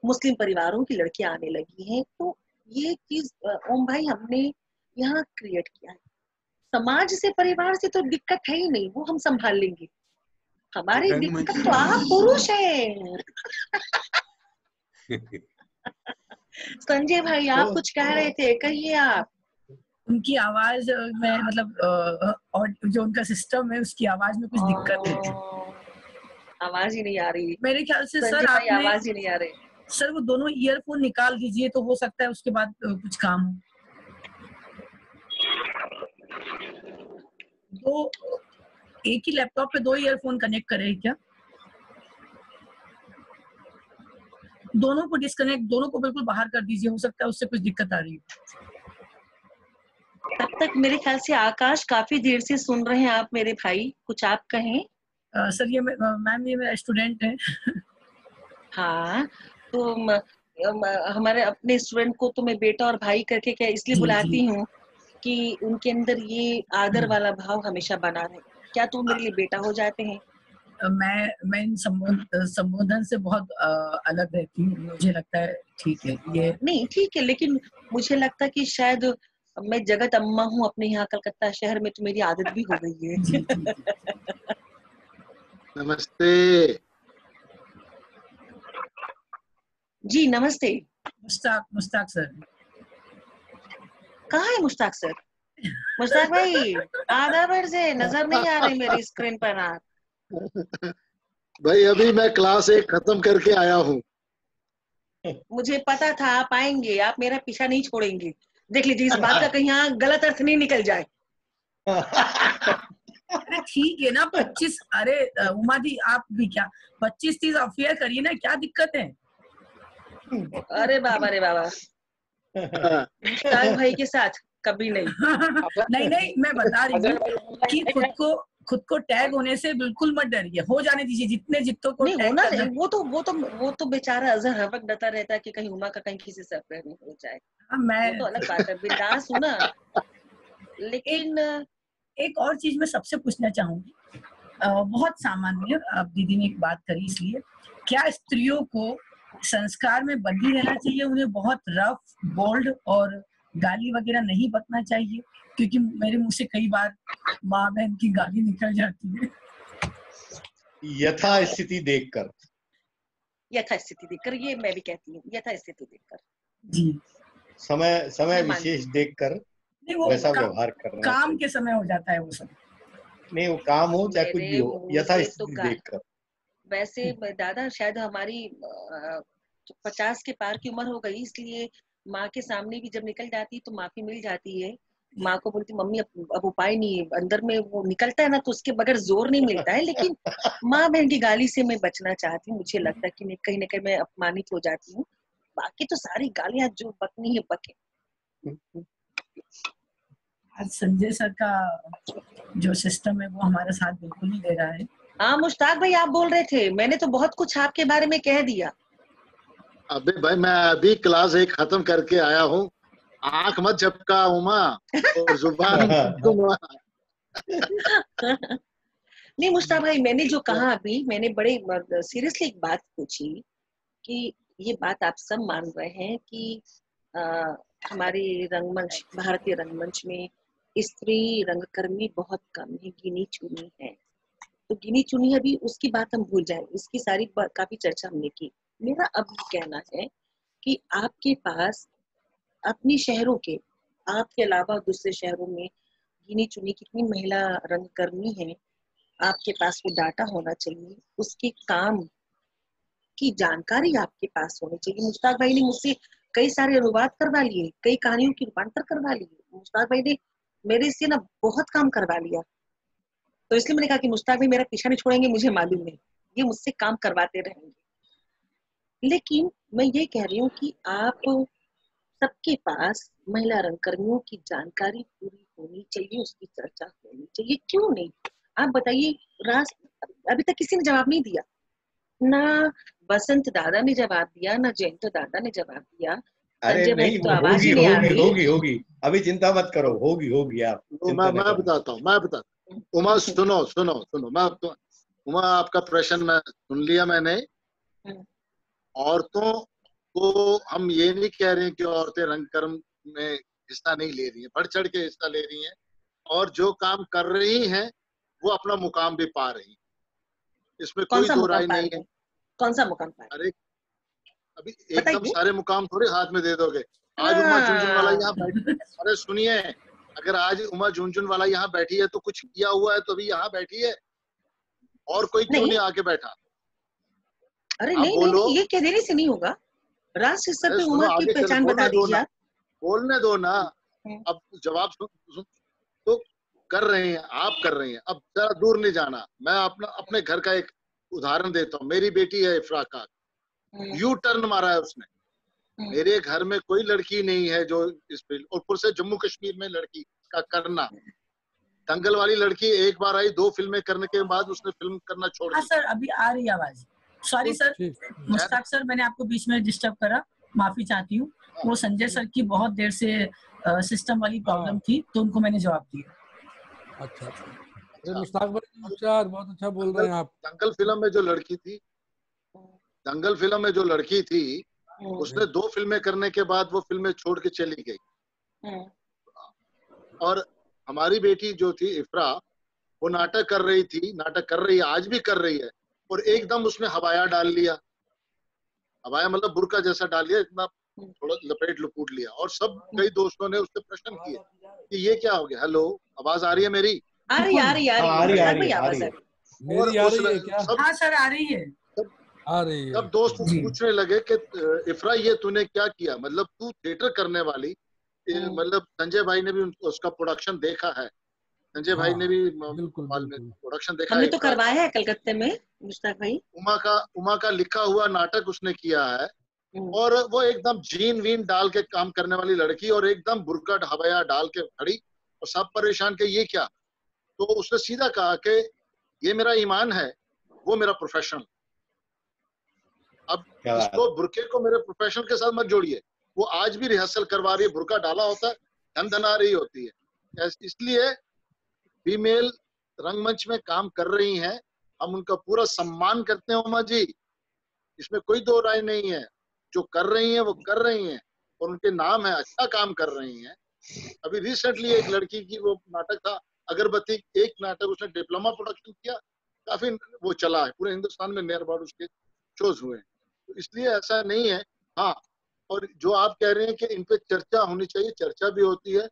मुस्लिम परिवारों की लड़कियां आने लगी हैं। तो ये चीज ओम भाई हमने यहाँ क्रिएट किया है। समाज से परिवार से तो दिक्कत है ही नहीं, वो हम संभाल लेंगे। हमारी दिक्कत तो आप पुरुष हैं संजय भाई आप कुछ कह रहे थे, कहिए आप। उनकी आवाज में मतलब और जो उनका सिस्टम है उसकी आवाज में कुछ दिक्कत है। आवाज ही नहीं आ रही मेरे ख्याल से सर आपने आवाज ही नहीं आ रही। सर वो दोनों ईयरफोन निकाल दीजिए तो हो सकता है उसके बाद कुछ काम हो। तो एक ही लैपटॉप पे 2 ईयरफोन कनेक्ट करें क्या? दोनों को डिस्कनेक्ट, दोनों को बिल्कुल बाहर कर दीजिए, हो सकता है उससे कुछ दिक्कत आ रही है। तब तक मेरे ख्याल से आकाश काफी देर से सुन रहे हैं आप मेरे भाई, कुछ आप कहें। सर ये मैम ये मेरा स्टूडेंट है हाँ तो हमारे अपने स्टूडेंट को तो मैं बेटा और भाई करके क्या इसलिए बुलाती हूँ कि उनके अंदर ये आदर वाला भाव हमेशा बना रहे। क्या तुम मेरे लिए बेटा हो जाते हैं? मैं इन संबोधन से बहुत अलग रहती हूँ, मुझे लगता है ठीक है ये नहीं ठीक है, लेकिन मुझे लगता है कि शायद मैं जगत अम्मा हूँ अपने यहाँ कलकत्ता शहर में, तो मेरी आदत भी हो गई है नमस्ते जी, नमस्ते। मुश्ताक सर कहाँ है मुश्ताक सर? मुश्ताक भाई आधा बार से नजर नहीं आ रही मेरी स्क्रीन पर आप। भाई अभी मैं क्लास 1 खत्म करके आया हूँ। मुझे पता था आप आएंगे, आप मेरा पीछा नहीं छोड़ेंगे। देख लीजिए इस बात का कहीं यहाँ गलत अर्थ नहीं निकल जाए। अरे ठीक है ना 25, अरे उमा दी आप भी क्या 25-30 अफेयर करिए ना, क्या दिक्कत है? अरे बाबा रे बाबा मुश्ताक भाई के साथ कभी नहीं। नहीं नहीं, मैं बता रही हूँ कि खुद को टैग होने से बिल्कुल मत डरिए, हो जाने दीजिए जितने जितों को नहीं टैग होना करना। वो तो बेचारा अजहर हवक डरता रहता है कि कहीं उमा का कहीं किसी से अफेयर नहीं हो जाए। मैं वो तो अलग बात है, बिंदास हूँ ना। लेकिन एक और चीज मैं सबसे पूछना चाहूंगी, बहुत सामान्य, अब दीदी ने एक बात करी इसलिए, क्या स्त्रियों को संस्कार में बंधी रहना चाहिए, उन्हें बहुत रफ बोल्ड और गाली वगैरह नहीं बकना चाहिए? क्योंकि मेरे मुंह से कई बार माँ बहन की गाली निकल जाती है। यथास्थिति देखकर, यथास्थिति देखकर, ये मैं भी कहती हूँ, यथास्थिति देखकर जी, समय विशेष देखकर वैसा व्यवहार करना काम चाहिए। के समय हो जाता है वो सब। नहीं, वो काम हो चाहे कुछ भी हो, यथास्थिति देखकर। वैसे दादा शायद हमारी 50 के पार की उम्र हो गई, इसलिए माँ के सामने भी जब निकल जाती तो माफी मिल जाती है। माँ को बोलती मम्मी अब उपाय नहीं है, अंदर में वो निकलता है ना तो उसके बगैर जोर नहीं मिलता है। लेकिन माँ बहन की गाली से मैं बचना चाहती हूँ। मुझे लगता है कि मैं कहीं ना कहीं मैं अपमानित हो जाती हूँ। बाकी तो सारी गालियां जो बकनी है बके। आज संजय सर का जो सिस्टम है वो हमारा साथ बिल्कुल नहीं दे रहा है। हाँ मुश्ताक भाई, आप बोल रहे थे, मैंने तो बहुत कुछ आपके बारे में कह दिया। अबे भाई मैं अभी क्लास 1 खत्म करके आया हूँ। आंख मत झपका उमा और जुबान घुमा। नहीं मुश्ताक भाई, मैंने जो कहा अभी, मैंने बड़े सीरियसली एक बात पूछी कि ये बात आप सब मान रहे हैं कि हमारे रंगमंच, भारतीय रंगमंच में स्त्री रंगकर्मी बहुत कम है, गिनी चुनी है। तो गिनी चुनी अभी उसकी बात हम भूल जाए, इसकी सारी काफी चर्चा हमने की। मेरा अब ये कहना है कि आपके पास अपने शहरों के, आपके अलावा दूसरे शहरों में गिनी चुनी कितनी महिला रंगकर्मी हैं, आपके पास वो डाटा होना चाहिए, उसके काम की जानकारी आपके पास होनी चाहिए। मुश्ताक भाई ने मुझसे कई सारे अनुवाद करवा लिए, कई कहानियों की रूपांतर करवा लिए। मुश्ताक भाई ने मेरे से ना बहुत काम करवा लिया, तो इसलिए मैंने कहा कि मुश्ताक भाई मेरा पीछा नहीं छोड़ेंगे, मुझे मालूम है ये मुझसे काम करवाते रहेंगे। लेकिन मैं ये कह रही हूँ कि आप सबके पास महिला रंगकर्मियों की जानकारी पूरी होनी चाहिए, उसकी चर्चा होनी चाहिए। क्यों नहीं, आप बताइए। राज अभी तक किसी ने जवाब नहीं दिया, ना बसंत दादा ने जवाब दिया, ना जयंत दादा ने जवाब दिया। अरे नहीं, तो आवाज ही होगी नहीं आ होगी रही। होगी होगी, अभी चिंता मत करो, होगी आप चिंता मैं बताता हूँ। उमा सुनो सुनो सुनो, उमा आपका प्रश्न मैं सुन लिया मैंने। औरतों को हम ये नहीं कह रहे हैं कि औरतें रंगकर्म में हिस्सा नहीं ले रही हैं, बढ़ चढ़ के हिस्सा ले रही हैं, और जो काम कर रही हैं वो अपना मुकाम भी पा रही हैं, इसमें कोई दो राय नहीं है। कौन सा मुकाम पा रही? अरे अभी एकदम सारे मुकाम थोड़े हाथ में दे दोगे। आज उमा झुनझुनवाला यहाँ बैठी, अरे सुनिए, अगर आज उमा झुनझुनवाला यहाँ बैठी है तो कुछ किया हुआ है, तो अभी यहाँ बैठी है, और कोई क्यों नहीं आके बैठा? अरे नहीं, ये कह देने से नहीं होगा। राष्ट्रीय स्तर पे उमा की पहचान बता दीजिए। बोलने दो ना, अब जवाब सुन तो कर रहे हैं, आप कर रहे हैं। अब जरा दूर नहीं जाना, मैं अपने घर का एक उदाहरण देता हूँ। मेरी बेटी है इफ्रा का, यू टर्न मारा है उसने। मेरे घर में कोई लड़की नहीं है जो इस फील्ड, और ऊपर से जम्मू कश्मीर में लड़की का करना। दंगल वाली लड़की एक बार आई, 2 फिल्में करने के बाद उसने फिल्म करना छोड़ दिया। सर अभी आ रही आवाज, सॉरी सर मुश्ताक सर, मैंने आपको बीच में डिस्टर्ब करा, माफी चाहती हूँ। वो संजय सर की बहुत देर से सिस्टम वाली प्रॉब्लम थी, तो उनको मैंने जवाब दिया। अच्छा, मुश्ताक भाई बहुत अच्छा बोल रहे हैं आप। दंगल फिल्म में जो लड़की थी, उसने 2 फिल्में करने के बाद वो फिल्में छोड़ के चली गई। और हमारी बेटी जो थी इफ्रा, वो नाटक कर रही थी, नाटक कर रही है, आज भी कर रही है, और एकदम उसने हवाया डाल लिया। हवाया मतलब बुर्का जैसा डाल लिया, इतना थोड़ा लपेट लुपूट लिया, और सब कई दोस्तों ने उससे प्रश्न किए कि ये क्या हो गया। हेलो, आवाज आ रही है मेरी? आ रही है। हाँ सर आ रही है। तब दोस्त पूछने लगे कि इफ्रा ये तूने क्या किया, मतलब तू थिएटर करने वाली, मतलब संजय भाई ने भी उसका प्रोडक्शन देखा है, संजय भाई ने भी प्रोडक्शन देखा है। हमने तो करवाया है कलकत्ते में मुश्ताक भाई। उमा का लिखा हुआ नाटक उसने किया है, और वो एकदम जीन वीन डाल के काम करने वाली लड़की और एकदम बुरका हवाया डाल के खड़ी और सब परेशान के ये क्या। तो उसने सीधा कहा कि ये मेरा ईमान है, वो मेरा प्रोफेशन। अब इसको बुरके को मेरे प्रोफेशन के साथ मत जोड़िए। वो आज भी रिहर्सल करवा रही है, बुरका डाला होता है, धना रही होती है। इसलिए फीमेल रंगमंच में काम कर रही हैं, हम उनका पूरा सम्मान करते हैं उमा जी, इसमें कोई दो राय नहीं है। जो कर रही हैं वो कर रही हैं और उनके नाम है, अच्छा काम कर रही हैं। अभी रिसेंटली एक लड़की की वो नाटक था अगरबत्ती, एक नाटक उसने डिप्लोमा प्रोडक्शन किया, काफी वो चला है, पूरे हिंदुस्तान में नियर अबाउट उसके शोज हुए हैं। तो इसलिए ऐसा नहीं है। हाँ, और जो आप कह रहे हैं कि इन पे चर्चा होनी चाहिए, चर्चा भी होती है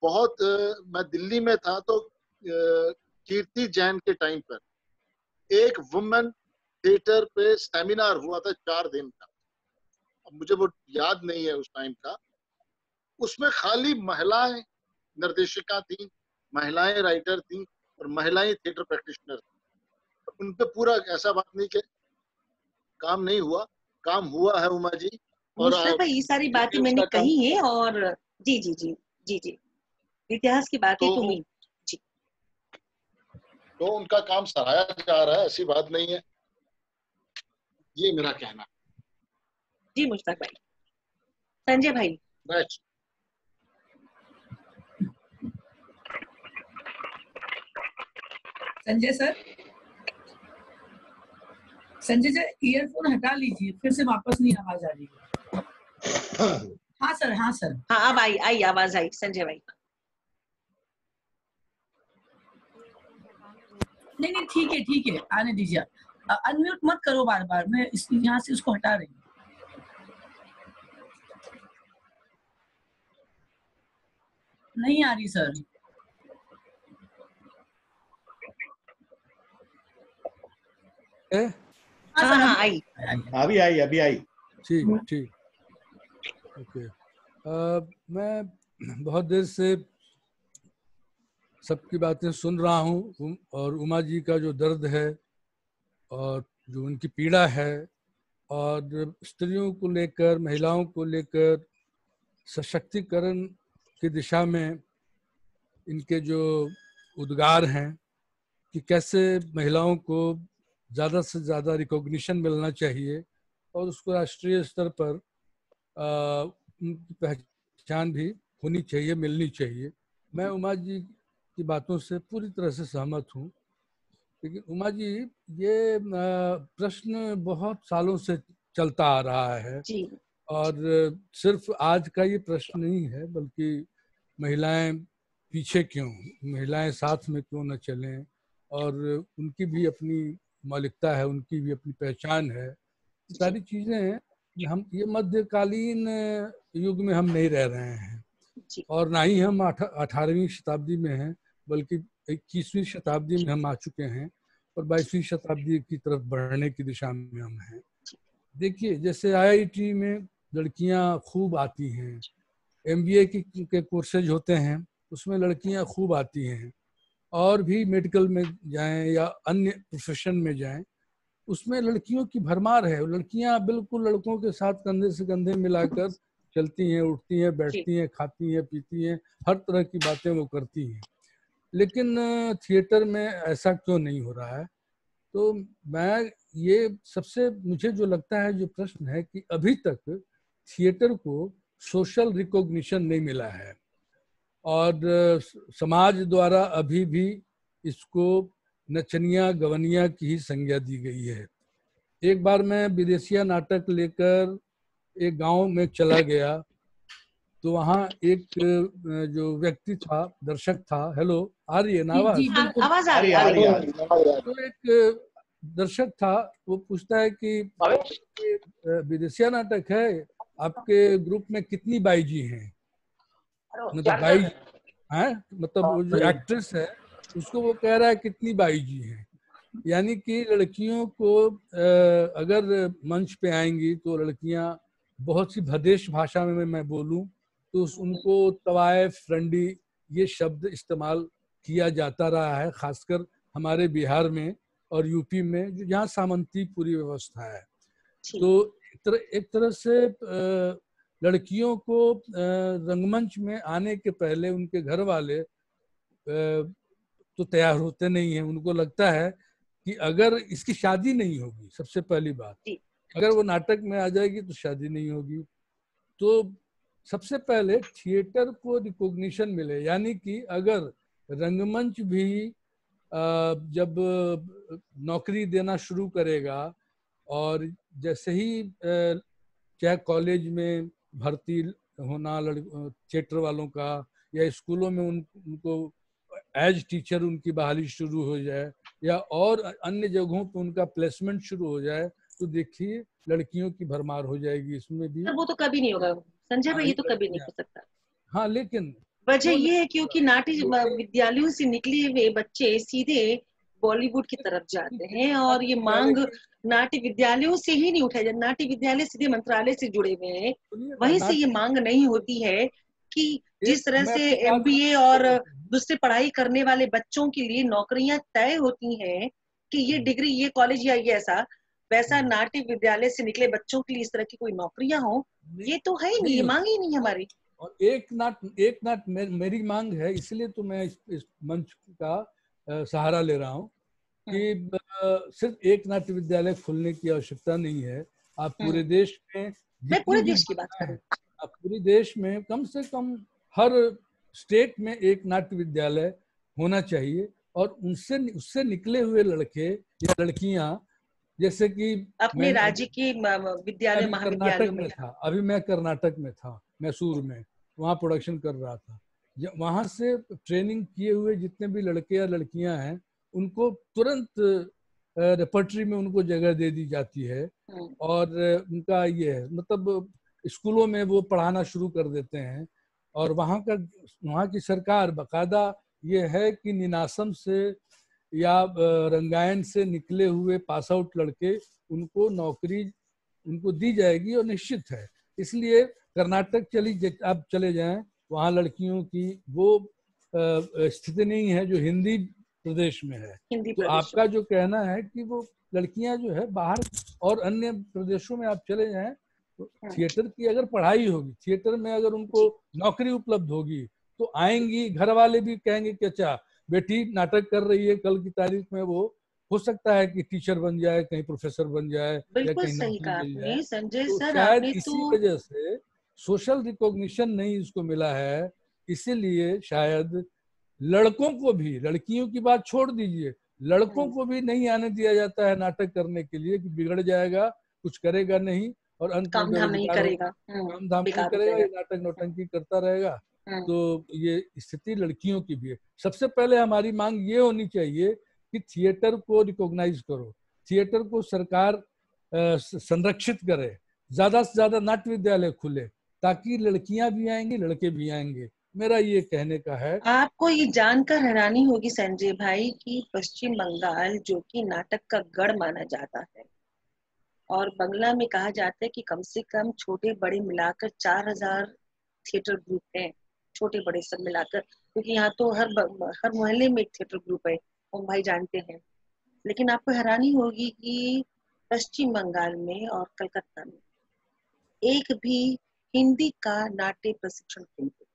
बहुत। मैं दिल्ली में था तो कीर्ति जैन के टाइम पर एक वुमेन थिएटर पे सेमिनार हुआ था 4 दिन का, अब मुझे वो याद नहीं है उस टाइम का। उसमें खाली महिलाएं निर्देशिका थी, महिलाएं राइटर थी और महिलाएं थिएटर प्रैक्टिशनर थी। उन पे पूरा ऐसा बात नहीं कि काम नहीं हुआ, काम हुआ है उमा जी। और ये सारी बातें मैंने कही है और जी जी जी जी जी इतिहास की बातें तो हुई जी। तो उनका काम सराहा जा रहा है, ऐसी बात नहीं है, ये मेरा कहना। जी मुश्ताक भाई। संजय भाई। बैठ। Sanjay sir, Sanjay sir earphone हटा लीजिए, फिर से वापस नहीं आवाज आ रही है। हाँ सर, हाँ सर, हाँ अब आई आवाज आई संजय भाई। नहीं ठीक है आने दीजिए। अनम्यूट मत करो बार बार, मैं यहाँ से उसको हटा रही हूँ। नहीं आ रही सर। हाँ आई। अभी आई। ठीक ओके। मैं बहुत देर से सबकी बातें सुन रहा हूँ और उमा जी का जो दर्द है और जो उनकी पीड़ा है और स्त्रियों को लेकर, महिलाओं को लेकर सशक्तिकरण की दिशा में इनके जो उद्गार हैं कि कैसे महिलाओं को ज़्यादा से ज़्यादा रिकॉग्निशन मिलना चाहिए और उसको राष्ट्रीय स्तर पर उनकी पहचान भी होनी चाहिए, मिलनी चाहिए। मैं उमा जी की बातों से पूरी तरह से सहमत हूँ। लेकिन उमा जी, ये प्रश्न बहुत सालों से चलता आ रहा है जी। और सिर्फ आज का ये प्रश्न नहीं है, बल्कि महिलाएं पीछे क्यों, महिलाएं साथ में क्यों न चलें, और उनकी भी अपनी मौलिकता है, उनकी भी अपनी पहचान है। सारी चीज़ें हैं। हम ये मध्यकालीन युग में हम नहीं रह रहे हैं और ना ही हम 18वीं शताब्दी में हैं, बल्कि 21वीं शताब्दी में हम आ चुके हैं और 22वीं शताब्दी की तरफ बढ़ने की दिशा में हम हैं। देखिए, जैसे IIT में लड़कियां खूब आती हैं, MBA के कोर्सेज होते हैं उसमें लड़कियां खूब आती हैं, और भी मेडिकल में जाएं या अन्य प्रोफेशन में जाएं उसमें लड़कियों की भरमार है। लड़कियां बिल्कुल लड़कों के साथ कंधे से कंधे मिलाकर चलती हैं, उठती हैं, बैठती हैं, खाती हैं, पीती हैं, हर तरह की बातें वो करती हैं। लेकिन थिएटर में ऐसा क्यों नहीं हो रहा है? तो मैं ये सबसे मुझे जो लगता है जो प्रश्न है कि अभी तक थिएटर को सोशल रिकॉग्निशन नहीं मिला है और समाज द्वारा अभी भी इसको नचनिया गवनिया की ही संज्ञा दी गई है। एक बार मैं विदेशिया नाटक लेकर एक गांव में चला गया तो वहाँ एक जो व्यक्ति था, दर्शक था, हेलो आ रही है ना आवाज? आ रही है। तो एक दर्शक था, वो पूछता है कि विदेशिया नाटक है, आपके ग्रुप में कितनी बाई जी हैं? मतलब बाई है, मतलब वो जो एक्ट्रेस है उसको वो कह रहा है कितनी बाई जी हैं। यानी कि लड़कियों को अगर मंच पे आएंगी तो लड़कियां बहुत सी भदेश भाषा में मैं बोलूं तो उनको तवायफ, रंडी ये शब्द इस्तेमाल किया जाता रहा है, खासकर हमारे बिहार में और यूपी में जहाँ सामंती पूरी व्यवस्था है। तो एक तरह से लड़कियों को रंगमंच में आने के पहले उनके घर वाले तो तैयार होते नहीं हैं। उनको लगता है कि अगर इसकी शादी नहीं होगी, सबसे पहली बात, अगर वो नाटक में आ जाएगी तो शादी नहीं होगी। तो सबसे पहले थिएटर को रिकॉग्निशन मिले, यानी कि अगर रंगमंच भी जब नौकरी देना शुरू करेगा और जैसे ही चाहे कॉलेज में भर्ती होना थिएटर वालों का या स्कूलों में उनको एज टीचर उनकी बहाली शुरू हो जाए या और अन्य जगहों पर उनका प्लेसमेंट शुरू हो जाए, तो देखिए लड़कियों की भरमार हो जाएगी इसमें भी। वो तो कभी नहीं होगा संजय भाई, ये तो कभी नहीं हो सकता। हाँ, लेकिन वजह ये है क्योंकि नाट्य विद्यालयों से निकले हुए बच्चे सीधे बॉलीवुड की तरफ जाते हैं और ये मांग नाट्य विद्यालयों से ही नहीं उठाई जाती। नाट्य विद्यालय सीधे मंत्रालय से जुड़े हुए हैं, वहीं से ये मांग नहीं होती है कि जिस तरह से MBA और दूसरी पढ़ाई करने वाले बच्चों के लिए नौकरियां तय होती हैं कि ये डिग्री, ये कॉलेज या ये ऐसा, वैसा नाट्य विद्यालय से निकले बच्चों के लिए इस तरह की कोई नौकरियां हो, ये तो है ही नहीं, ये मांग ही नहीं हमारी। और एक नाट मेरी मांग है, इसलिए तो मैं इस मंच का सहारा ले रहा हूँ कि सिर्फ एक नाट्य विद्यालय खोलने की आवश्यकता नहीं है। आप पूरे देश में, मैं पूरे देश की बात कर रहा हूँ, आप पूरे देश में कम से कम हर स्टेट में एक नाट्य विद्यालय होना चाहिए और उससे निकले हुए लड़के या लड़कियां, जैसे कि अपने राज्य के विद्यालय महाविद्यालयों में था, अभी मैं कर्नाटक में था, मैसूर में, वहाँ प्रोडक्शन कर रहा था। वहाँ से ट्रेनिंग किए हुए जितने भी लड़के या लड़कियां हैं उनको तुरंत रेपर्टरी में उनको जगह दे दी जाती है और उनका ये है, मतलब स्कूलों में वो पढ़ाना शुरू कर देते हैं। और वहाँ की सरकार बाकायदा ये है कि निनासम से या रंगायन से निकले हुए पास आउट लड़के, उनको नौकरी उनको दी जाएगी और निश्चित है। इसलिए कर्नाटक आप चले जाएं, वहाँ लड़कियों की वो स्थिति नहीं है जो हिंदी प्रदेश में है। तो आपका जो कहना है कि वो लड़कियां जो है बाहर और अन्य प्रदेशों में आप चले जाएं, तो थिएटर की अगर पढ़ाई होगी, थिएटर में अगर उनको नौकरी उपलब्ध होगी तो आएंगी। घर वाले भी कहेंगे कि अच्छा बेटी नाटक कर रही है, कल की तारीख में वो हो सकता है कि टीचर बन जाए, कहीं प्रोफेसर बन जाए या कहीं नौकरी मिल जाए। संजय तो सर, शायद इसी वजह से सोशल रिकॉग्निशन नहीं इसको मिला है, इसीलिए शायद लड़कों को भी, लड़कियों की बात छोड़ दीजिए, लड़कों को भी नहीं आने दिया जाता है नाटक करने के लिए कि बिगड़ जाएगा, कुछ करेगा नहीं और अंत में काम धाम नहीं करेगा, ये नाटक नौटंकी करता रहेगा। तो ये स्थिति लड़कियों की भी है। सबसे पहले हमारी मांग ये होनी चाहिए कि थिएटर को रिकॉग्नाइज करो, थिएटर को सरकार संरक्षित करे, ज्यादा से ज्यादा नाट्य विद्यालय खुले ताकि लड़कियां भी आएंगी, लड़के भी आएंगे। मेरा ये कहने का है। आपको ये जानकर हैरानी होगी संजय भाई कि पश्चिम बंगाल, जो कि नाटक का गढ़ माना जाता है, और बंगला में कहा जाता है कि कम से कम छोटे बड़े मिलाकर 4000 थिएटर ग्रुप हैं, छोटे बड़े सब मिलाकर, क्योंकि यहाँ तो हर मोहल्ले में एक थिएटर ग्रुप है, हम भाई जानते हैं। लेकिन आपको हैरानी होगी कि पश्चिम बंगाल में और कलकत्ता में एक भी हिंदी का नाट्य प्रशिक्षण केंद्र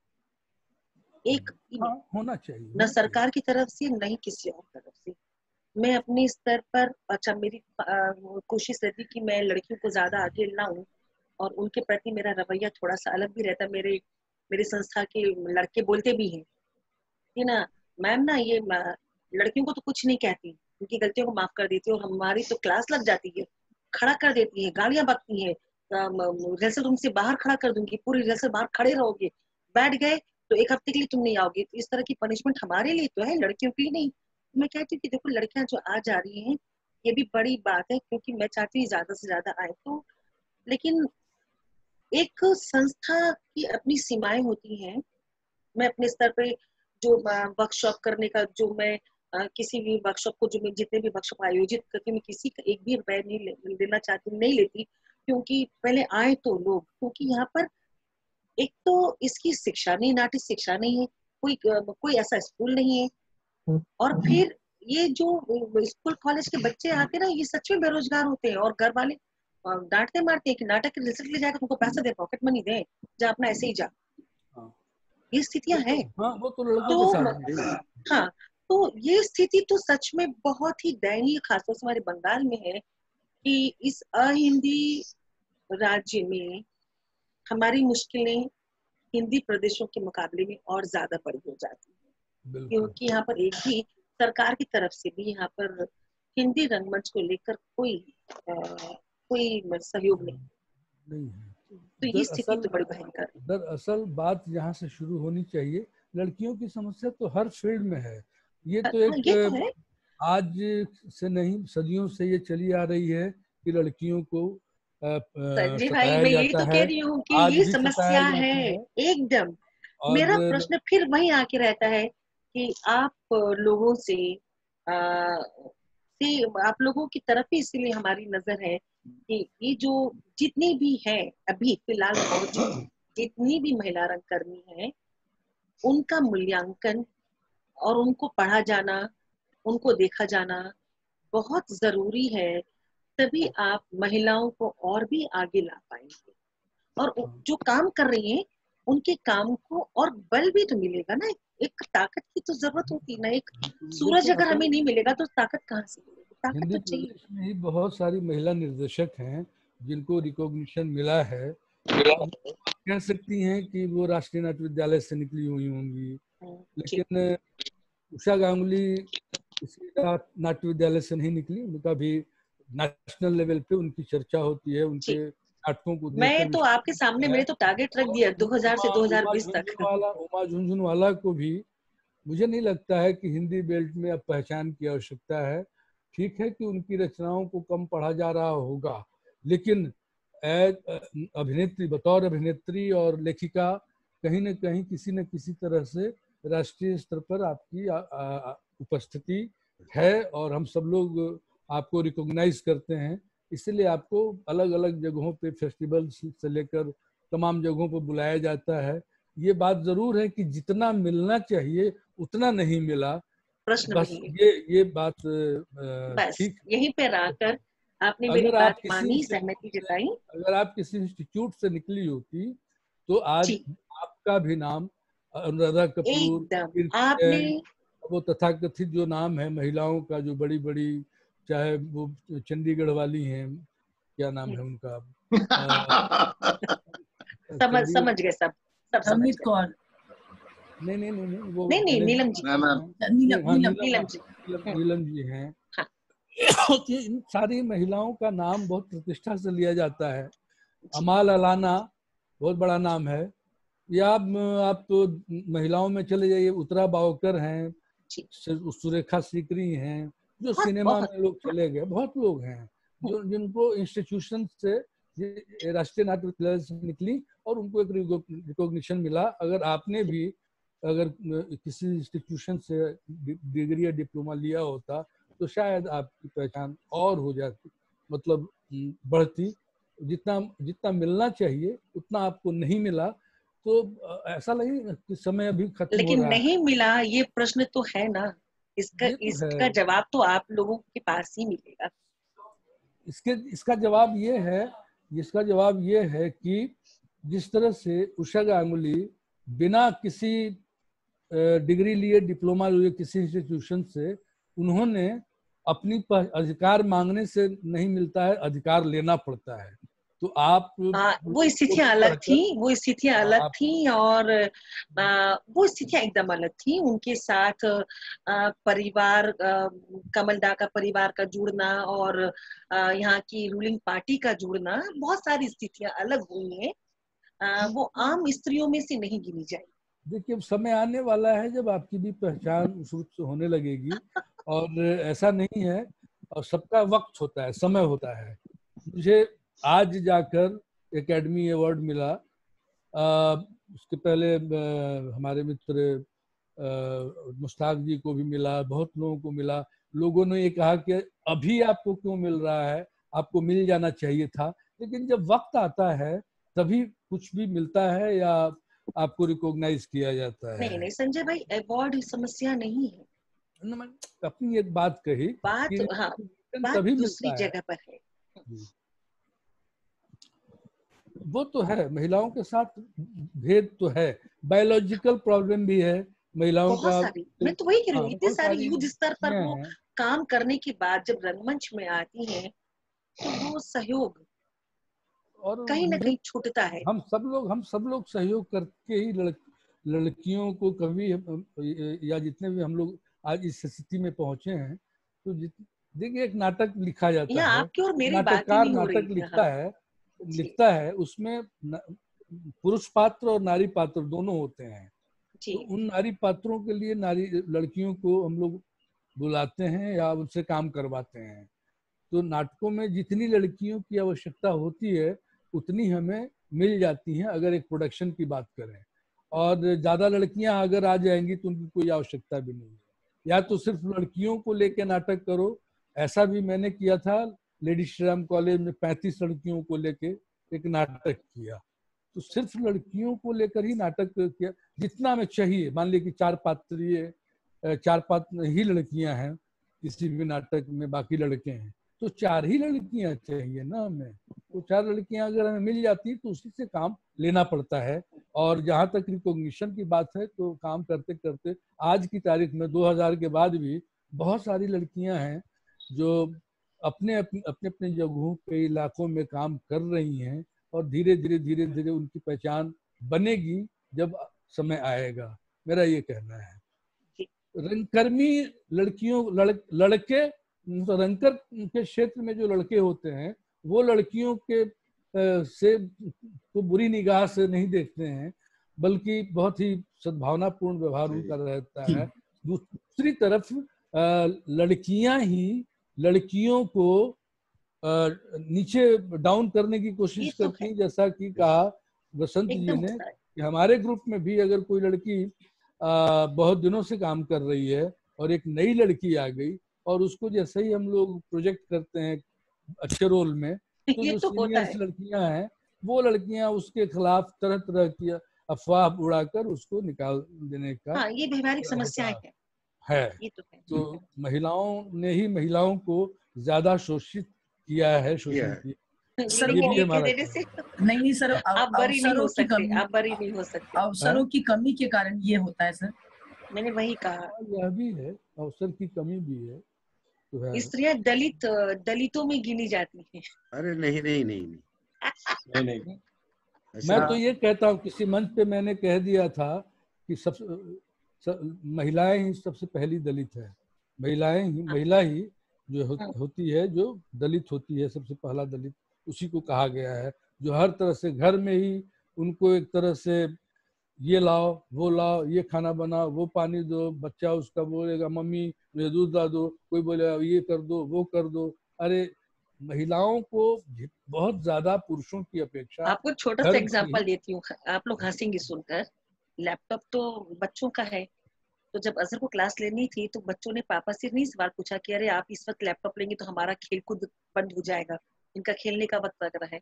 एक होना चाहिए, न सरकार की तरफ से न ही किसी और तरफ से। मैं अपने स्तर पर, अच्छा मेरी कोशिश रहती कि मैं लड़कियों को ज्यादा आगे लाऊं और उनके प्रति मेरा रवैया थोड़ा सा अलग भी रहता। मेरे संस्था के लड़के बोलते भी हैं कि ना मैम ना ये लड़कियों को तो कुछ नहीं कहती, उनकी गलतियों को माफ कर देती है, और हमारी तो क्लास लग जाती है, खड़ा कर देती है, गालियां बकती है, रिहर्सल रूम से बाहर खड़ा कर दूंगी, पूरी रिहर्सल बाहर खड़े रहोगे, बैठ गए तो 1 हफ्ते के लिए तुम नहीं आओगे। तो इस तरह की पनिशमेंट हमारे लिए तो है, लड़कियों के लिए नहीं। मैं कहती हूँ कि देखो लड़कियां जो आ जा रही हैं ये भी बड़ी बात है, क्योंकि मैं चाहती हूँ ज्यादा से ज्यादा आए। तो लेकिन एक संस्था की अपनी सीमाएं होती हैं। मैं अपने स्तर पे जो वर्कशॉप करने का, जो मैं किसी भी वर्कशॉप को, जो मैं जितने भी वर्कशॉप आयोजित करती हूँ, मैं किसी का एक भी रुपया नहीं देना चाहती, नहीं लेती, क्योंकि पहले आए तो लोग, क्योंकि यहाँ पर एक तो इसकी शिक्षा नहीं, नाट्य शिक्षा नहीं है, कोई ऐसा स्कूल नहीं है, और फिर ये जो स्कूल कॉलेज के बच्चे आते हैं ना, ये सच में बेरोजगार होते हैं, और घर वाले डांटते मारते हैं कि नाटक के रिजल्ट ले जाकर तुमको पैसा दे, पॉकेट मनी दे, जा अपना ऐसे ही जा। ये स्थितियां हैं। वो तो लड़कों के साथ। हाँ, तो ये स्थिति तो सच में बहुत ही दयनीय, खासतौर से हमारे बंगाल में है कि इस अहिंदी राज्य में हमारी मुश्किलें हिंदी प्रदेशों के मुकाबले में और ज्यादा बड़ी हो जाती है, क्योंकि यहाँ पर एक भी सरकार की तरफ से भी यहाँ पर हिंदी रंगमंच को लेकर कोई सहयोग नहीं है। तो ये स्थिति तो बड़ी भयंकर। दरअसल बात यहाँ से शुरू होनी चाहिए। लड़कियों की समस्या तो हर फील्ड में है। ये तो एक आज से नहीं, सदियों से ये चली आ रही है कि लड़कियों को संजय भाई, मैं यही तो कह रही हूँ कि ये समस्या है एकदम। मेरा प्रश्न फिर वही आके रहता है कि आप लोगों से आप लोगों की तरफ ही इसलिए हमारी नजर है कि ये जो जितनी भी है अभी फिलहाल मौजूद जितनी भी महिला रंगकर्मी है, उनका मूल्यांकन और उनको पढ़ा जाना, उनको देखा जाना बहुत जरूरी है। तभी आप महिलाओं को और भी आगे ला पाएंगे, और जो काम कर रही हैं उनके काम को और बल भी तो मिलेगा ना। एक ताकत की तो जरूरत होती है ना। एक सूरज अगर हमें नहीं मिलेगा तो ताकत कहाँ से मिलेगी? ताकत तो चाहिए। बहुत सारी महिला निर्देशक हैं जिनको रिकॉग्निशन मिला है। कह सकती हैं कि वो राष्ट्रीय नाट्य विद्यालय से निकली हुई होंगी, लेकिन उषा गांगुली किसी नाट्य विद्यालय से नहीं निकली। उनका भी नेशनल लेवल पे उनकी चर्चा होती है, उनके नाटकों को। मैं तो आपके सामने मेरे तो टारगेट रख दिया 2000 से 2020 तक। उमा झुनझुनवाला को भी मुझे नहीं लगता है कि हिंदी बेल्ट में अब पहचान की आवश्यकता है। ठीक है कि उनकी रचनाओं को कम पढ़ा जा रहा होगा, लेकिन अभिनेत्री, बतौर अभिनेत्री और लेखिका, कहीं न कहीं किसी न किसी तरह से राष्ट्रीय स्तर पर आपकी उपस्थिति है और हम सब लोग आपको रिकॉग्नाइज करते हैं। इसलिए आपको अलग अलग जगहों पे, फेस्टिवल से लेकर तमाम जगहों पर बुलाया जाता है। ये बात जरूर है कि जितना मिलना चाहिए उतना नहीं मिला। बस ये बात ठीक। यहीं पे आकर आपने मेरी बात मानी, सहमति जताई। अगर आप किसी इंस्टीट्यूट से निकली होती तो आज आपका भी नाम, अनुराधा कपूर, आपने वो तथाकथित जो नाम है महिलाओं का, जो बड़ी बड़ी, चाहे वो चंडीगढ़ वाली हैं, क्या नाम है उनका, समझ गए सब समझ गए। नहीं वो नहीं नीलम जी, नीलम जी हैं। इन सारी महिलाओं का नाम बहुत प्रतिष्ठा से लिया जाता है। अमाल अलाना बहुत बड़ा नाम है। या आप तो महिलाओं में चले जाइए, उत्तरा बावकर हैं, सुरेखा सीकरी हैं, जो सिनेमा में लोग चले गए। बहुत लोग हैं जो जिनको इंस्टीट्यूशन से, राष्ट्रीय नाट्य विद्यालय से निकली और उनको एक रिकॉग्निशन मिला। अगर आपने भी किसी इंस्टीट्यूशन से डिग्री या डिप्लोमा लिया होता तो शायद आपकी पहचान और हो जाती, मतलब बढ़ती। जितना मिलना चाहिए उतना आपको नहीं मिला। तो ऐसा नहीं कि समय अभी खत्म हो रहा है। लेकिन नहीं मिला, ये प्रश्न तो है ना। इसका जवाब तो आप लोगों के पास ही मिलेगा। इसका जवाब ये है कि जिस तरह से उषा गांगुली बिना किसी डिग्री लिए, डिप्लोमा लिए किसी इंस्टीट्यूशन से, उन्होंने अपनी अधिकार मांगने से नहीं मिलता है, अधिकार लेना पड़ता है। तो आप वो स्थितियां अलग थी, और वो स्थितियां एकदम अलग थी। उनके साथ परिवार, कमलदा का परिवार का जुड़ना और यहाँ की रूलिंग पार्टी का जुड़ना, बहुत सारी स्थितियां अलग हुई हैं। वो आम स्त्रियों में से नहीं गिनी जाएगी। देखिए, समय आने वाला है जब आपकी भी पहचान उस रूप से होने लगेगी, और ऐसा नहीं है, और सबका वक्त होता है, समय होता है। मुझे आज जाकर एकेडमी अवार्ड मिला। उसके पहले हमारे मित्र मुश्ताक जी को भी मिला, बहुत लोगों को मिला। लोगों ने ये कहा कि अभी आपको क्यों मिल रहा है, आपको मिल जाना चाहिए था। लेकिन जब वक्त आता है तभी कुछ भी मिलता है या आपको रिकॉग्नाइज किया जाता है। नहीं संजय भाई, अवार्ड समस्या नहीं है। अपनी एक बात कही, बात दूसरी जगह पर है। वो तो है, महिलाओं के साथ भेद तो है, बायोलॉजिकल प्रॉब्लम भी है महिलाओं बहुत का। सारी, मैं तो वही कह रही हूँ, इतने बहुत सारे सारी युद्ध स्तर पर वो हैं। काम करने के बाद जब रंगमंच में आती हैं तो वो सहयोग और कहीं ना मुझे कहीं छूटता है। हम सब लोग सहयोग करके ही लड़कियों को कभी या जितने भी हम लोग आज इस स्थिति में पहुंचे हैं, तो देखिए एक नाटक लिखा जाता यहाँ है, आपकी और मेरी बात ही नाटककार नहीं हो नाटक रही। लिखता है, उसमें पुरुष पात्र और नारी पात्र दोनों होते हैं। तो उन नारी पात्रों के लिए लड़कियों को हम लोग बुलाते हैं या उनसे काम करवाते हैं। तो नाटकों में जितनी लड़कियों की आवश्यकता होती है उतनी हमें मिल जाती हैं अगर एक प्रोडक्शन की बात करें, और ज्यादा लड़कियां अगर आ जाएंगी तो उनकी कोई आवश्यकता भी नहीं है। या तो सिर्फ लड़कियों को लेके नाटक करो, ऐसा भी मैंने किया था, लेडी श्री राम कॉलेज में 35 लड़कियों को लेके एक नाटक किया। तो सिर्फ लड़कियों को लेकर ही नाटक किया, जितना हमें चाहिए। मान लीजिए कि 4 पात्र ही लड़कियां हैं किसी भी नाटक में, बाकी लड़के हैं, तो 4 ही लड़कियां चाहिए ना हमें। तो 4 लड़कियां अगर हमें मिल जाती तो उसी से काम लेना पड़ता है। और जहां तक रिकॉग्निशन की बात है तो काम करते करते आज की तारीख में 2000 के बाद भी बहुत सारी लड़कियां हैं जो अपने अपने जगहों पे इलाकों में काम कर रही हैं, और धीरे धीरे उनकी पहचान बनेगी जब समय आएगा, मेरा ये कहना है। रंगकर्मी लड़कियों लड़के रंगकर के क्षेत्र में जो लड़के होते हैं वो लड़कियों के से तो बुरी निगाह से नहीं देखते हैं, बल्कि बहुत ही सद्भावनापूर्ण व्यवहार उनका रहता है। दूसरी तरफ लड़कियां ही लड़कियों को नीचे डाउन करने की कोशिश करती हैं। जैसा कि कहा वसंत जी ने कि हमारे ग्रुप में भी अगर कोई लड़की बहुत दिनों से काम कर रही है और एक नई लड़की आ गई और उसको जैसे ही हम लोग प्रोजेक्ट करते हैं अच्छे रोल में, तो जो सीनियर्स लड़कियां हैं वो लड़कियां उसके खिलाफ तरह तरह की अफवाह उड़ाकर उसको निकाल देने का ये व्यवहारिक समस्याएं है। तो महिलाओं ने ही महिलाओं को ज्यादा शोषित किया है, शोषण किया। सर ये भी हमारा नहीं सर, आप बरी नहीं हो सकते, आप बरी नहीं हो सकते। अवसरों की कमी के कारण ये होता है सर। मैंने वही कहा, यह भी है, अवसर की कमी भी है। तो स्त्रियां दलितों में गिनी जाती हैं। अरे नहीं नहीं नहीं नहीं, नहीं। मैं तो ये कहता हूँ, किसी मंच पे मैंने कह दिया था कि महिलाएं ही सबसे पहली दलित है। महिला ही जो होती है, जो दलित होती है, सबसे पहला दलित उसी को कहा गया है, जो हर तरह से घर में ही उनको एक तरह से ये लाओ वो लाओ, ये खाना बनाओ, वो पानी दो, बच्चा उसका बोलेगा मम्मी मुझे दूध ला दो, कोई बोलेगा ये कर दो वो कर दो। अरे महिलाओं को बहुत ज्यादा पुरुषों की अपेक्षा। आपको छोटा सा एग्जांपल देती हूँ, आप लोग हंसेंगे सुनकर। लैपटॉप तो बच्चों का है, तो जब अजहर को क्लास लेनी थी तो बच्चों ने पापा से नहीं सवाल पूछा कि अरे आप इस वक्त लैपटॉप लेंगे तो हमारा खेल कूद बंद हो जाएगा, इनका खेलने का वक्त लग रहा है।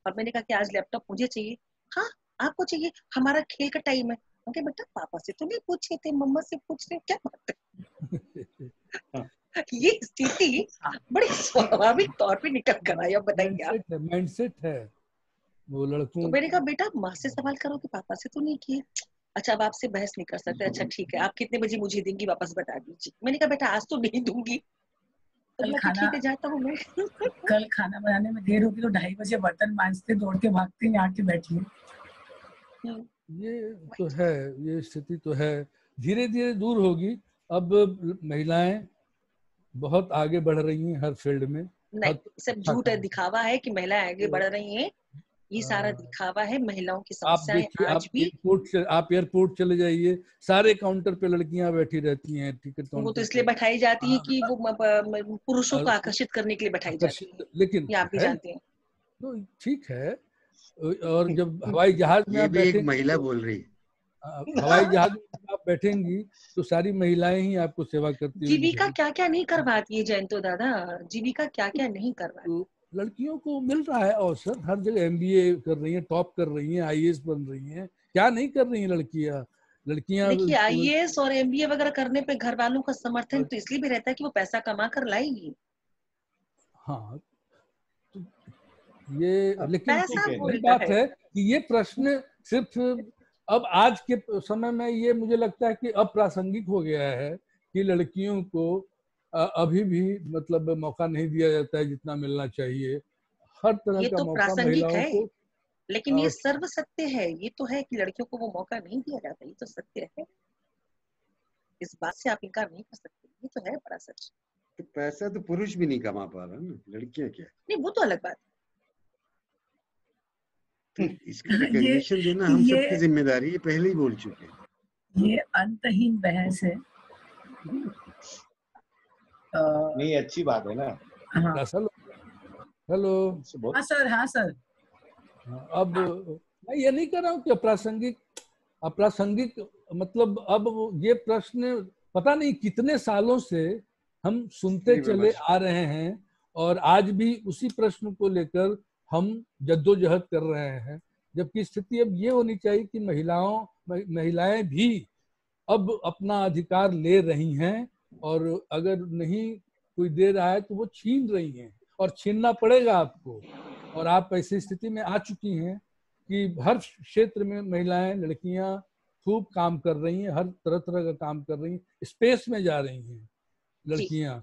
और मैंने कहा कि आज लैपटॉप मुझे चाहिए। हाँ आपको चाहिए, हमारा खेल का टाइम है। ओके बेटा, पापा से तो नहीं पूछे थे, मम्मा से पूछ रहे, क्या बात है। ये स्थिति बड़ी स्वाभाविक तौर पे निकल कर आई। अब बताइए, माइंडसेट है वो लड़कों। तो मैंने कहा बेटा माँ से सवाल करो कि पापा से तो नहीं किए। अच्छा अब आपसे बहस नहीं कर सकते, अच्छा ठीक है, आप कितने बजे मुझे देंगी वापस बता दीजिए। मैंने कहा बेटा आज तो नहीं दूंगी। तो मैं ठीक है जाता हूँ मैं। कल खाना बनाने में देर होगी तो 2:30 बजे बर्तन मांजते दौड़ के भागते यहाँ आके बैठिए। ये तो है, ये स्थिति तो है, धीरे धीरे दूर होगी। अब महिलाएं बहुत आगे बढ़ रही हैं हर फील्ड में। नहीं सब झूठ है, दिखावा है कि महिलाएं आगे बढ़ रही हैं। ये सारा दिखावा है, महिलाओं की समस्याएं आज भी। आप एयरपोर्ट चले जाइए, सारे काउंटर पे लड़कियां बैठी रहती हैं टिकट। वो तो इसलिए बैठाई जाती है कि वो पुरुषों को आकर्षित करने के लिए बैठाई जाती है, लेकिन आप भी जानते हैं। तो ठीक है, और जब हवाई जहाज में आप बैठेंगे, महिला बोल रही, हवाई जहाज में आप बैठेंगी तो सारी महिलाएं ही आपको सेवा करती हैं। जीविका क्या क्या नहीं करवाती है जयंतो दादा, जीविका क्या क्या नहीं करवाती। लड़कियों को मिल रहा है अवसर, हर जगह MBA कर रही हैं, टॉप कर रही हैं, IAS बन रही हैं, क्या नहीं कर रही हैं लड़कियां। देखिए IAS और MBA वगैरह करने पे घर वालों का समर्थन तो इसलिए भी रहता है कि वो पैसा कमा कर लाएगी। हाँ ये लेकिन तो पैसा वही बोलता बात है कि ये प्रश्न सिर्फ अब आज के समय में ये मुझे लगता है कि अप्रासंगिक हो गया है कि लड़कियों को अभी भी मतलब मौका नहीं दिया जाता है जितना मिलना चाहिए। हर तरह ये का तो मौका प्रासंगिक महिलाओं है, को लेकिन ये सर्व सत्य है। ये तो है कि लड़कियों को वो मौका नहीं दिया जाता, ये तो सत्य है। इस बात से आप इनकार नहीं कर सकते, ये तो है बड़ा सच। तो पैसा तो पुरुष भी नहीं कमा पा रहा ना, लड़कियां क्या? नहीं, वो तो अलग बात। तो इसका रिकॉग्निशन देना हम सबकी जिम्मेदारी है, पहले ही बोल चुके हैं। ये अंतहीन बहस है। नहीं, अच्छी बात है ना। हाँ हेलो हाँ सर, हाँ सर। अब मैं ये नहीं कर रहा हूँ कि अप्रासंगिक मतलब अब ये प्रश्न पता नहीं कितने सालों से हम सुनते चले आ रहे हैं और आज भी उसी प्रश्न को लेकर हम जद्दोजहद कर रहे हैं, जबकि स्थिति अब ये होनी चाहिए कि महिलाएं भी अब अपना अधिकार ले रही हैं और अगर नहीं कोई दे रहा है तो वो छीन रही हैं और छीनना पड़ेगा आपको। और आप ऐसी स्थिति में आ चुकी हैं कि हर क्षेत्र में महिलाएं, लड़कियां खूब काम कर रही हैं, हर तरह तरह का काम कर रही हैं, स्पेस में जा रही हैं लड़कियां।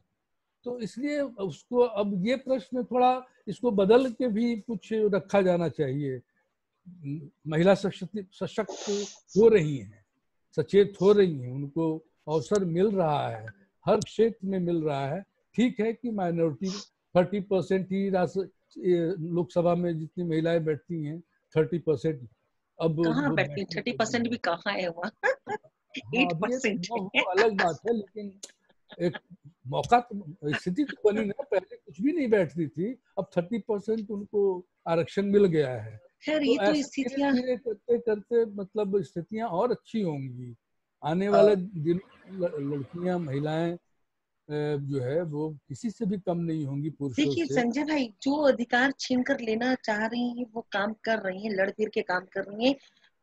तो इसलिए उसको अब ये प्रश्न थोड़ा इसको बदल के भी कुछ रखा जाना चाहिए। महिला सशक्त हो रही हैं, सचेत हो रही हैं, उनको अवसर मिल रहा है, हर क्षेत्र में मिल रहा है। ठीक है कि माइनॉरिटी 30% ही लोकसभा में जितनी महिलाएं बैठती हैं 30%, अब कहाँ बैठती 30% भी कहाँ है वहाँ 8% वो अलग बात है, लेकिन एक मौका तो स्थिति तो बनी ना, पहले कुछ भी नहीं बैठती थी, अब 30% उनको आरक्षण मिल गया है। खैर ये तो स्थितियां धीरे करते करते मतलब स्थितियां और अच्छी होंगी आने वाले दिन। लड़कियां, महिलाएं जो है वो किसी से भी कम नहीं होंगी पुरुषों देखिए से। संजय भाई, जो अधिकार छीन कर लेना चाह रही हैं वो काम कर रही हैं, लड़ फिर के काम कर रही हैं।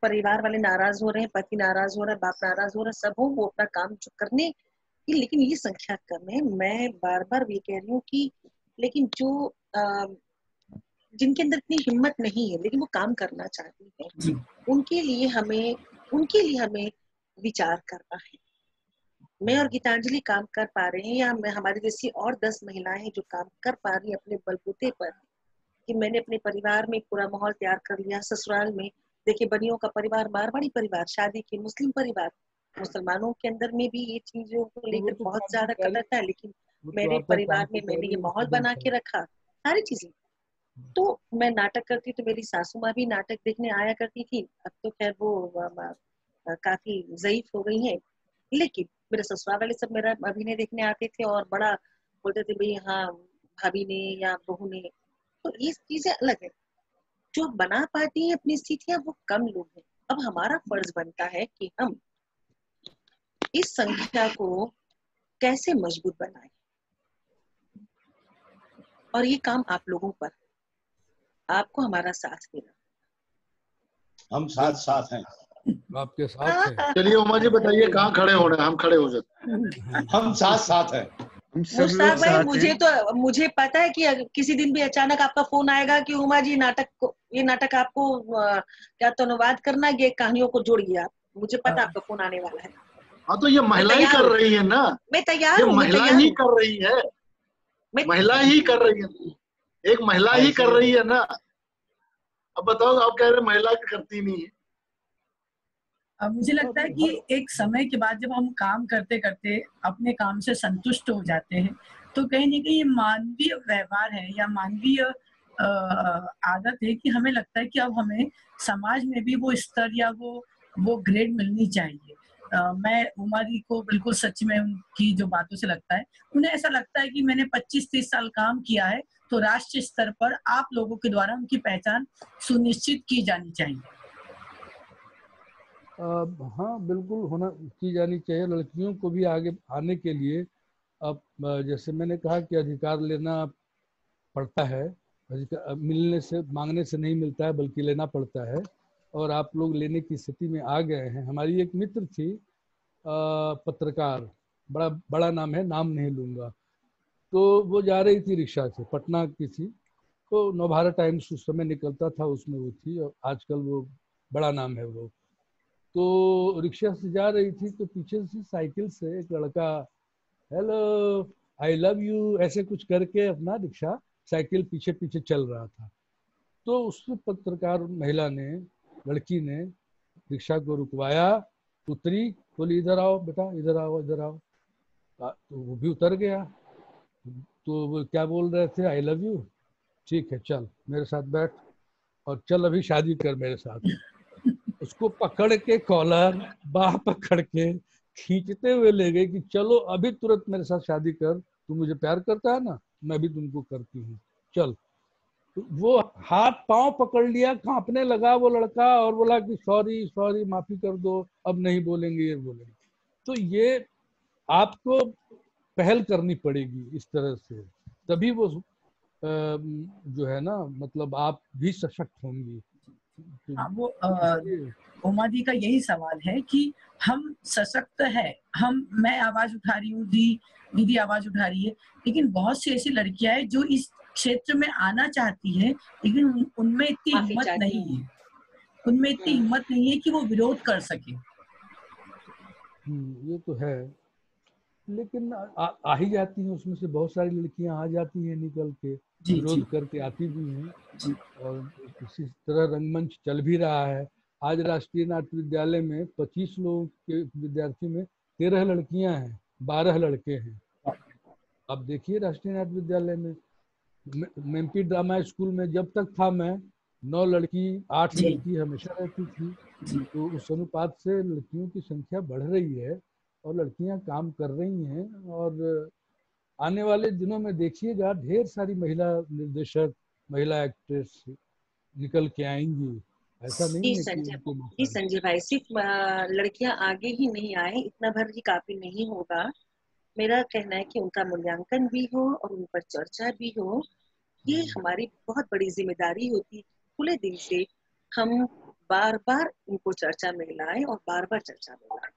परिवार वाले नाराज हो रहे हैं, पति नाराज हो रहा है, बाप नाराज हो रहा है, सब हो वो अपना काम करने की, लेकिन ये संख्या कम है। मैं बार बार ये कह रही हूँ कि लेकिन जो जिनके अंदर इतनी हिम्मत नहीं है लेकिन वो काम करना चाहती है, उनके लिए हमें विचार करना है। मैं और गीतांजलि काम कर पा रहे हैं या मैं हमारी जैसी और 10 महिलाएं हैं जो काम कर पा रही हैं अपने बलबूते पर, कि मैंने अपने परिवार में पूरा माहौल तैयार कर लिया। ससुराल में देखिए बनियों का परिवार, मारवाड़ी परिवार, शादी के मुस्लिम परिवार, मुसलमानों के अंदर में भी ये चीजों को लेकर बहुत ज्यादा कदर है, लेकिन मेरे परिवार में मैंने ये माहौल बना के रखा, सारी चीजें। तो मैं नाटक करती तो मेरी सासू माँ भी नाटक देखने आया करती थी, अब तो खैर वो काफी ज़ईफ हो गई है, लेकिन मेरे ससुराल वाले सब मेरा अभिनय देखने आते थे और बड़ा बोलते थे भाई हाँ भाभी ने या बहू ने। तो ये चीजें अलग है, जो बना पाती है अपनी स्थितियां वो कम लोग हैं। अब हमारा फर्ज बनता है कि हम इस संख्या को कैसे मजबूत बनाएं, और ये काम आप लोगों पर, आपको हमारा साथ देना। हम साथ हैं, आपके साथ हैं। चलिए उमा जी बताइए कहाँ खड़े होना है, हम खड़े हो जाते हैं। हम साथ हैं। मुश्ताक भाई, मुझे पता है कि किसी दिन भी अचानक आपका फोन आएगा कि उमा जी ये नाटक आपको क्या तो अनुवाद करना, ये कहानियों को जोड़िए आप, मुझे पता आपका फोन आने वाला है। हाँ तो ये महिलाएं कर रही है ना, मैं तैयार हूँ, महिला ही कर रही है, महिला ही कर रही है, एक महिला ही कर रही है ना। अब बताओ, आप कह रहे महिला करती नहीं है। मुझे लगता है कि एक समय के बाद जब हम काम करते करते अपने काम से संतुष्ट हो जाते हैं तो कहीं ना कहीं ये मानवीय व्यवहार है या मानवीय आदत है कि हमें लगता है कि अब हमें समाज में भी वो स्तर या वो ग्रेड मिलनी चाहिए। मैं उमा जी को बिल्कुल सच में उनकी जो बातों से लगता है, उन्हें ऐसा लगता है कि मैंने 25-30 साल काम किया है तो राष्ट्रीय स्तर पर आप लोगों के द्वारा उनकी पहचान सुनिश्चित की जानी चाहिए। हाँ बिल्कुल की जानी चाहिए। लड़कियों को भी आगे आने के लिए अब जैसे मैंने कहा कि अधिकार लेना पड़ता है, मिलने से मांगने से नहीं मिलता है बल्कि लेना पड़ता है, और आप लोग लेने की स्थिति में आ गए हैं। हमारी एक मित्र थी पत्रकार, बड़ा नाम है, नाम नहीं लूँगा, तो वो जा रही थी रिक्शा से, पटना की थी, तो नवभारत टाइम्स उस समय निकलता था, उसमें वो थी, और आजकल वो बड़ा नाम है वो। तो रिक्शा से जा रही थी तो पीछे से साइकिल से एक लड़का हेलो आई लव यू ऐसे कुछ करके अपना रिक्शा साइकिल पीछे पीछे चल रहा था। तो उससे पत्रकार महिला ने, लड़की ने रिक्शा को रुकवाया, उतरी, बोली इधर आओ बेटा, इधर आओ इधर आओ। तो वो भी उतर गया। तो वो क्या बोल रहे थे, आई लव यू, ठीक है चल मेरे साथ बैठ और चल अभी शादी कर मेरे साथ। उसको पकड़ के कॉलर बाह पकड़ के खींचते हुए ले गए कि चलो अभी तुरंत मेरे साथ शादी कर, तू मुझे प्यार करता है ना, मैं भी तुमको करती हूँ, चल। तो वो हाथ पांव पकड़ लिया, कांपने लगा वो लड़का और बोला कि सॉरी सॉरी, माफी कर दो, अब नहीं बोलेंगे ये बोलेंगे। तो ये आपको पहल करनी पड़ेगी इस तरह से, तभी वो जो है ना, मतलब आप भी सशक्त होंगी। वो उमा दी का यही सवाल है कि हम सशक्त है, मैं आवाज उठा रही हूँ, दीदी आवाज उठा रही है, लेकिन बहुत सी ऐसी लड़कियां हैं जो इस क्षेत्र में आना चाहती है, लेकिन उनमें इतनी हिम्मत नहीं है, कि वो विरोध कर सके। ये तो है, लेकिन आ ही जाती हैं, उसमें से बहुत सारी लड़कियां आ जाती हैं निकल के, विरोध करके आती भी हैं। और इसी तरह रंगमंच चल भी रहा है। आज राष्ट्रीय नाट्य विद्यालय में 25 लोगों के विद्यार्थी में 13 लड़कियां हैं, 12 लड़के हैं। अब देखिए राष्ट्रीय नाट्य विद्यालय में, एमपी ड्रामा स्कूल में जब तक था मैं, 9 लड़की 8 लड़की हमेशा रहती थी। तो उस अनुपात से लड़कियों की संख्या बढ़ रही है और लड़कियां काम कर रही हैं। और आने वाले दिनों में देखिएगा ढेर सारी महिला निर्देशक, महिला एक्ट्रेस निकल के आएंगी। ऐसा नहीं है कि संजय भाई सिर्फ लड़कियां आगे ही नहीं आए, इतना भर ही काफी नहीं होगा। मेरा कहना है कि उनका मूल्यांकन भी हो और उन पर चर्चा भी हो। ये हमारी बहुत बड़ी जिम्मेदारी होती, खुले दिल से हम बार बार उनको चर्चा में लाएं और बार बार चर्चा में लाएं।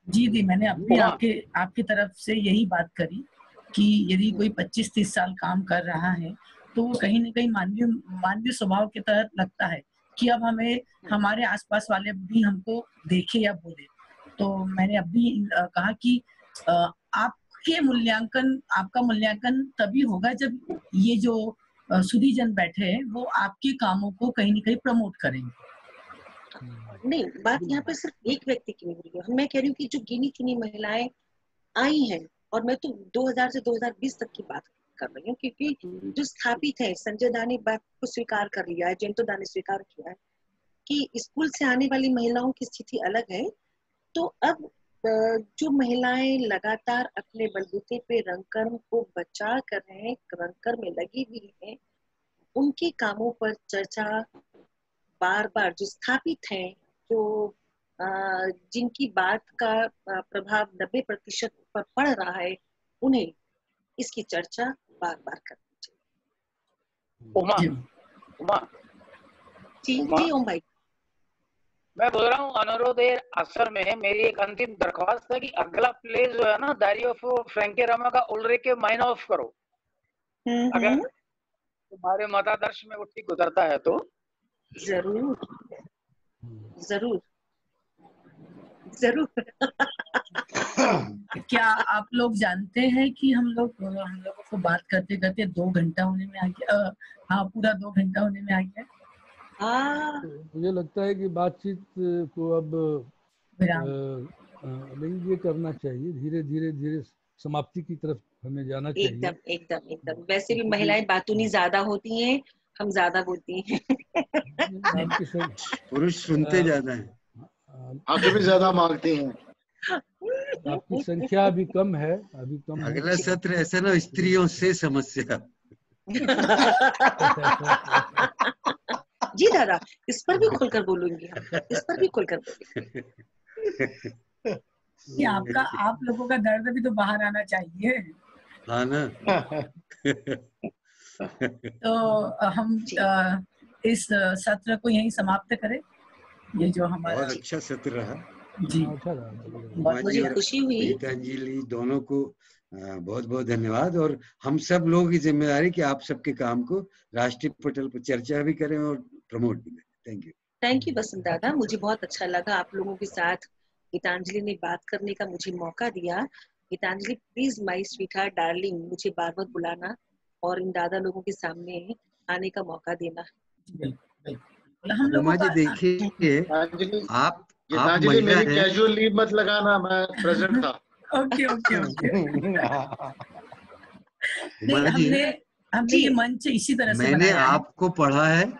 जी दी, मैंने अपनी आपकी तरफ से यही बात करी कि यदि कोई 25-30 साल काम कर रहा है तो वो कहीं न कहीं मानवीय स्वभाव के तहत लगता है कि अब हमें हमारे आसपास वाले भी हमको देखे या बोले। तो मैंने अभी कहा कि आपका मूल्यांकन तभी होगा जब ये जो सुधीजन बैठे हैं वो आपके कामों को कहीं न कहीं प्रमोट करेंगे। नहीं, बात यहाँ पे सिर्फ एक व्यक्ति की नहीं है। मैं कह रही हूँ कि जो गिनी चुनी महिलाएं आई हैं, और मैं तो 2000 से 2020 तक की बात कर रही हूँ, क्योंकि जो स्थापित है, संजय दा ने बात को स्वीकार कर लिया है, जयंतो दा ने स्वीकार किया है कि स्कूल से आने वाली महिलाओं की स्थिति अलग है। तो अब जो महिलाएं लगातार अपने बलबूते पे रंगकर्म को बचा कर रहे हैं, रंगकर्म में लगी हुई है, उनके कामों पर चर्चा बार बार, जो स्थापित हैं, जो जिनकी बात का प्रभाव 90% पर पड़ रहा है, उन्हें इसकी चर्चा बार बार करनी चाहिए। उमा जी ओम भाई, मैं बोल रहा हूँ अनुरोध असर में मेरी एक अंतिम दरख्वास्त है कि अगला प्ले जो है ना, डायरी ऑफ फ्रैंकी रामा का उल्रिके माइन ऑफ करो। अगर तुम्हारे मतादर्श में वो ठीक उतरता है तो जरूर जरूर जरूर। क्या आप लोग जानते हैं कि हम लोगों को बात करते करते 2 घंटा होने में आ गया? हाँ, पूरा 2 घंटा होने में आ गया। मुझे लगता है कि बातचीत को अब नहीं ये करना चाहिए, धीरे धीरे समाप्ति की तरफ हमें जाना चाहिए। एकदम। वैसे भी महिलाएं बातूनी ज्यादा होती हैं, हम ज्यादा बोलती हैं। पुरुष सुनते ज्यादा हैं, आगे भी ज्यादा मांगते हैं। आपकी संख्या अभी कम है, अगला सत्र ऐसा ना, स्त्रियों से समस्या। जी दादा, इस पर भी खुलकर बोलूंगी, इस पर भी खुलकर बोलूंगी। आप लोगों का दर्द भी तो बाहर आना चाहिए। हाँ ना। तो हम इस सत्र को यहीं समाप्त करें। ये जो हमारा बहुत अच्छा सत्र रहा। जी मुझे खुशी हुई। गीतांजलि दोनों को बहुत बहुत धन्यवाद, और हम सब लोगों की जिम्मेदारी कि आप सबके काम को राष्ट्रीय पटल पर चर्चा भी करें और प्रमोट भी करें। थैंक यू बसंत दादा, मुझे बहुत अच्छा लगा आप लोगों के साथ गीतांजलि ने बात करने का मुझे मौका दिया। Gitanjali please my sweetheart darling, मुझे बार बार बुलाना और इन दादा लोगों के सामने आने का मौका देना। हम लोगों का देखिए आप गीतांजलि मेरी कैजुअल लीव मत लगाना, मैं प्रेजेंट था। Okay okay okay. हमने ये मंच इसी तरह से मैंने आपको पढ़ा है,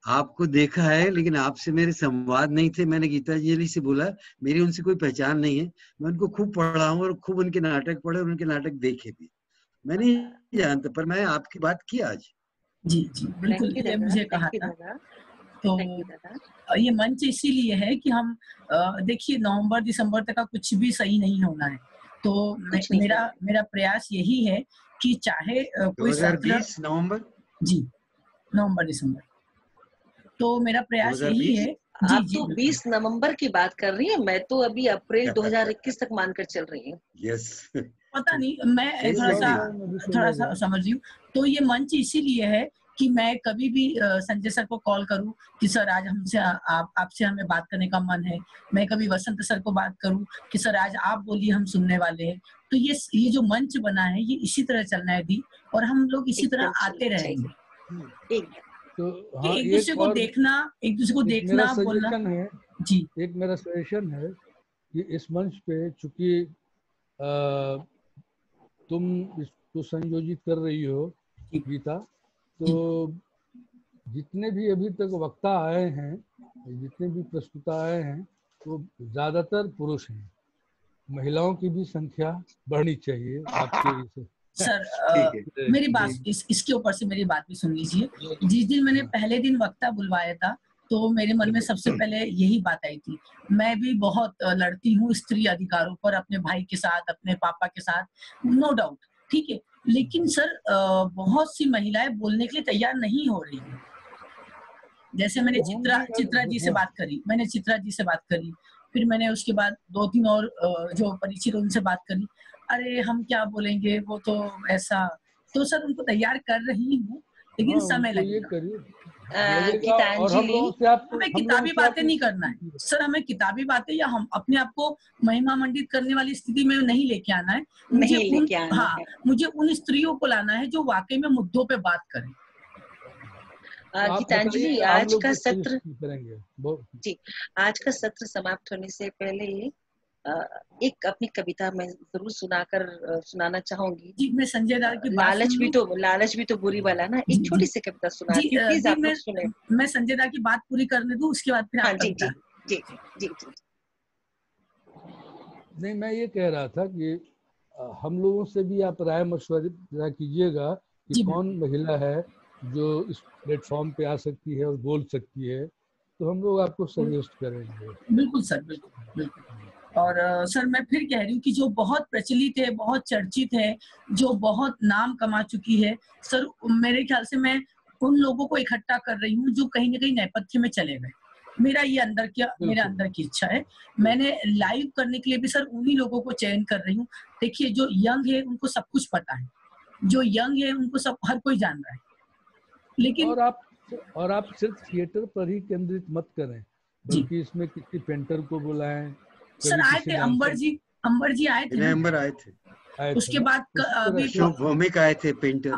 आपको देखा है, लेकिन आपसे मेरे संवाद नहीं थे। मैंने गीतांजलि से बोला मेरी उनसे कोई पहचान नहीं है, मैं उनको खूब पढ़ा हूँ और खूब उनके नाटक पढ़े और उनके नाटक देखे भी। मैं नहीं जानता, पर मैं आपकी बात की आज। जी जी बिल्कुल, ये मुझे कहा था। तो ये मंच इसीलिए है कि हम देखिए नवंबर दिसंबर तक का कुछ भी सही नहीं होना है, तो मेरा प्रयास यही है कि चाहे कोई 2020 नवंबर, जी नवंबर दिसंबर, तो मेरा प्रयास यही है। आप तो 20 नवंबर की बात कर रही है, मैं तो अभी अप्रैल 2021 तक मानकर चल रही हूँ। यस पता नहीं, मैं थोड़ा सा समझ रही हूँ। तो ये मंच इसीलिए है कि मैं कभी भी संजय सर को कॉल करूं कि सर आज हमसे आपसे हमें बात करने का मन है, मैं कभी वसंत सर को बात करूं कि सर आज आप बोलिए हम सुनने वाले हैं। तो ये जो मंच बना है ये इसी तरह चलना है दी, और हम लोग इसी तरह आते रहेंगे। तो हाँ, एक दूसरे को देखना बोलना है जी। एक मेरा सजेशन है कि इस मंच पे चूंकि तुम इसको संयोजित कर रही हो गीता, तो जितने भी अभी तक वक्ता आए हैं, जितने भी प्रस्तुता आए हैं, वो ज्यादातर पुरुष हैं। महिलाओं की भी संख्या बढ़नी चाहिए आपके सर मेरी बात इसके ऊपर से मेरी बात भी सुन लीजिए। जिस दिन मैंने पहले दिन वक्ता बुलवाया था तो मेरे मन में सबसे पहले यही बात आई थी। मैं भी बहुत लड़ती हूँ स्त्री अधिकारों पर, अपने भाई के साथ, अपने पापा के साथ, नो डाउट, ठीक है। लेकिन सर बहुत सी महिलाएं बोलने के लिए तैयार नहीं हो रही हैं। जैसे मैंने चित्रा जी से बात करी, फिर मैंने उसके बाद 2-3 और जो परिचित उनसे बात करी। अरे हम क्या बोलेंगे, वो तो ऐसा। तो सर उनको तैयार कर रही हूँ, लेकिन समय लगेगा। गीतांजलि, हमें किताबी बातें नहीं करना है सर, हमें किताबी बातें या हम अपने आप को महिमा मंडित करने वाली स्थिति में नहीं लेके आना है। मुझे उन स्त्रियों को लाना है जो वाकई में मुद्दों पे बात करें। गीतांजलि, आज का सत्र जी, आज का सत्र समाप्त होने से पहले एक अपनी कविता मैं जरूर सुनाना चाहूंगी। जी, मैं संजय दादा की लालच भी तो बुरी वाला ना, एक छोटी सी कविता सुनाती हूँ, प्लीज आप लोग सुने। मैं संजय दादा की बात पूरी करने दूं, उसके बाद फिर जी जी जी जी जी। नहीं, मैं ये कह रहा था कि हम लोगों से भी आप राय मशवरा कीजिएगा कि कौन महिला है जो इस प्लेटफॉर्म पे आ सकती है और बोल सकती है, तो हम लोग आपको सजेस्ट करेंगे। बिल्कुल सर, बिल्कुल। और सर मैं फिर कह रही हूँ कि जो बहुत प्रचलित है, बहुत चर्चित है, जो बहुत नाम कमा चुकी है, सर मेरे ख्याल से मैं उन लोगों को इकट्ठा कर रही हूँ जो कहीं ना कहीं नेपथ्य में चले गए। मेरा ये मेरे अंदर की इच्छा है। मैंने लाइव करने के लिए भी सर उन्हीं लोगों को चयन कर रही हूँ। देखिए जो यंग है उनको सब कुछ पता है, जो यंग है उनको सब हर कोई जान रहा है, लेकिन और आप सिर्फ थिएटर पर ही केंद्रित मत करें, बल्कि इसमें किसी पेंटर को बुलाएं। सर आए थे अंबर जी आए थे, अंबर आए थे। उसके बाद अशोक भौमिक आए थे, पेंटर।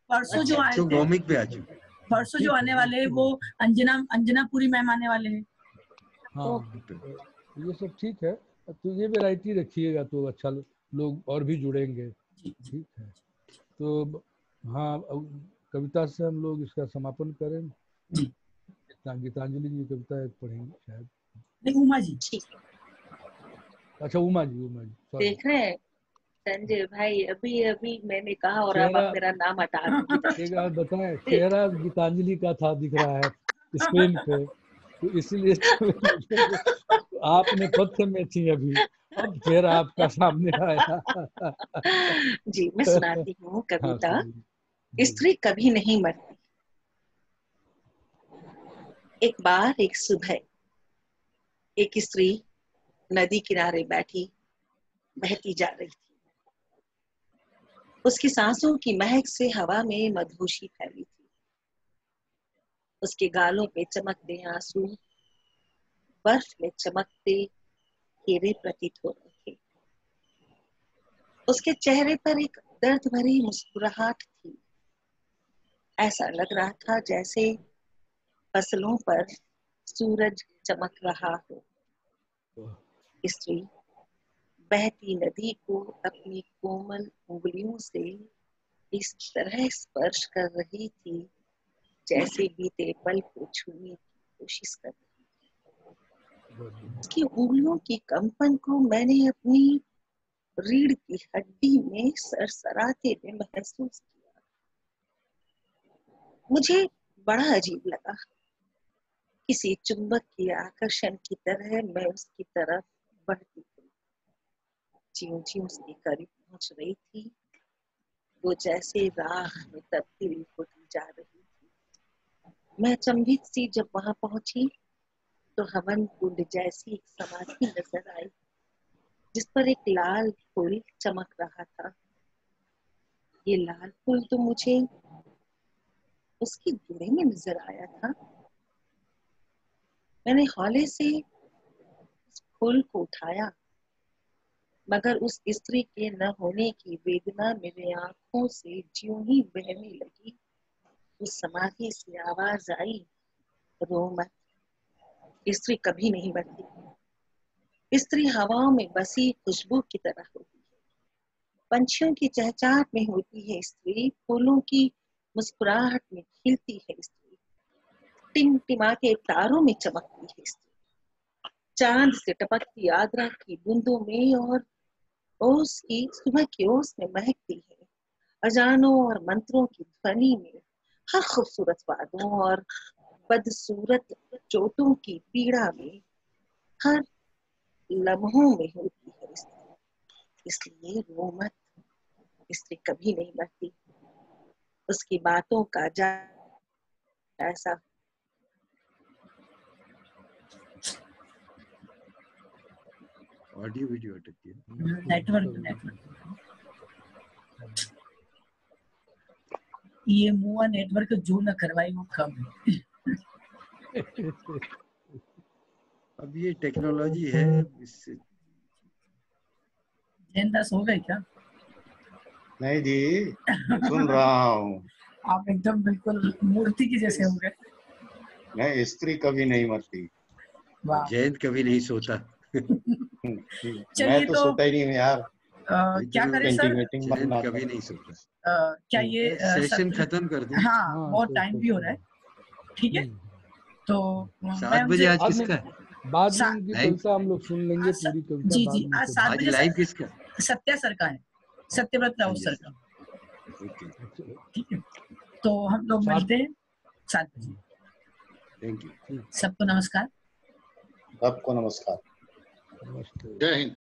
परसों जो आए थे, भौमिक भी आ चुके। परसों जो आने वाले हैं वो अंजना पुरी मैम आने वाले हैं। हाँ, ये सब ठीक है, तो ये वैरायटी रखिएगा तो अच्छा, लोग और भी जुड़ेंगे। ठीक है, तो हाँ, कविता से हम लोग इसका समापन करें। गीतांजलि जी कविता एक पढ़ेंगे शायद। उमा जी। अच्छा, उमा जी देख रहे हैं संजय भाई, अभी मैंने कहा और अब आप मेरा नाम हटा देंगे। बताएं, चेहरा गीतांजलि का था दिख रहा है स्क्रीन पे, तो इसीलिए आपने पत्र में थी अभी, अब चेहरा आपका सामने आया। जी, मैं सुनाती हूँ कविता। स्त्री कभी नहीं मरती। एक बार एक सुबह एक स्त्री नदी किनारे बैठी बहती जा रही थी। उसकी सांसों की महक से हवा में मधुशी फैली थी। उसके गालों पे चमकते आंसू बर्फ में चमकते हीरे प्रतीत हो रहे थे। उसके चेहरे पर एक दर्द भरी मुस्कुराहट थी। ऐसा लग रहा था जैसे फसलों पर सूरज चमक रहा हो। स्त्री बहती नदी को अपनी कोमल उंगलियों से इस तरह स्पर्श कर रही थी जैसे बीते पल को छूने की कोशिश कर रही थी। उसकी उंगलियों की कंपन को मैंने अपनी रीढ़ की हड्डी में सरसराते हुए महसूस किया। मुझे बड़ा अजीब लगा। किसी चुंबक के आकर्षण की तरह मैं उसकी तरफ बढ़ती गई। ज्यों-ज्यों उसके करीब पहुंच रही थी, वो जैसे राख में तब्दील होती जा रही थी। मैं अचंभित सी जब वहां पहुंची तो हवन कुंड जैसी एक समाधि नजर आई जिस पर एक लाल फूल चमक रहा था। ये लाल फूल तो मुझे उसकी जोड़े में नजर आया था। मैंने हौले से उस फूल को उठाया, मगर उस स्त्री के न होने की वेदना मेरे आंखों से ज्यों ही बहने लगी, उस समाधि से आवाज आई, रो मत, स्त्री कभी नहीं मरती। स्त्री हवाओं में बसी खुशबू की तरह होती है, पंछियों की चहचहाट में होती है स्त्री, फूलों की मुस्कुराहट में खिलती है स्त्री, टिमटिमा के तारों में चमकती है स्त्री, चांद से टपकती आद्रा की बूंदों में और ओस की सुबह की ओस में महकती है, अजानों और मंत्रों की ध्वनि में, हर खूबसूरत वादों और बदसूरत चोटों की पीड़ा में, हर लम्हों में होती है स्त्री। इसलिए रो मत, स्त्री कभी नहीं मरती। उसकी बातों का ऐसा ऑडियो वीडियो अटक गया। नेटवर्क ये मुआ नेटवर्क जो न करवाई वो कम है। अब ये टेक्नोलॉजी है, इससे जैनदास हो गए क्या? नहीं जी, सुन रहा हूँ। आप एकदम बिल्कुल मूर्ति की जैसे हो गए। नहीं, स्त्री कभी नहीं मरती। जयंत कभी नहीं सोता। मैं तो सोता ही नहीं हूँ यार। क्या करें सर? जयंत कभी नहीं सोता। क्या ये सेशन खत्म कर दें? हाँ, बहुत टाइम भी हो रहा है। ठीक है, तो 7 बजे आज किसका है? बाद में उनकी कविता हम लोग सुन लेंगे पूरी कविता। जी जी, आज 7 बजे लाइव किसका? सत्या सर का है, सत्यव्रत राउत सर का। ठीक है, तो हम लोग मिलते हैं 7 बजे। Thank you. सबको नमस्कार। सबको नमस्कार। जय हिंद।